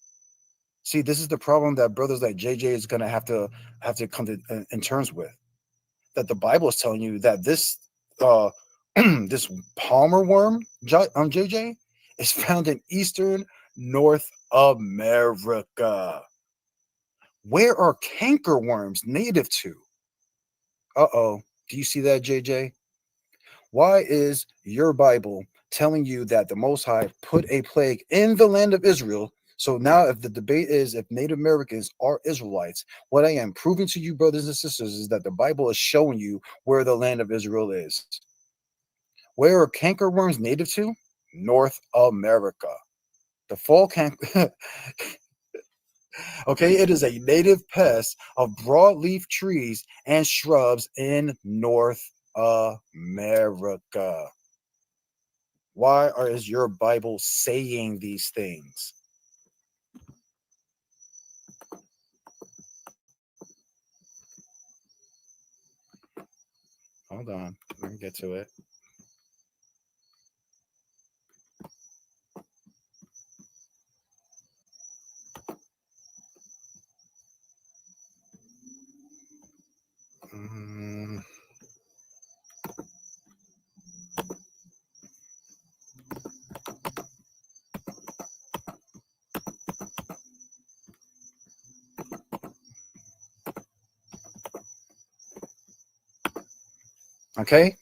See, this is the problem that brothers like JJ is going to have to come to in terms with. That the Bible is telling you that this this palmer worm, JJ, is found in eastern North America. Where are canker worms native to? Uh-oh. Do you see that, JJ? Why is your Bible telling you that the Most High put a plague in the land of Israel? So now if the debate is if Native Americans are Israelites, what I am proving to you, brothers and sisters, is that the Bible is showing you where the land of Israel is. Where are cankerworms native to? North America. The fall canker... Okay, it is a native pest of broadleaf trees and shrubs in North America. Why is your Bible saying these things? Hold on, let me get to it. Okay,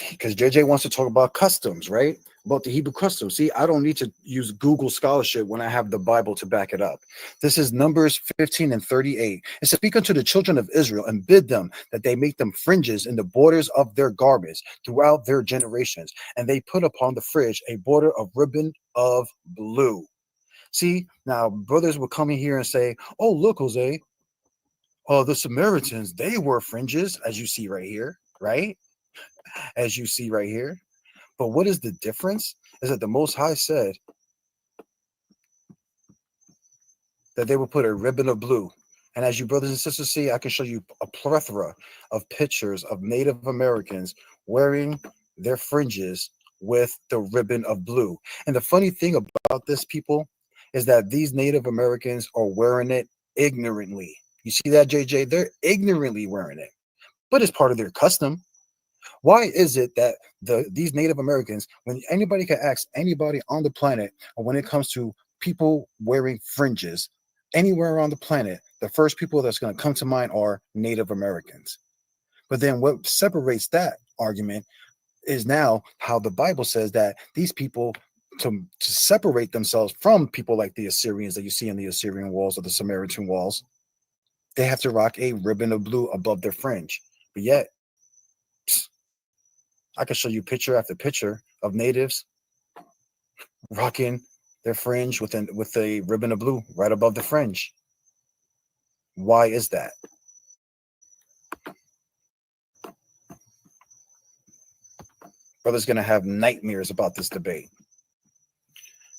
because JJ wants to talk about customs, right? About the Hebrew customs. See, I don't need to use Google scholarship when I have the Bible to back it up. This is Numbers 15 and 38. It says, "Speak unto the children of Israel and bid them that they make them fringes in the borders of their garments throughout their generations, and they put upon the fringe a border of ribbon of blue." See, now brothers will come in here and say, "Oh, look, Jose, the Samaritans, they wore fringes, as you see right here, right? As you see right here. But what is the difference? Is that the Most High said that they would put a ribbon of blue. And as you brothers and sisters see, I can show you a plethora of pictures of Native Americans wearing their fringes with the ribbon of blue. And the funny thing about this, people, is that these Native Americans are wearing it ignorantly. You see that, JJ? They're ignorantly wearing it, but it's part of their custom. Why is it that these Native Americans, when anybody can ask anybody on the planet, or when it comes to people wearing fringes anywhere on the planet, the first people that's going to come to mind are Native Americans. But then what separates that argument is now how the Bible says that these people, to separate themselves from people like the Assyrians that you see in the Assyrian walls or the Samaritan walls, they have to rock a ribbon of blue above their fringe. But yet, I can show you picture after picture of natives rocking their fringe with a ribbon of blue right above the fringe. Why is that? Brother's gonna have nightmares about this debate.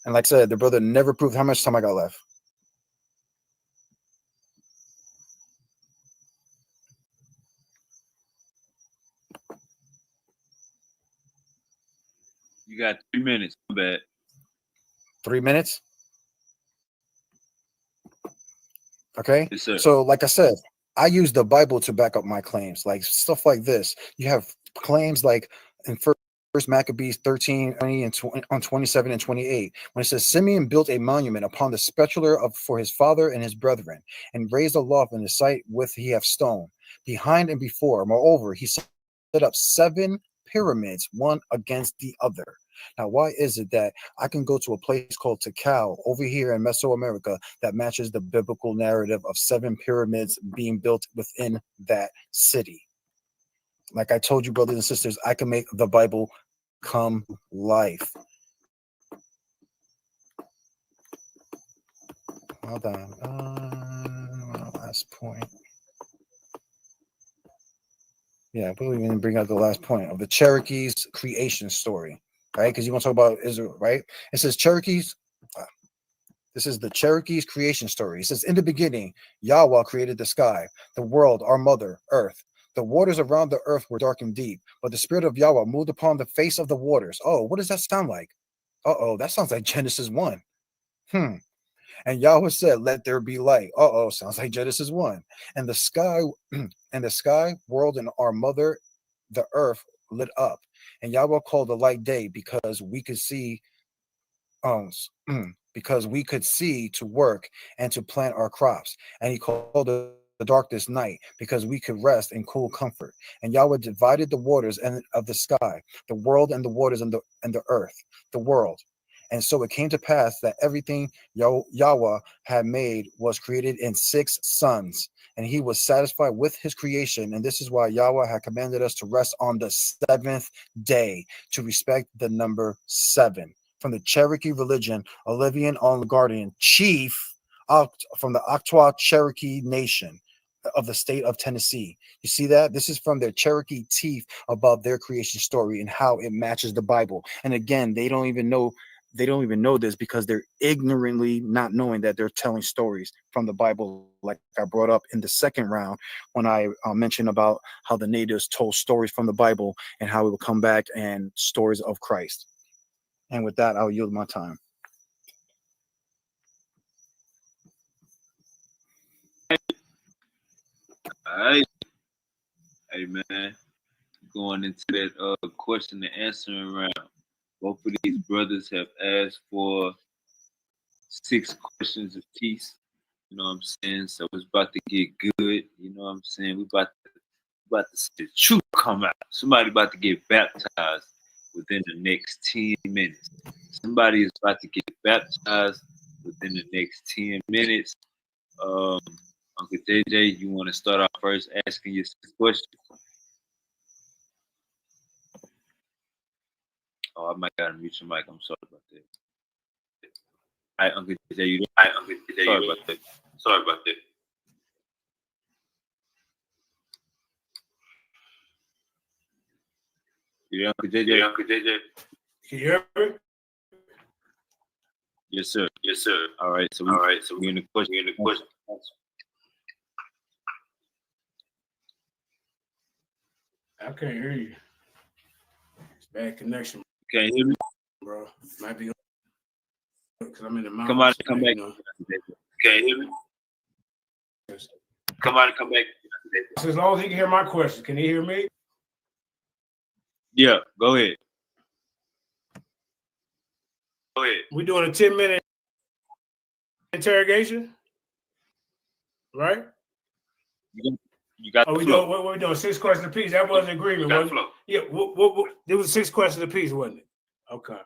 And like I said, the brother never proved. How much time I got left? You got 3 minutes. My bad. 3 minutes? Okay. Yes, sir. So like I said, I use the Bible to back up my claims, like stuff like this. You have claims like in First Maccabees 13, 20, and 20, on 27 and 28, when it says Simeon built a monument upon the sepulchre for his father and his brethren, and raised a loft in the site with he have stone, behind and before. Moreover, he set up 7 pyramids, one against the other. Now, why is it that I can go to a place called Tikal over here in Mesoamerica that matches the biblical narrative of 7 pyramids being built within that city? Like I told you, brothers and sisters, I can make the Bible come life. Hold on. Last point. Yeah, but we didn't bring out the last point of the Cherokees' creation story, right? Because you want to talk about Israel, right? It says Cherokees. This is the Cherokees' creation story. It says, "In the beginning, Yahweh created the sky, the world, our mother, earth. The waters around the earth were dark and deep, but the spirit of Yahweh moved upon the face of the waters." Oh, what does that sound like? That sounds like Genesis 1. And Yahweh said, "Let there be light." Sounds like Genesis 1. And the sky, world, and our mother, the earth, lit up. And Yahweh called the light day because we could see, because we could see to work and to plant our crops. And he called the darkness night because we could rest in cool comfort. And Yahweh divided the waters and of the sky, the world, and the waters, and the earth, the world. And so it came to pass that everything Yahweh had made was created in 6 suns, and he was satisfied with his creation. And this is why Yahweh had commanded us to rest on the 7th day, to respect the number 7. From the Cherokee religion, Olivian Ongardian chief from the Octwa Cherokee Nation of the state of Tennessee. You see that? This is from their Cherokee chief about their creation story and how it matches the Bible. And again, they don't even know this because they're ignorantly not knowing that they're telling stories from the Bible, like I brought up in the second round when I mentioned about how the natives told stories from the Bible and how it would come back and stories of Christ. And with that, I'll yield my time. All right. Hey, man. Going into that question and answering round. Both of these brothers have asked for 6 questions apiece. You know what I'm saying? So it's about to get good. You know what I'm saying? We about to see the truth come out. Somebody about to get baptized within the next 10 minutes. Somebody is about to get baptized within the next 10 minutes. Uncle JJ, you want to start off first asking your question? Oh, I might gotta mute your mic. I'm sorry about that. All right, Uncle JJ, you there? Sorry about that. You there, Uncle JJ? Can you hear me? Yes, sir. All right, so we're in the question. I can't hear you. It's bad connection, Can't hear me? bro. Might be because I'm in the mountains. Come on, come back. Can't hear me? Come on, come back. So as long as he can hear my question, can he hear me? Yeah, go ahead. We're doing a 10-minute interrogation, right? You got Oh, the flow. what we doing? 6 questions apiece. That was an agreement, wasn't it? Yeah, there was 6 questions apiece, wasn't it? Okay.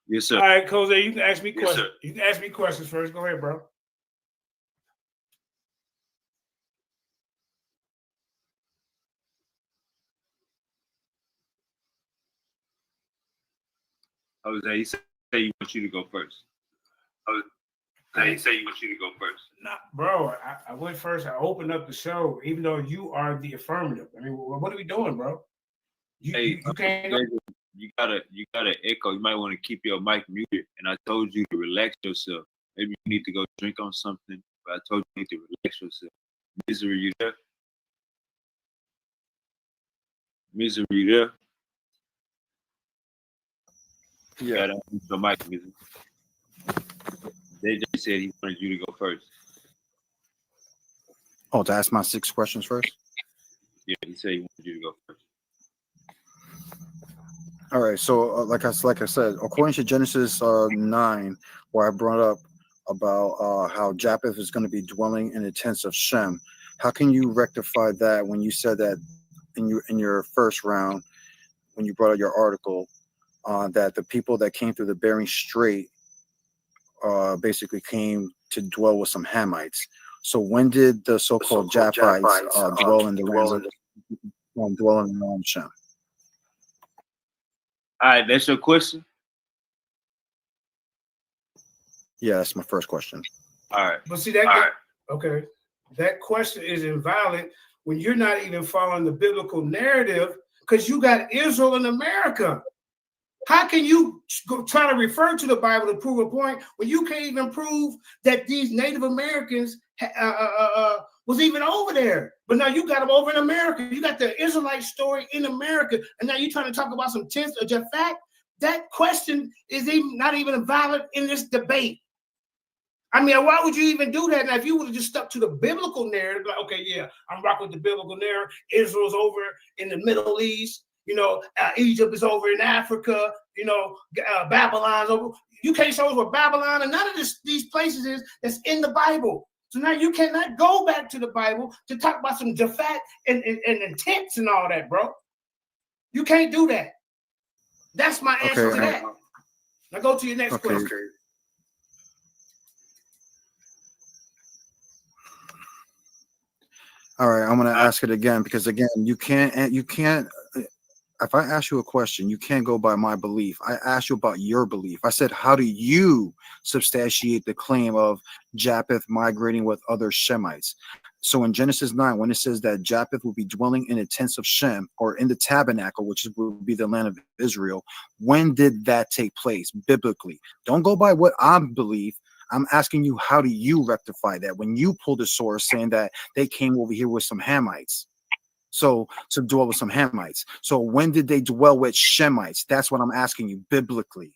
Yes, sir. All right, Jose, you can ask me questions. You can ask me questions first. Go ahead, bro. Jose, he said he wants you to go first. Nah, bro, I went first. I opened up the show, even though you are the affirmative. I mean, what are we doing, bro? You can't. You gotta echo. You might want to keep your mic muted. And I told you to relax yourself. Maybe you need to go drink on something. But I told you to relax yourself. Misery, you there? Misery, you there? Yeah. Gotta mute your mic, Misery. JJ said he wanted you to go first. Oh, to ask my 6 questions first? Yeah, he said he wanted you to go first. All right. So, like I said, according to Genesis 9, where I brought up about how Japeth is going to be dwelling in the tents of Shem, how can you rectify that when you said that in your first round, when you brought out your article, that the people that came through the Bering Strait basically came to dwell with some Hamites? So when did the so-called Japhites dwell in the land of Shem? All right, that's your question? Yeah, that's my first question. All right. But see that. Okay, that question is invalid when you're not even following the biblical narrative because you got Israel in America. How can you try to refer to the Bible to prove a point when you can't even prove that these Native Americans was even over there? But now you got them over in America. You got the Israelite story in America, and now you're trying to talk about some tents of Japhet. That question is not even valid in this debate. I mean, why would you even do that? Now, if you would have just stuck to the biblical narrative, like, okay, yeah, I'm rocking with the biblical narrative. Israel's over in the Middle East. You know, Egypt is over in Africa. You know, Babylon's over. You can't show us where Babylon and none of these places is that's in the Bible. So now you cannot go back to the Bible to talk about some Japhet and tents and all that, bro. You can't do that. That's my answer to that. Now go to your next question. All right, I'm going to ask it again because again, you can't. If I ask you a question, you can't go by my belief. I asked you about your belief. I said, how do you substantiate the claim of Japeth migrating with other Shemites? So in Genesis 9, when it says that Japeth will be dwelling in the tents of Shem or in the tabernacle, which would be the land of Israel, when did that take place biblically? Don't go by what I believe. I'm asking you, how do you rectify that when you pull the source saying that they came over here with some Hamites? So to dwell with some Hamites. So when did they dwell with Shemites? That's what I'm asking you biblically.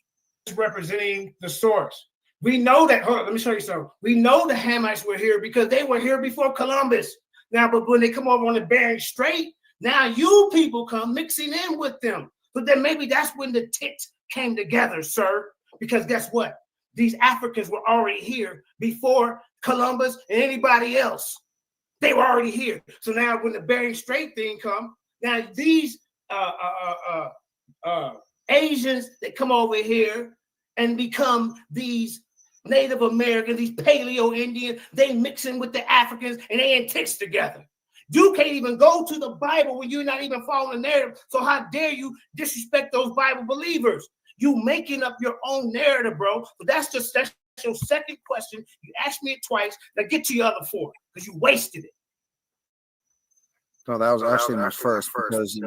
Representing the source. We know that. Hold on, let me show you something. We know the Hamites were here because they were here before Columbus. Now, but when they come over on the Bering Strait, now you people come mixing in with them. But then maybe that's when the tents came together, sir. Because guess what? These Africans were already here before Columbus and anybody else. They were already here. So now when the Bering Strait thing come, Now these Asians that come over here and become these Native Americans, these Paleo Indians, they mix in with the Africans and they antics together. You can't even go to the Bible when you're not even following the narrative. So how dare you disrespect those Bible believers? You making up your own narrative, bro. But that's your second question. You asked me it twice. Now get to your other four because you wasted it. No, that was actually my first because you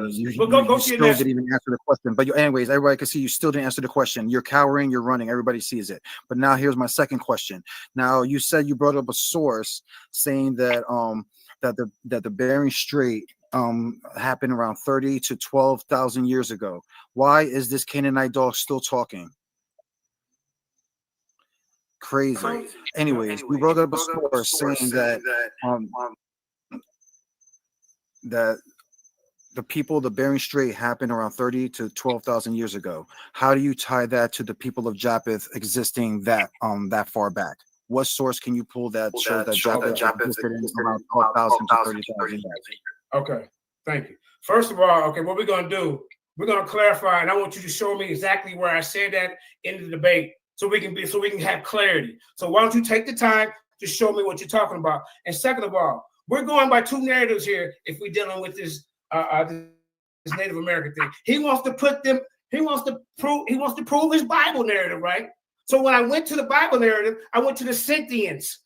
go still didn't even answer the question. But anyways, everybody can see you still didn't answer the question. You're cowering, you're running, everybody sees it. But now here's my second question. Now you said you brought up a source saying that that the Bering Strait happened around 30 to 12,000 years ago. Why is this Canaanite dog still talking? Crazy. Anyways, we brought up a source saying that that the people of the Bering Strait happened around 30 to 12,000 years ago. How do you tie that to the people of Japeth existing that far back? What source can you pull that shows that Japeth existed in around 12,000 to 30,000 years? Okay, thank you. First of all, okay, what we're going to do, we're going to clarify, and I want you to show me exactly where I said that in the debate so we can have clarity. So why don't you take the time to show me what you're talking about? And second of all, we're going by two narratives here if we're dealing with this Native American thing. He wants to prove his Bible narrative, right? So when I went to the Bible narrative, I went to the Scythians,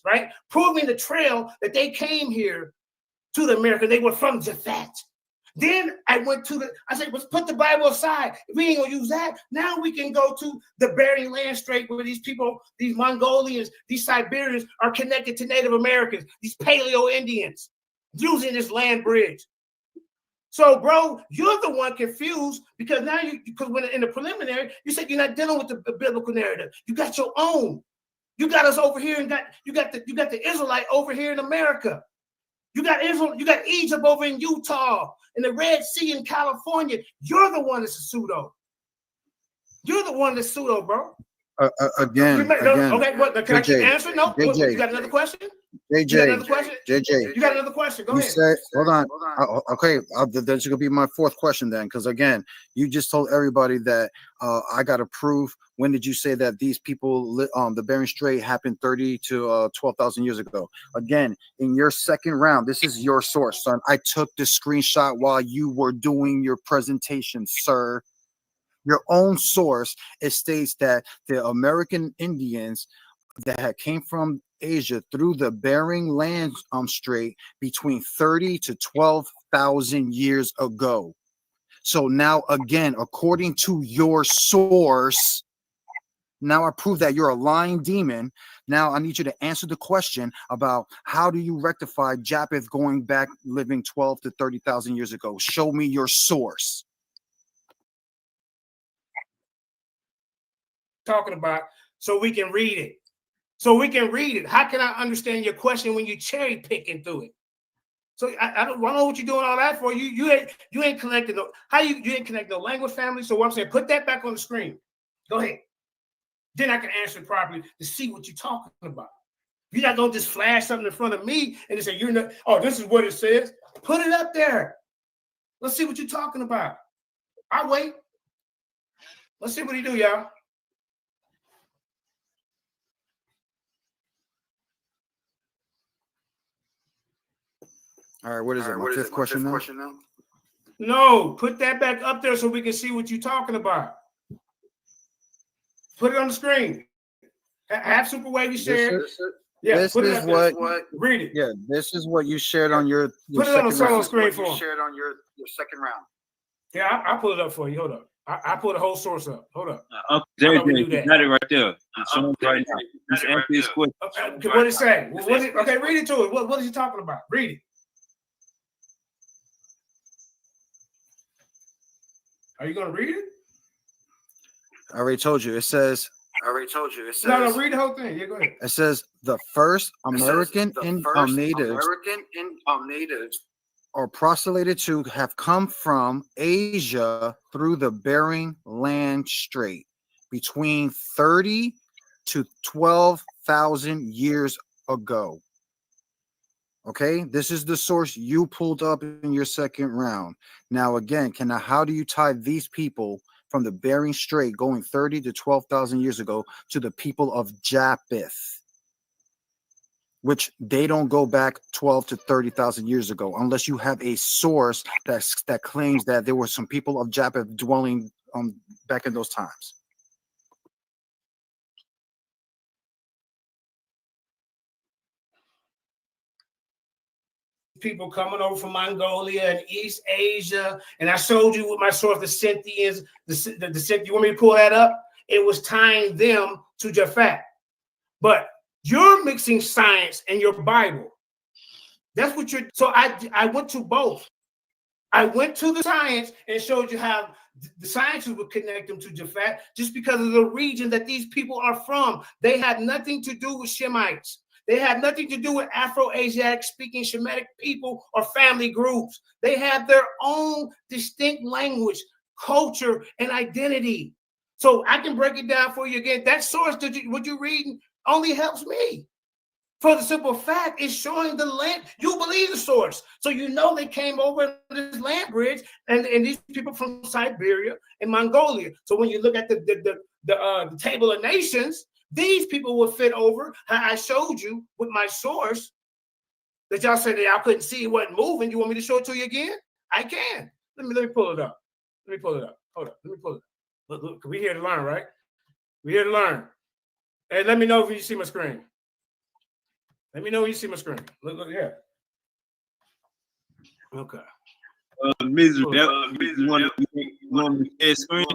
right? Proving the trail that they came here to the America. They were from Japhet. Then I said, let's put the Bible aside. If we ain't gonna use that, now we can go to the Bering Land Strait where these people, these Mongolians, these Siberians are connected to Native Americans, these Paleo Indians, using this land bridge. So, bro, you're the one confused because now because when in the preliminary, you said you're not dealing with the biblical narrative. You got your own. You got us over here and you got the Israelite over here in America. You got Israel, you got Egypt over in Utah and the Red Sea in California. You're the one that's a pseudo. You're the one that's pseudo, bro. Again. Okay, what? Can I keep answering? No. JJ, you got another question? JJ, you got another question? JJ, you got another question? Go ahead. Said, hold on. Okay, that's gonna be my fourth question then, because again, you just told everybody that I got to prove. When did you say that these people, the Bering Strait happened 30 to 12,000 years ago? Again, in your second round, this is your source, son. I took the screenshot while you were doing your presentation, sir. Your own source, it states that the American Indians that came from Asia through the Bering Land Strait between 30 to 12,000 years ago. So now, again, according to your source, now I prove that you're a lying demon. Now I need you to answer the question about how do you rectify Japeth going back living 12 to 30,000 years ago? Show me your source. Talking about so we can read it. How can I understand your question when you cherry picking through it? So I don't know what you're doing all that for. You ain't connected no you ain't connect no language family. So what I'm saying, put that back on the screen. Go ahead. Then I can answer it properly to see what you're talking about. You're not gonna just flash something in front of me and say you're not. Oh, this is what it says. Put it up there. Let's see what you're talking about. I'll wait. Let's see what he do, y'all. All right, what is it? My fifth question now? No, put that back up there so we can see what you're talking about. Put it on the screen. Have Super Wavy share. Yeah, this is what. Read it. Yeah, this is what you shared on your put it on the solo screen for you shared on your second round. Yeah, I'll pull it up for you. Hold up. I pull the whole source up. Hold up. JJ, you got it right there. Right now. Just answer this question. Okay, what did it say? Okay, read it to it. What is he talking about? Read it. Are you going to read it? I already told you. It says. No, read the whole thing. Yeah, go ahead. It says the first American natives are postulated to have come from Asia through the Bering Land Strait between 30 to 12,000 years ago. Okay, this is the source you pulled up in your second round. Now, again, how do you tie these people from the Bering Strait going 30 to 12,000 years ago to the people of Japeth, which they don't go back 12 to 30,000 years ago, unless you have a source that claims that there were some people of Japeth dwelling back in those times. People coming over from Mongolia and East Asia, and I showed you with my source, the Scythians, you want me to pull that up? It was tying them to Japhet. But you're mixing science and your Bible. That's what you're, so I went to both. I went to the science and showed you how the sciences would connect them to Japhet just because of the region that these people are from. They had nothing to do with Shemites. They had nothing to do with Afro-Asiatic speaking Shemitic people or family groups. They had their own distinct language, culture, and identity. So I can break it down for you again. That source, what you're reading, only helps me. For the simple fact, it's showing the land. You believe the source. So you know they came over this land bridge and these people from Siberia and Mongolia. So when you look at the table of nations, these people will fit over how I showed you with my source that y'all said that y'all couldn't see it wasn't moving. You want me to show it to you again? I can. Let me pull it up. Let me pull it up. Hold up. Let me pull it up. Look, we're here to learn, right? We're here to learn. Hey, let me know if you see my screen. Let me know when you see my screen. Look here. Okay. Misery. You want to share screen?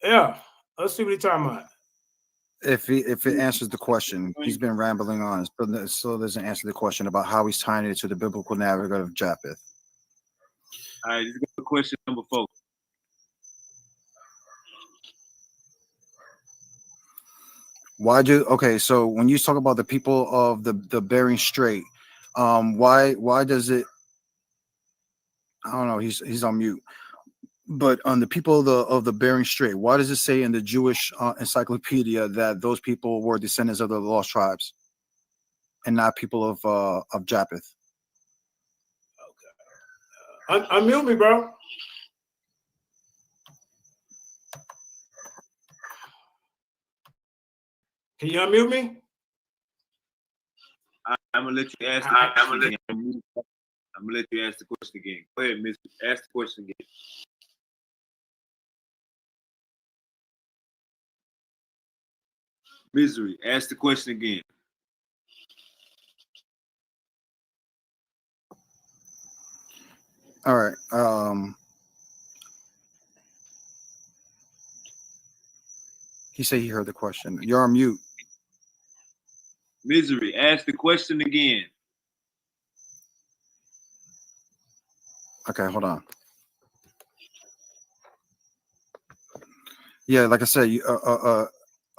Yeah. Let's see what he's talking about. If it answers the question, he's been rambling on, so doesn't answer the question about how he's tying it to the biblical narrative of Japeth. All right, let's go to question number 4. So when you talk about the people of the Bering Strait, why does it? I don't know. He's on mute. But on the people of the Bering Strait, why does it say in the Jewish encyclopedia that those people were descendants of the lost tribes, and not people of Japeth? Okay. Unmute me, bro. Can you unmute me? I'm gonna let you ask the question again. I'm gonna let you ask the question again. Go ahead, Miss. Ask the question again. Misery. Ask the question again. All right. He said he heard the question. You're on mute. Misery. Ask the question again. Okay, hold on. Yeah, like I said,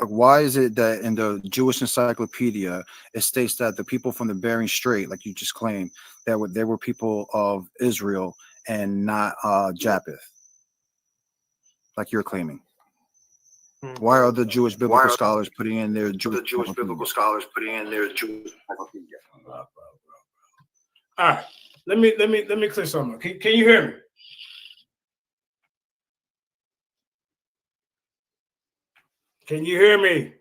why is it that in the Jewish encyclopedia it states that the people from the Bering Strait, like you just claimed, that they were people of Israel and not Japeth, like you're claiming? Why are the Jewish biblical scholars putting in their Jewish biblical scholars putting in their Jewish encyclopedia? All right, let me clear something up. Can you hear me? Can you hear me?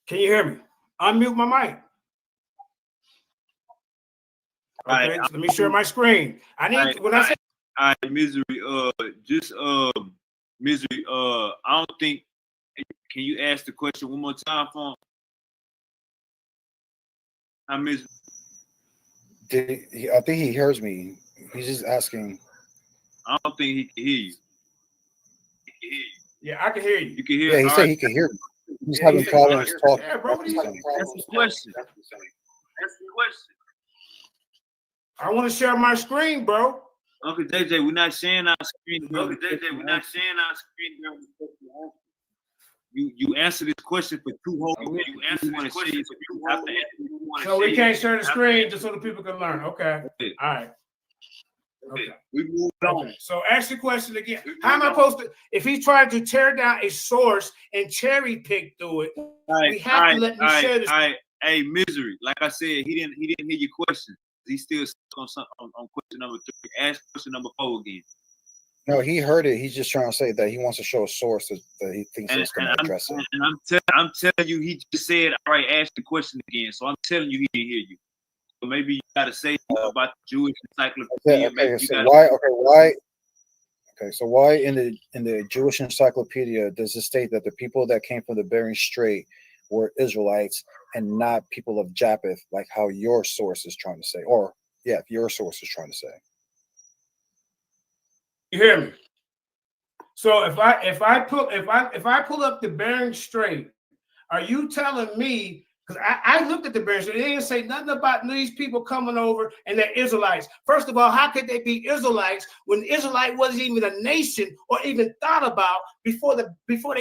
Can you hear me? Unmute my mic. Okay, so let me share my screen. I need when I say. All right, Misery. Misery. I don't think. Can you ask the question one more time for him? I miss. I think he hears me. He's just asking. I don't think he can hear you. Yeah, I can hear you. You can hear. Yeah, he said he can hear me. He's having problems talking. Yeah, bro, what are you saying? That's the question. That's the question. I want to share my screen, bro. Uncle JJ, we're not sharing our screen. Uncle JJ, we're not sharing our screen. You answer this question for 2 whole minutes. You answer this question for 2 whole minutes. So we can't share the screen just so the people can learn. Okay. All right. Okay. We moved on. Okay. So ask the question again. How am I supposed to, if he's trying to tear down a source and cherry pick through it, we have to let me share this. Hey, Misery. Like I said, he didn't hear your question. He's still stuck on question number 3. Ask question number 4 again. No, he heard it. He's just trying to say that he wants to show a source that he thinks is going to address it. And I'm telling you, he just said, all right, ask the question again. So I'm telling you, he didn't hear you. So maybe you got to say about the Jewish encyclopedia. So why in the Jewish encyclopedia does it state that the people that came from the Bering Strait were Israelites and not people of Japeth, like how your source is trying to say, or your source is trying to say? You hear me? So if I pull up the Bering Strait, are you telling me? Because I looked at the Bering Strait, they didn't say nothing about these people coming over and they're Israelites. First of all, how could they be Israelites when Israelite wasn't even a nation or even thought about before they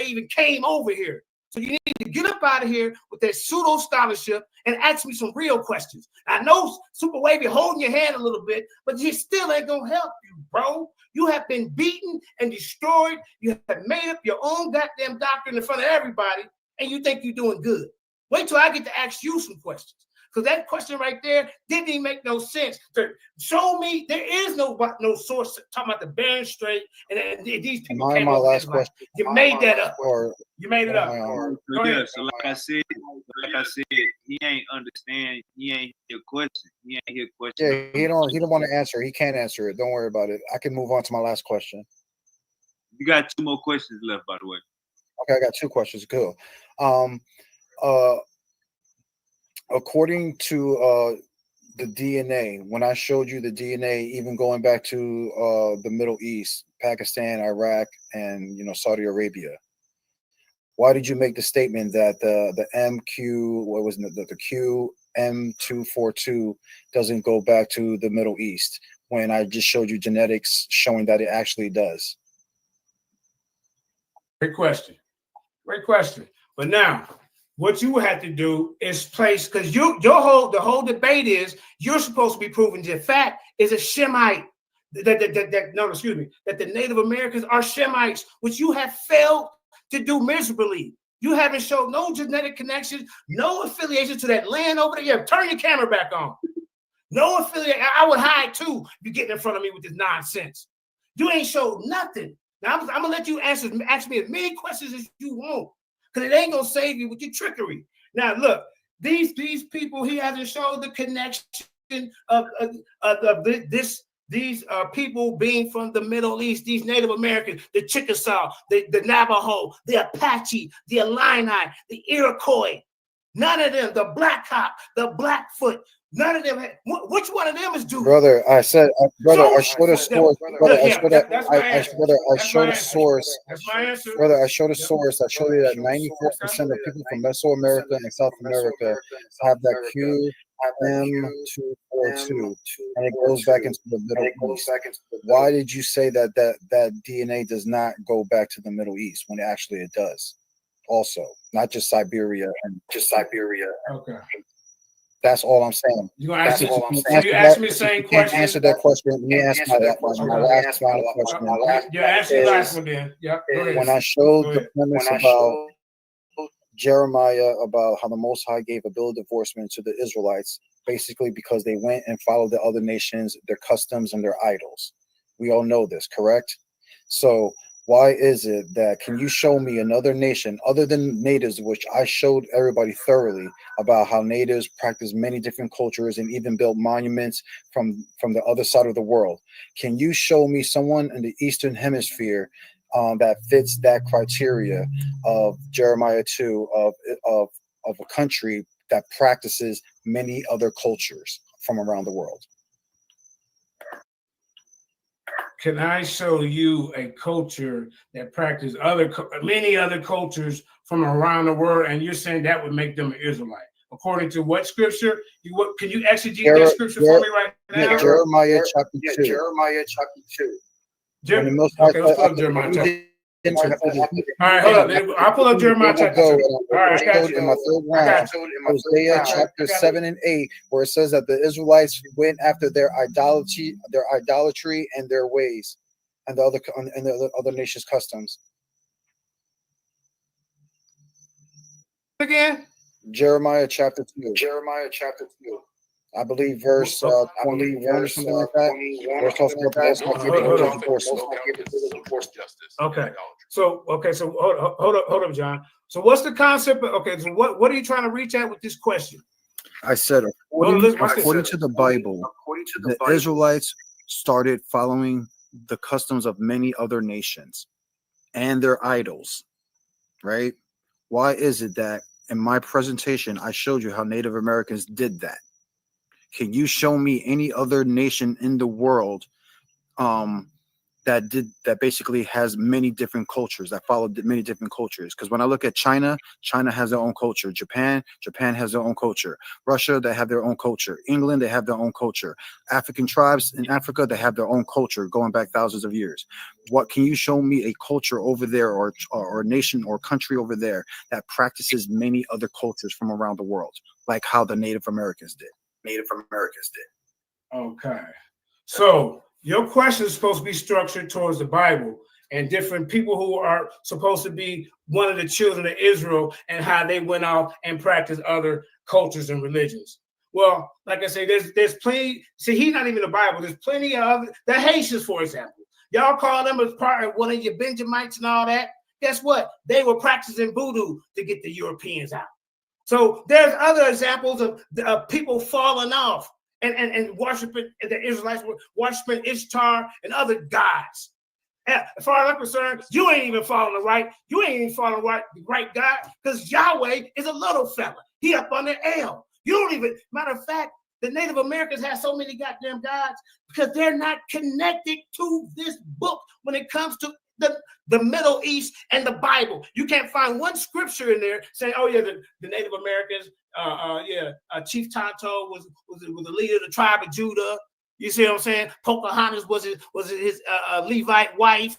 even came over here? So you need to get up out of here with that pseudo scholarship and ask me some real questions. I know Super Wavy holding your hand a little bit, but you still ain't gonna help you, bro. You have been beaten and destroyed. You have made up your own goddamn doctrine in front of everybody, and you think you're doing good. Wait till I get to ask you some questions. Because that question right there didn't even make no sense. To show me there is no source talking about the Bering Strait and these people came my over. last question. You made that up. You made it up. So like I said, he ain't understand. He ain't hear question. He ain't hear question. Yeah, he don't want to answer. He can't answer it. Don't worry about it. I can move on to my last question. You got 2 more questions left, by the way. Okay, I got 2 questions. Cool. According to the DNA, when I showed you the DNA, even going back to the Middle East, Pakistan, Iraq, and Saudi Arabia, why did you make the statement that the QM242 doesn't go back to the Middle East when I just showed you genetics showing that it actually does? Great question. Great question. But now, what you have to do is place, because the whole debate is you're supposed to be proving Japeth is a Shemite. That the Native Americans are Shemites, which you have failed to do miserably. You haven't showed no genetic connections, no affiliation to that land over there. Yeah, turn your camera back on. No affiliation. I would hide too if you get in front of me with this nonsense. You ain't showed nothing. Now I'm gonna let you ask me as many questions as you want, because it ain't gonna save you with your trickery. Now look, these people, he hasn't showed the connection of these people being from the Middle East, these Native Americans, the Chickasaw, the Navajo, the Apache, the Illini, the Iroquois. None of them, the Black Hawk, the Blackfoot, none of them. Which one of them is Jewish? Brother, I said, I showed a source. Brother, I showed a source. That's my answer. Brother, I showed a source. I showed you that 94% of people from Mesoamerica and South America have that QM242, and it goes back into the Middle East. Why did you say that DNA does not go back to the Middle East when actually it does? Also, not just Siberia and Okay. That's all I'm saying. You gonna ask me the same question? Answer that question. Let me answer my last final question. Yeah, answer the last one then. Yeah. When I showed the premise about Jeremiah, about how the Most High gave a bill of divorcement to the Israelites, basically because they went and followed the other nations, their customs and their idols. We all know this, correct? So why is it that, can you show me another nation other than natives, which I showed everybody thoroughly about how natives practice many different cultures and even built monuments from the other side of the world? Can you show me someone in the Eastern Hemisphere that fits that criteria of Jeremiah 2 of a country that practices many other cultures from around the world? Can I show you a culture that practices many other cultures from around the world, and you're saying that would make them an Israelite? According to what scripture? Can you exegete that scripture for me right now? Yeah, Jeremiah chapter 2. Jeremiah chapter 2. Okay, let's put up Jeremiah chapter 2. All right, hold up. I'll pull up Jeremiah chapter 2. All right, I got you. In my third round, Hosea chapter 7 and 8, where it says that the Israelites went after their idolatry, and their ways, and the other nations' customs. Again? Jeremiah chapter 2. I believe verse 21 or something like that. Okay. So hold up, John. So what's the concept? So what are you trying to reach at with this question? I said, according to the Bible, the Israelites started following the customs of many other nations and their idols, right? Why is it that in my presentation, I showed you how Native Americans did that? Can you show me any other nation in the world that basically has many different cultures, that followed many different cultures? Because when I look at China, China has their own culture. Japan has their own culture. Russia, they have their own culture. England, they have their own culture. African tribes in Africa, they have their own culture going back thousands of years. What can you show me a culture over there, or a nation or country over there that practices many other cultures from around the world, like how the Native Americans did? Okay. So your question is supposed to be structured towards the Bible and different people who are supposed to be one of the children of Israel and how they went out and practiced other cultures and religions. Well, like I say, there's plenty. See, he's not even the Bible. There's plenty of the Haitians, for example. Y'all call them as part of one of your Benjamites and all that. Guess what? They were practicing voodoo to get the Europeans out. So there's other examples of people falling off and worshiping, the Israelites were worshiping Ishtar and other gods. As far as I'm concerned, you ain't even following the right God, because Yahweh is a little fella. He up on the L. You don't even, matter of fact, the Native Americans have so many goddamn gods because they're not connected to this book when it comes to the Middle East and the Bible. You can't find one scripture in there saying, "Oh yeah, the Native Americans, Chief Tonto was the leader of the tribe of Judah." You see what I'm saying? Pocahontas was his Levite wife.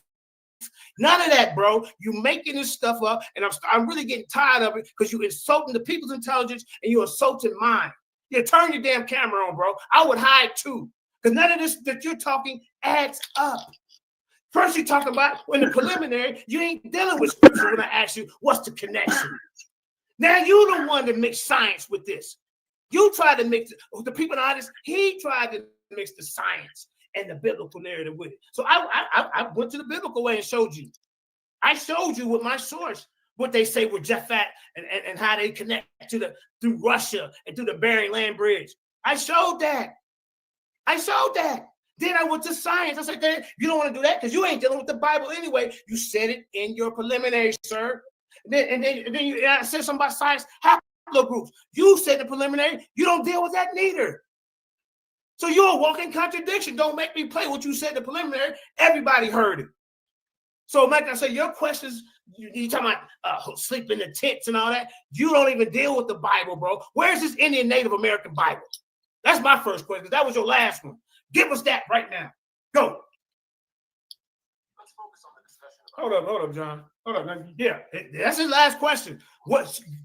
None of that, bro. You making this stuff up, and I'm really getting tired of it because you're insulting the people's intelligence and you're insulting mine. Yeah, turn your damn camera on, bro. I would hide too, because none of this that you're talking adds up. First, you talk about in the preliminary, you ain't dealing with scripture when I ask you what's the connection. Now you're the one that mixed science with this. You tried to mix the people honest. He tried to mix the science and the biblical narrative with it. So I went to the biblical way and showed you. I showed you with my source what they say with Japhet and how they connect through Russia and through the Bering Land Bridge. I showed that. Then I went to science. I said, you don't want to do that because you ain't dealing with the Bible anyway. You said it in your preliminary, sir. And then you said something about science haplogroups. You said the preliminary. You don't deal with that neither. So you're a walking contradiction. Don't make me play what you said in the preliminary. Everybody heard it. So like I said, your questions, you talking about sleep in the tents and all that. You don't even deal with the Bible, bro. Where's this Indian Native American Bible? That's my first question. That was your last one. Give us that right now. Go. Let's focus on the discussion. Hold up, John. Hold up. Yeah, that's his last question.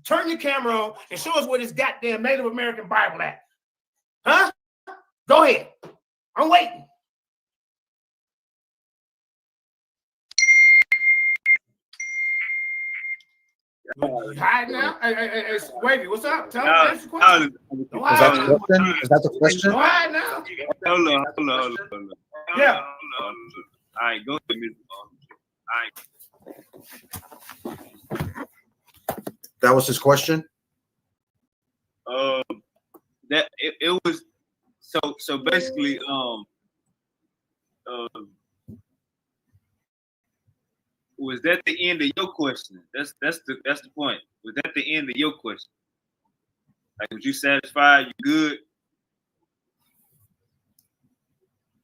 Turn your camera on and show us where this goddamn Native American Bible at. Huh? Go ahead. I'm waiting. You hide now? Hey, Wavy, what's up? Tell me, answer the question. Is that the question? Go hide now. Hold on. Yeah. All right, go ahead, Mr. That was his question? That it was so basically was that the end of your question? That's the point. Was that the end of your question? Like, was you satisfied? You good?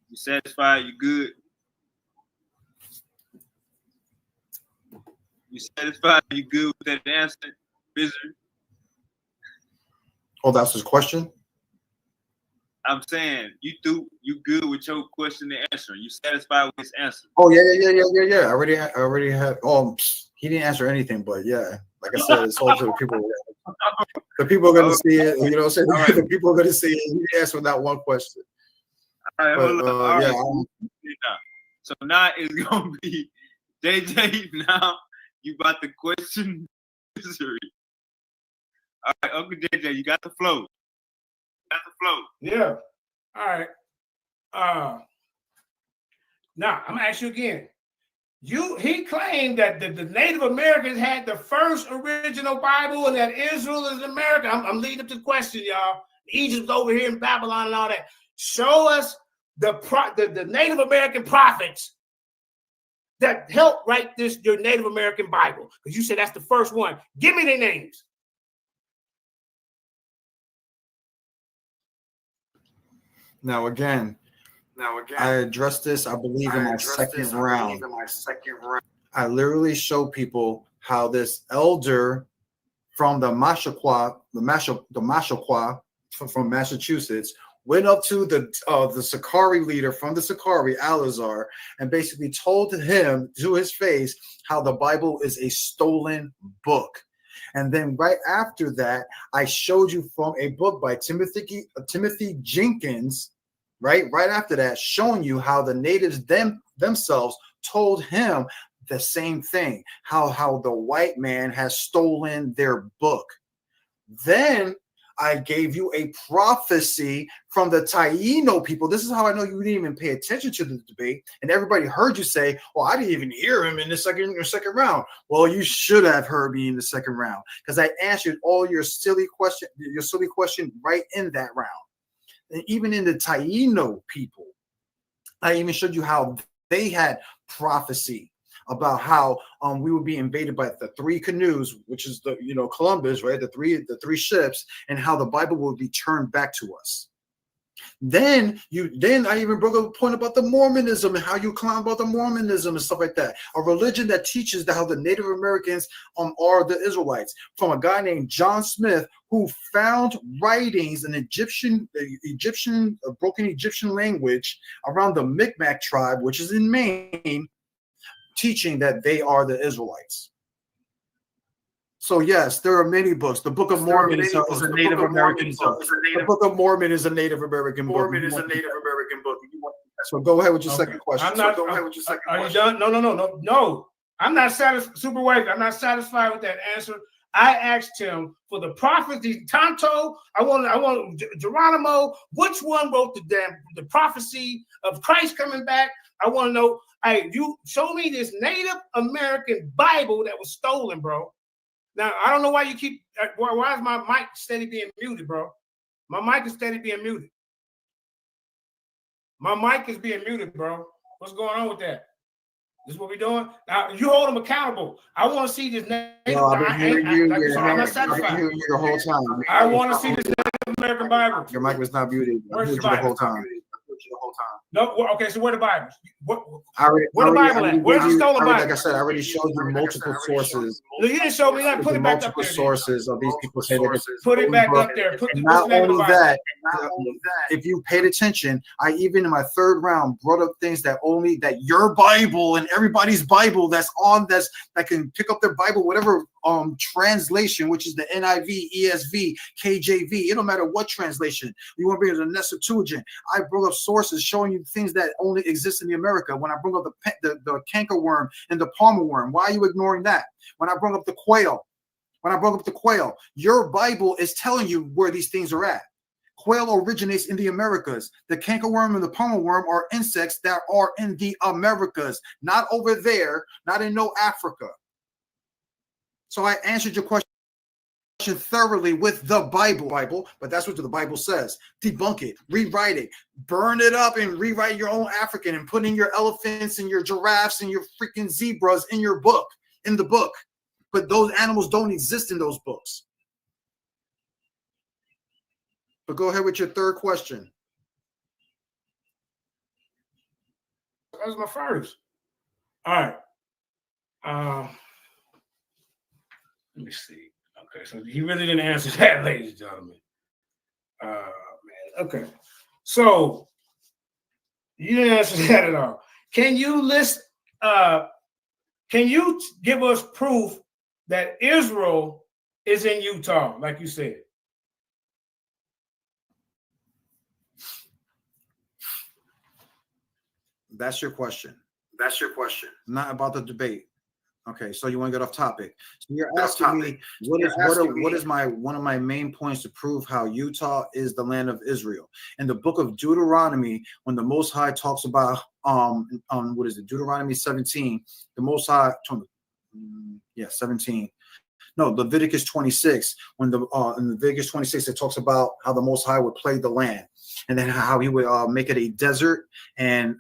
You satisfied? You good? You satisfied? You good with that answer, Misery? Oh, that's his question? I'm saying you good with your question and answer. You satisfied with his answer? Oh yeah. I already had. Oh, he didn't answer anything, but yeah, like I said, it's all to the people. The people are going to see it. You know what I'm saying? All right. The people are going to see it. He didn't answer that one question. All right, But, hold up. All yeah. right. So now it's gonna be JJ. Now you about the question misery. All right, Uncle JJ, you got the flow. Yeah. All right. Now I'm gonna ask you again. He claimed that the Native Americans had the first original Bible and that Israel is America. I'm leading up to the question, y'all. Egypt's over here in Babylon and all that. Show us the Native American prophets that helped write your Native American Bible. Because you said that's the first one. Give me their names. Now again, I addressed this, I believe, in my second round. I literally show people how this elder from the Massaquoi from Massachusetts went up to the Sakari leader from the Sakari, Alazar, and basically told him to his face how the Bible is a stolen book. And then right after that, I showed you from a book by Timothy Jenkins, right after that, showing you how the natives themselves told him the same thing, how the white man has stolen their book. Then I gave you a prophecy from the Taino people. This is how I know you didn't even pay attention to the debate, and everybody heard you say, well, I didn't even hear him in the second round. Well, you should have heard me in the second round, because I answered all your silly question right in that round. And even in the Taino people, I even showed you how they had prophecy about how we would be invaded by the three canoes, which is Columbus, right? The three ships, and how the Bible will be turned back to us. Then I even brought up a point about the Mormonism and how you clown about the Mormonism and stuff like that. A religion that teaches that how the Native Americans are the Israelites, from a guy named John Smith, who found writings in broken Egyptian language around the Mi'kmaq tribe, which is in Maine, teaching that they are the Israelites. So yes, there are many books. The Book of Mormon is a Native American book. The Book of Mormon is a Native American book. So go ahead with your second question. Are you done? No. I'm not satisfied. Super White, I'm not satisfied with that answer. I asked him for the prophecy. Tonto, I want Geronimo. Which one wrote the prophecy of Christ coming back? I want to know. Hey, you show me this Native American Bible that was stolen, bro. Now, I don't know why you keep, why is my mic steady being muted, bro? My mic is steady being muted. My mic is being muted, bro. What's going on with that? This is what we're doing? Now, you hold them accountable. I want to see this Native. No, I've been hearing you. I'm not satisfied. I've been hearing you the whole time. I want to see this Native American Bible. Your mic was not muted. Where's the the whole time. No, okay, so where the Bible? Where the Bible at? Where's the stolen Bible? Like I said, I already showed you multiple sources. No, you didn't show me that. Put it back up there. Multiple sources of these people saying that. Put it back up there. Not only that, if you paid attention, I even in my third round brought up things that your Bible and everybody's Bible that can pick up their Bible, whatever translation, which is the NIV, ESV, KJV. It don't matter what translation you want to bring the Septuagint. I brought up sources showing you things that only exist in the America. When I bring up the cankerworm and the palmer worm, why are you ignoring that? When I bring up the quail, your Bible is telling you where these things are at. Quail originates in the Americas. The cankerworm and the palmer worm are insects that are in the Americas, not over there, not in no Africa. So I answered your question thoroughly with the Bible, but that's what the Bible says. Debunk it, rewrite it, burn it up, and rewrite your own African and put in your elephants and your giraffes and your freaking zebras in the book. But those animals don't exist in those books. But go ahead with your third question. That was my first. All right. Let me see. Okay, so he really didn't answer that, ladies and gentlemen. Man. Okay. So you didn't answer that at all. Can you list? Can you give us proof that Israel is in Utah, like you said? That's your question. That's your question. Not about the debate. Okay, so you want to get off topic. So you're asking me what is my one of my main points to prove how Utah is the land of Israel. In the book of Deuteronomy, when the Most High talks about what is it, Deuteronomy 17, the Most High 17. No, Leviticus 26, when in Leviticus 26 it talks about how the Most High would plague the land, and then how he would make it a desert and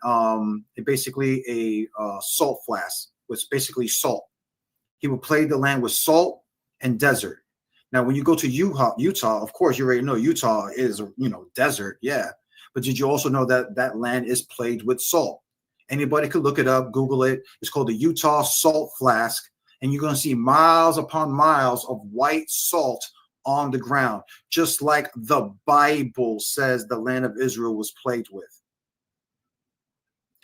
basically a salt flask. Was basically salt. He would plague the land with salt and desert. Now, when you go to Utah, of course, you already know Utah is, desert, yeah. But did you also know that that land is plagued with salt? Anybody could look it up, Google it. It's called the Utah Salt Flask, and you're going to see miles upon miles of white salt on the ground, just like the Bible says the land of Israel was plagued with.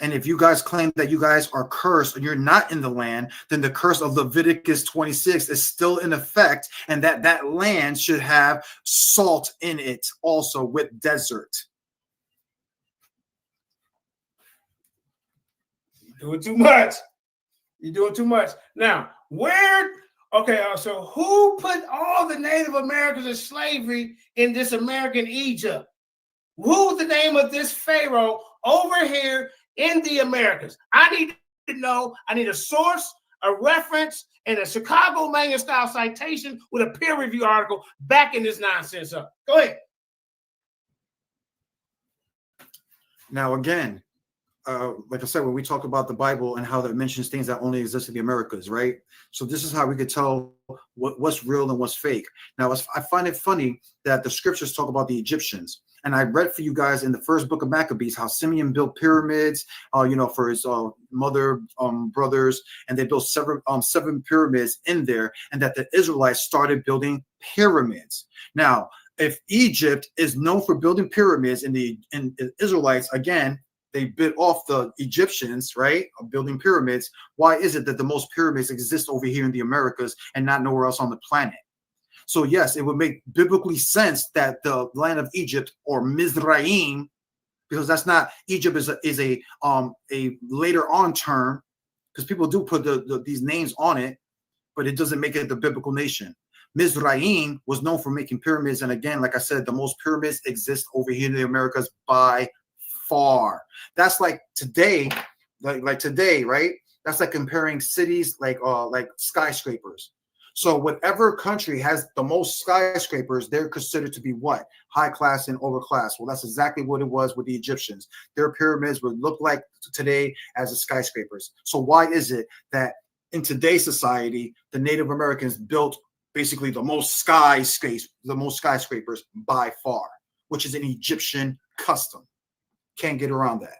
And if you guys claim that you guys are cursed and you're not in the land, then the curse of Leviticus 26 is still in effect, and that land should have salt in it also with desert. You're doing too much. You're doing too much. Now, so who put all the Native Americans in slavery in this American Egypt? Who's the name of this Pharaoh over here in the Americas? I need to know. I need a source, a reference, and a Chicago Manual style citation with a peer review article backing this nonsense up. Go ahead. Now, again, like I said, when we talk about the Bible and how that mentions things that only exist in the Americas, right? So this is how we could tell what's real and what's fake. Now, I find it funny that the scriptures talk about the Egyptians. And I read for you guys in the first book of Maccabees how Simeon built pyramids, for his mother, brothers, and they built seven pyramids in there, and that the Israelites started building pyramids. Now, if Egypt is known for building pyramids, and the Israelites, again, they bit off the Egyptians, right, of building pyramids, why is it that the most pyramids exist over here in the Americas and not nowhere else on the planet? So yes, it would make biblically sense that the land of Egypt, or Mizraim, because that's not, Egypt is a later on term, because people do put these names on it, but it doesn't make it the biblical nation. Mizraim was known for making pyramids, and again, like I said, the most pyramids exist over here in the Americas by far. That's like today, like today, right? That's like comparing cities like skyscrapers. So whatever country has the most skyscrapers, they're considered to be what? High class and over class. Well, that's exactly what it was with the Egyptians. Their pyramids would look like today as the skyscrapers. So why is it that in today's society, the Native Americans built basically the most skyscrapers by far, which is an Egyptian custom? Can't get around that.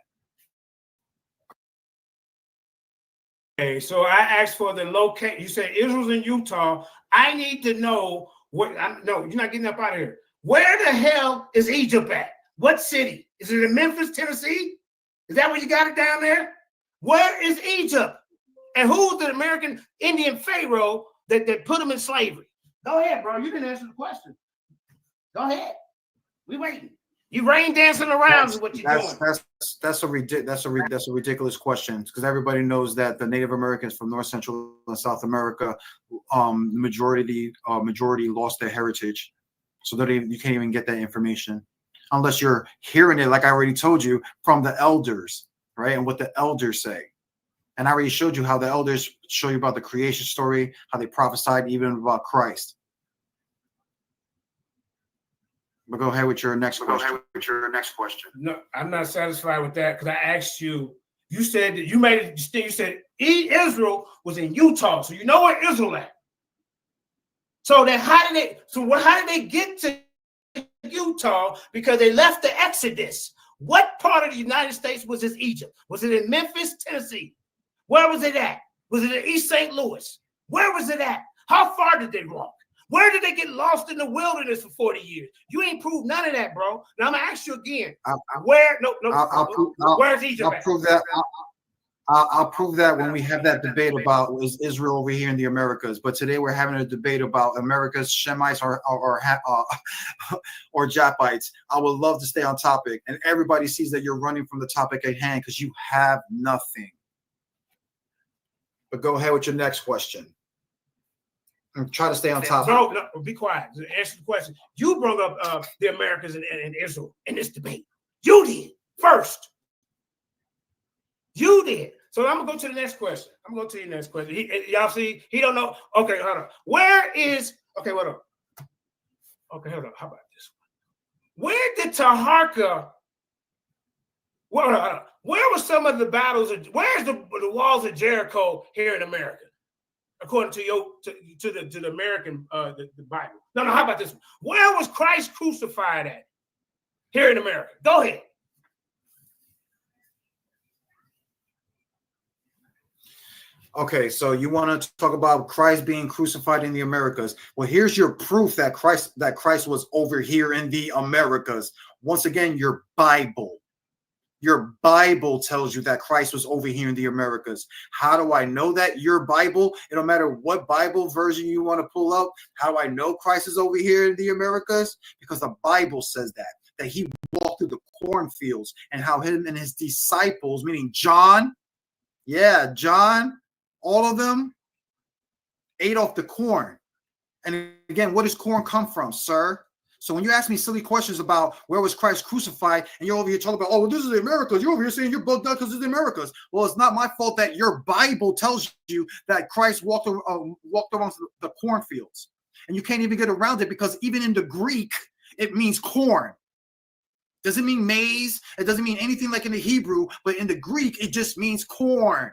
Okay, so I asked for the location. You said Israel's in Utah. I need to know what. No, you're not getting up out of here. Where the hell is Egypt at? What city? Is it in Memphis, Tennessee? Is that where you got it down there? Where is Egypt? And who's the American Indian Pharaoh that put them in slavery? Go ahead, bro. You didn't answer the question. Go ahead. We waiting. You rain dancing around is what you're doing. That's a ridiculous question, because everybody knows that the Native Americans from North, Central, and South America, the majority lost their heritage, so that you can't even get that information unless you're hearing it, like I already told you, from the elders, right? And what the elders say. And I already showed you how the elders show you about the creation story, how they prophesied even about Christ. But go ahead with your next question. No, I'm not satisfied with that, because I asked you. You said that you made it. You said Israel was in Utah, so you know where Israel at. So then, how did they get to Utah? Because they left the Exodus. What part of the United States was this Egypt? Was it in Memphis, Tennessee? Where was it at? Was it in East St. Louis? Where was it at? How far did they walk? Where did they get lost in the wilderness for 40 years? You ain't proved none of that, bro. Now I'm gonna ask you again. Where's Egypt? I'll prove that. I'll prove that when we have that debate about is Israel over here in the Americas. But today we're having a debate about America's Shemites or Japhites. I would love to stay on topic, and everybody sees that you're running from the topic at hand because you have nothing. But go ahead with your next question. And try to stay on topic. No, be quiet. Answer the question. You brought up the Americans and Israel in this debate. You did first. You did. So I'm gonna go to the next question. I'm gonna go to your next question. Y'all see, he don't know. Okay, hold on. Where is? Okay, hold on. Okay, hold on. How about this one? Where did Taharka? Hold on. Where was some of the battles? Where's the walls of Jericho here in America? According to the American the Bible. No, how about this one? Where was Christ crucified at? Here in America. Go ahead. Okay, so you want to talk about Christ being crucified in the Americas. Well, here's your proof that Christ was over here in the Americas. Once again, your Bible. Your Bible tells you that Christ was over here in the Americas. How do I know that? Your Bible, it don't matter what Bible version you want to pull up. How do I know Christ is over here in the Americas? Because the Bible says that he walked through the cornfields, and how him and his disciples, meaning John, John, all of them ate off the corn. And again, what does corn come from, sir? So when you ask me silly questions about where was Christ crucified, and you're over here talking about, oh, well, this is the Americas. You're over here saying you're bugged out because it's the Americas. Well, it's not my fault that your Bible tells you that Christ walked around the cornfields. And you can't even get around it because even in the Greek, it means corn. Doesn't mean maize. It doesn't mean anything like in the Hebrew, but in the Greek, it just means corn.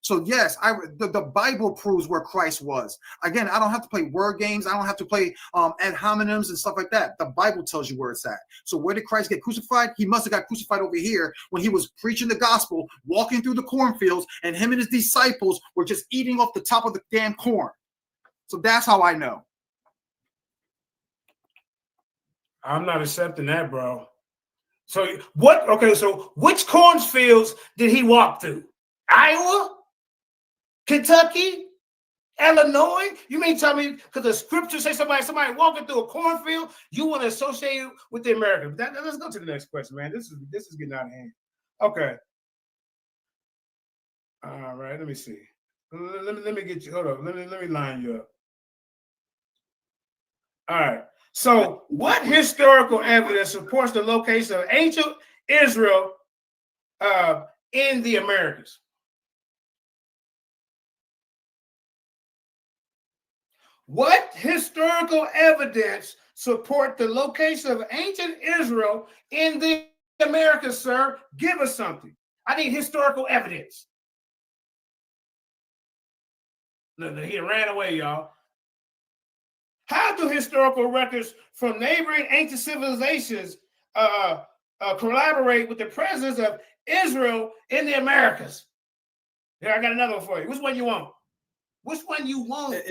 So yes, the Bible proves where Christ was. Again, I don't have to play word games. I don't have to play ad hominems and stuff like that. The Bible tells you where it's at. So where did Christ get crucified? He must have got crucified over here when he was preaching the gospel, walking through the cornfields, and him and his disciples were just eating off the top of the damn corn. So that's how I know. I'm not accepting that, bro. So what? Okay, so which cornfields did he walk through? Iowa? Kentucky, Illinois? You mean tell me because the scripture says somebody walking through a cornfield, you want to associate it with the Americans? Let's go to the next question, man. This is getting out of hand. Okay. All right. Let me see. Let me get you. Hold on. Let me line you up. All right. So, what historical evidence supports the location of ancient Israel in the Americas? What historical evidence support the location of ancient Israel in the Americas, sir? Give us something. I need historical evidence. No, he ran away, y'all. How do historical records from neighboring ancient civilizations collaborate with the presence of Israel in the Americas? Here, I got another one for you. Which one you want? Which one you want?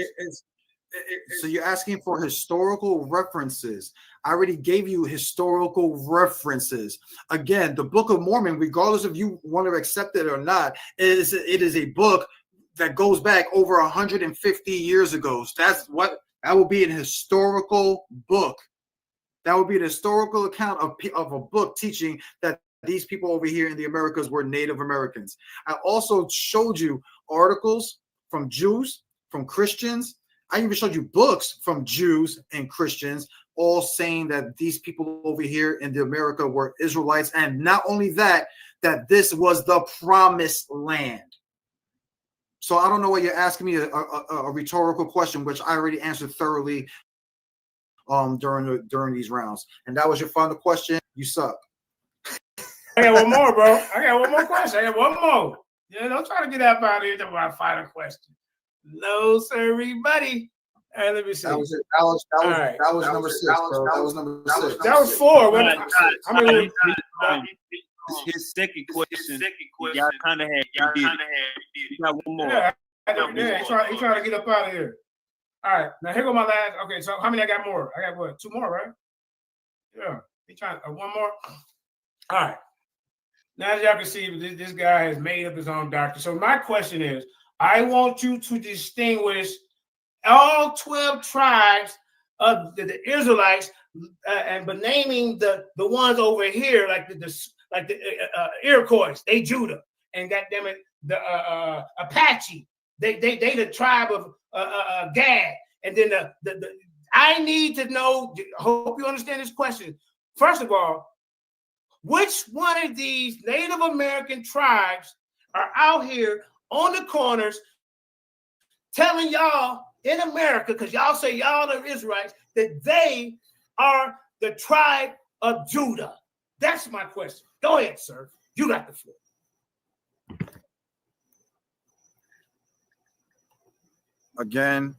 So you're asking for historical references. I already gave you historical references. Again, the Book of Mormon, regardless if you want to accept it or not, it is a book that goes back over 150 years ago. That would be an historical book. That would be an historical account of a book teaching that these people over here in the Americas were Native Americans. I also showed you articles from Jews, from Christians. I even showed you books from Jews and Christians, all saying that these people over here in the America were Israelites. And not only that, that this was the promised land. So I don't know why you're asking me a rhetorical question, which I already answered thoroughly during these rounds. And that was your final question. You suck. I got one more, bro. I got one more question. I got one more. Yeah, don't try to get up out of here to my final question. No, sir, buddy. All right, let me see. That was number 6, bro. That was number 6. That was 4. His second question. Y'all kind of had. You got one more. Yeah, he's trying to get up out of here. All right, now here go my last. Okay, so how many I got more? I got what? 2 more, right? Yeah. He trying one more. All right. Now as y'all can see, this guy has made up his own doctrine. So my question is, I want you to distinguish all 12 tribes of the Israelites, but naming the ones over here, like the Iroquois, they Judah, and goddamn it, the Apache, they the tribe of Gad, and then the I need to know. I hope you understand this question. First of all, which one of these Native American tribes are out here on the corners telling y'all in America, because y'all say y'all are Israelites, that they are the tribe of Judah? That's my question. Go ahead, sir. You got the floor. Again,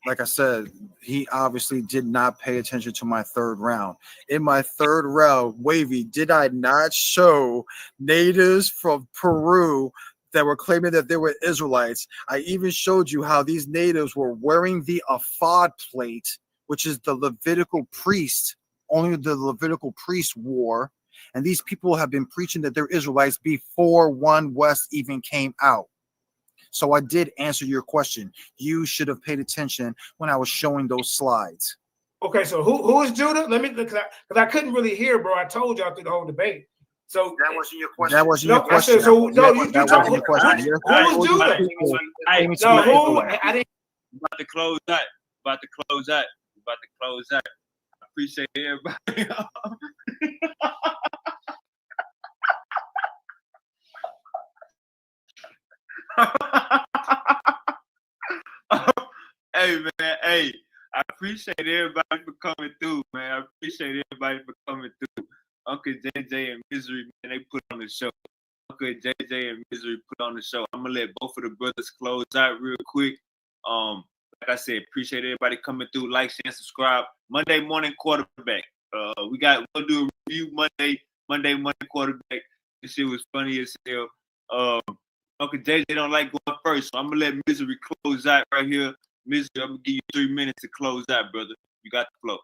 like I said, he obviously did not pay attention to my third round. In my third round, Wavy, did I not show natives from Peru that were claiming that they were Israelites? I even showed you how these natives were wearing the ephod plate, which is the Levitical priest, only the Levitical priest wore. And these people have been preaching that they're Israelites before One West even came out. So I did answer your question. You should have paid attention when I was showing those slides. Okay, so who is Judah? Let me, because I couldn't really hear, bro. I told y'all through the whole debate. So that wasn't your question. That wasn't your question. I said, so no, you told me. Who is Judah? No, who? I didn't. About to close out. About to close out. About to close out. I appreciate everybody. Hey man, hey, I appreciate everybody for coming through, man. I appreciate everybody for coming through. Uncle JJ and Misery, man, they put on the show. Uncle JJ and Misery put on the show. I'm gonna let both of the brothers close out real quick. Like I said, appreciate everybody coming through. Like, share, and subscribe. Monday morning quarterback. We'll do a review Monday morning quarterback. This shit was funny as hell. Uncle JJ don't like going first, so I'm gonna let Misery close out right here. Misery, I'm gonna give you 3 minutes to close out, brother. You got the flow.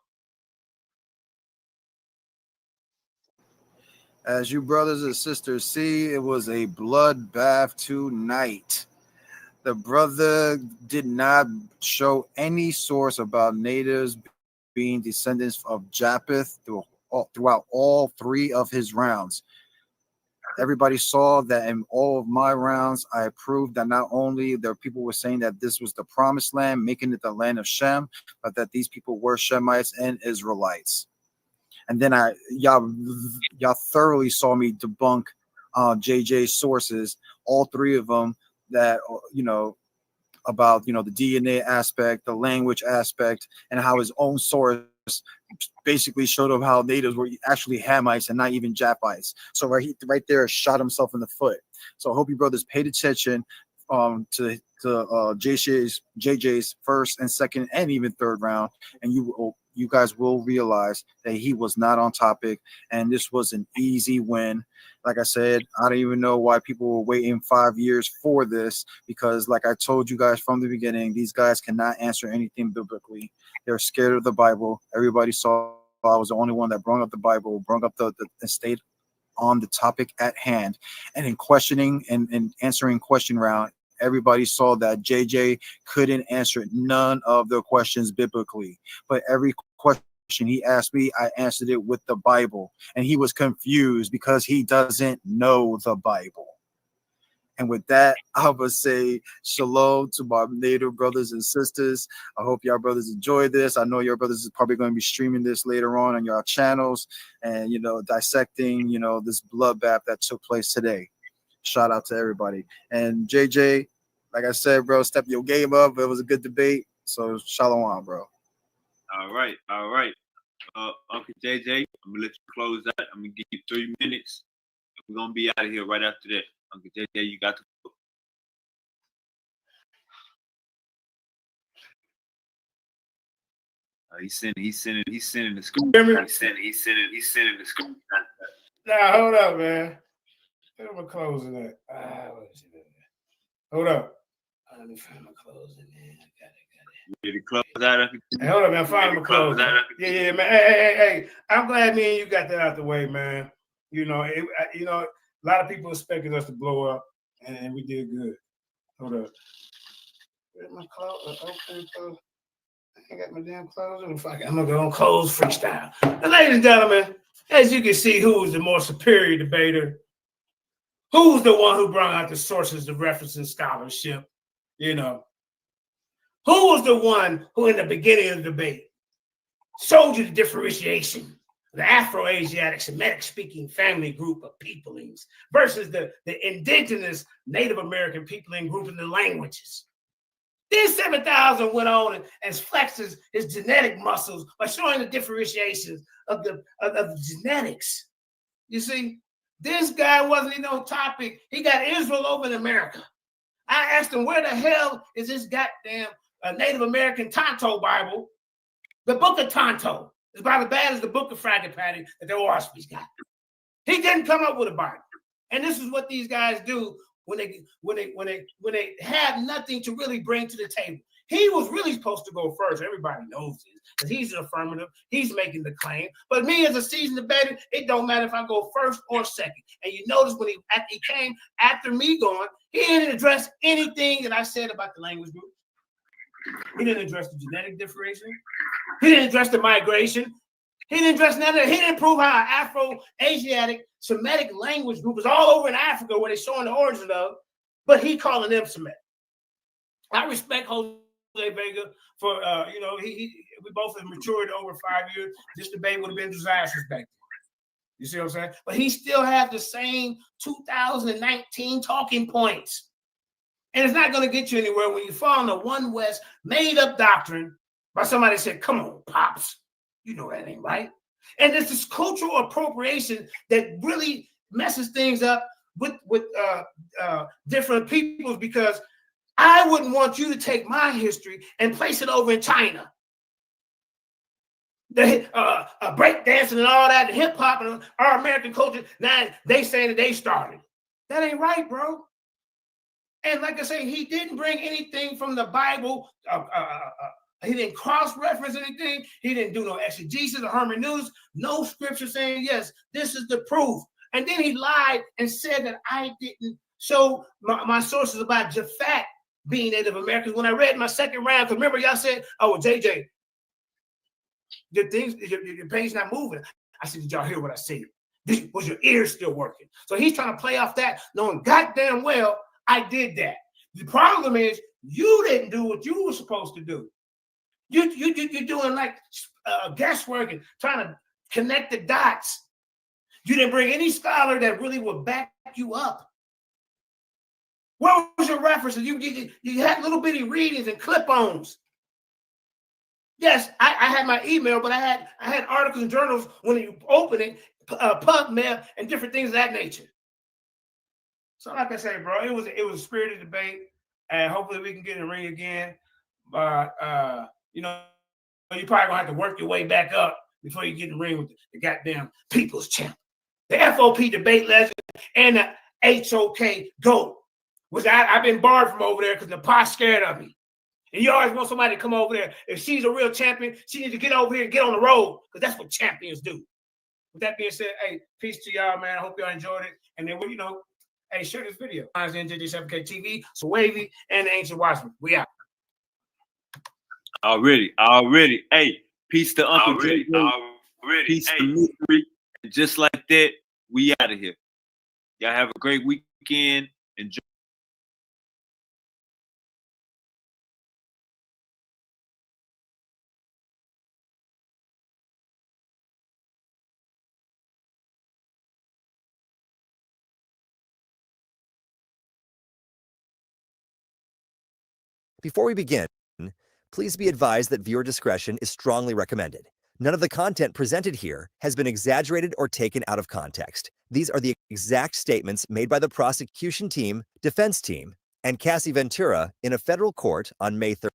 As you brothers and sisters see, it was a bloodbath tonight. The brother did not show any source about natives being descendants of Japeth throughout all 3 of his rounds. Everybody saw that in all of my rounds, I proved that not only the people were saying that this was the promised land, making it the land of Shem, but that these people were Shemites and Israelites. And then y'all thoroughly saw me debunk JJ's sources, all 3 of them, that, about, the DNA aspect, the language aspect, and how his own source basically showed him how natives were actually Hamites and not even Japhites. So right there shot himself in the foot. So I hope you brothers paid attention to JJ's first and second and even third round, and you guys will realize that he was not on topic, and this was an easy win. Like I said, I don't even know why people were waiting 5 years for this, because like I told you guys from the beginning, these guys cannot answer anything biblically. They're scared of the Bible. Everybody saw I was the only one that brought up the Bible, brought up the state on the topic at hand. And in questioning and answering question round, everybody saw that JJ couldn't answer none of the questions biblically. But every question he asked me, I answered it with the Bible. And he was confused because he doesn't know the Bible. And with that, I would say shalom to my native brothers and sisters. I hope y'all brothers enjoy this. I know your brothers is probably going to be streaming this later on your channels and, dissecting, this bloodbath that took place today. Shout out to everybody. And JJ, like I said, bro, step your game up. It was a good debate. So shalom, bro. All right. Uncle JJ, I'm going to let you close out. I'm going to give you 3 minutes. We're going to be out of here right after that. Uncle JJ, you got the floor. He's sending the scoop. He's sending the scoop. Nah, hold up, man. Where am I closing it? Hold up. Let me find my closing, man. I got it. Did he close out? Hey, hold up, man. Find him a close. Yeah, man. Hey. I'm glad me and you got that out the way, man. You know, a lot of people expected us to blow up, and we did good. Hold up. Where's my clothes? Okay, clothes. I ain't got my damn clothes on. I'm gonna go on clothes freestyle. And ladies and gentlemen, as you can see, who is the more superior debater? Who's the one who brought out the sources of reference and scholarship? You know, who was the one who, in the beginning of the debate, showed you the differentiation, the Afro-Asiatic Semitic-speaking family group of peoplings versus the indigenous Native American peopling group in the languages? These 7,000 went on and flexes his genetic muscles by showing the differentiations of the genetics. You see, this guy wasn't even on topic. He got Israel over in America. I asked him, where the hell is this goddamn Native American Tonto Bible? The book of Tonto is about as bad as the book of Fraggle Patty that the Ospreys got. He didn't come up with a Bible. And this is what these guys do when they have nothing to really bring to the table. He was really supposed to go first. Everybody knows this because he's an affirmative. He's making the claim. But me as a seasoned debater, it don't matter if I go first or second. And you notice when he came after me going, he didn't address anything that I said about the language group. He didn't address the genetic differentiation. He didn't address the migration. He didn't address none of that. He didn't prove how an Afro-Asiatic Semitic language group is all over in Africa where they're showing the origin of, but he calling them Semitic. I respect Jose Vega for, we both have matured over 5 years. This debate would have been disastrous back then. You see what I'm saying? But he still have the same 2019 talking points. And it's not going to get you anywhere when you fall in the One West made-up doctrine by somebody that said, come on, Pops. You know that ain't right. And there's this cultural appropriation that really messes things up with different peoples, because I wouldn't want you to take my history and place it over in China. The breakdancing and all that, the hip hop and our American culture, now they saying that they started. That ain't right, bro. And like I say, he didn't bring anything from the Bible. He didn't cross-reference anything. He didn't do no exegesis or hermeneutics. No scripture saying, yes, this is the proof. And then he lied and said that I didn't show my sources about Japhet being Native Americans. When I read my second round, because remember y'all said, oh, JJ, your page not moving. I said, did y'all hear what I said? Was your ears still working? So he's trying to play off that, knowing goddamn well I did that. The problem is you didn't do what you were supposed to do. You're doing like guesswork and trying to connect the dots. You didn't bring any scholar that really would back you up. What was your references? You had little bitty readings and clip-ons. Yes, I had my email, but I had articles and journals when you open it, PubMed and different things of that nature. So like I say, bro, it was a spirited debate, and hopefully we can get in the ring again. But you probably gonna have to work your way back up before you get in the ring with the goddamn people's champ, the FOP debate legend, and the HOK GOAT. Which I've been barred from over there because the pot's scared of me. And you always want somebody to come over there. If she's a real champion, she needs to get over here and get on the road, because that's what champions do. With that being said, hey, peace to y'all, man. I hope y'all enjoyed it. And then, hey, share this video. NJJ7K TV, so Wavy, and the Ancient Watchman. We out. Already. Hey, peace to Uncle JJ. Peace to Mystery. And just like that, we out of here. Y'all have a great weekend. Enjoy. Before we begin, please be advised that viewer discretion is strongly recommended. None of the content presented here has been exaggerated or taken out of context. These are the exact statements made by the prosecution team, defense team, and Cassie Ventura in a federal court on May 3rd.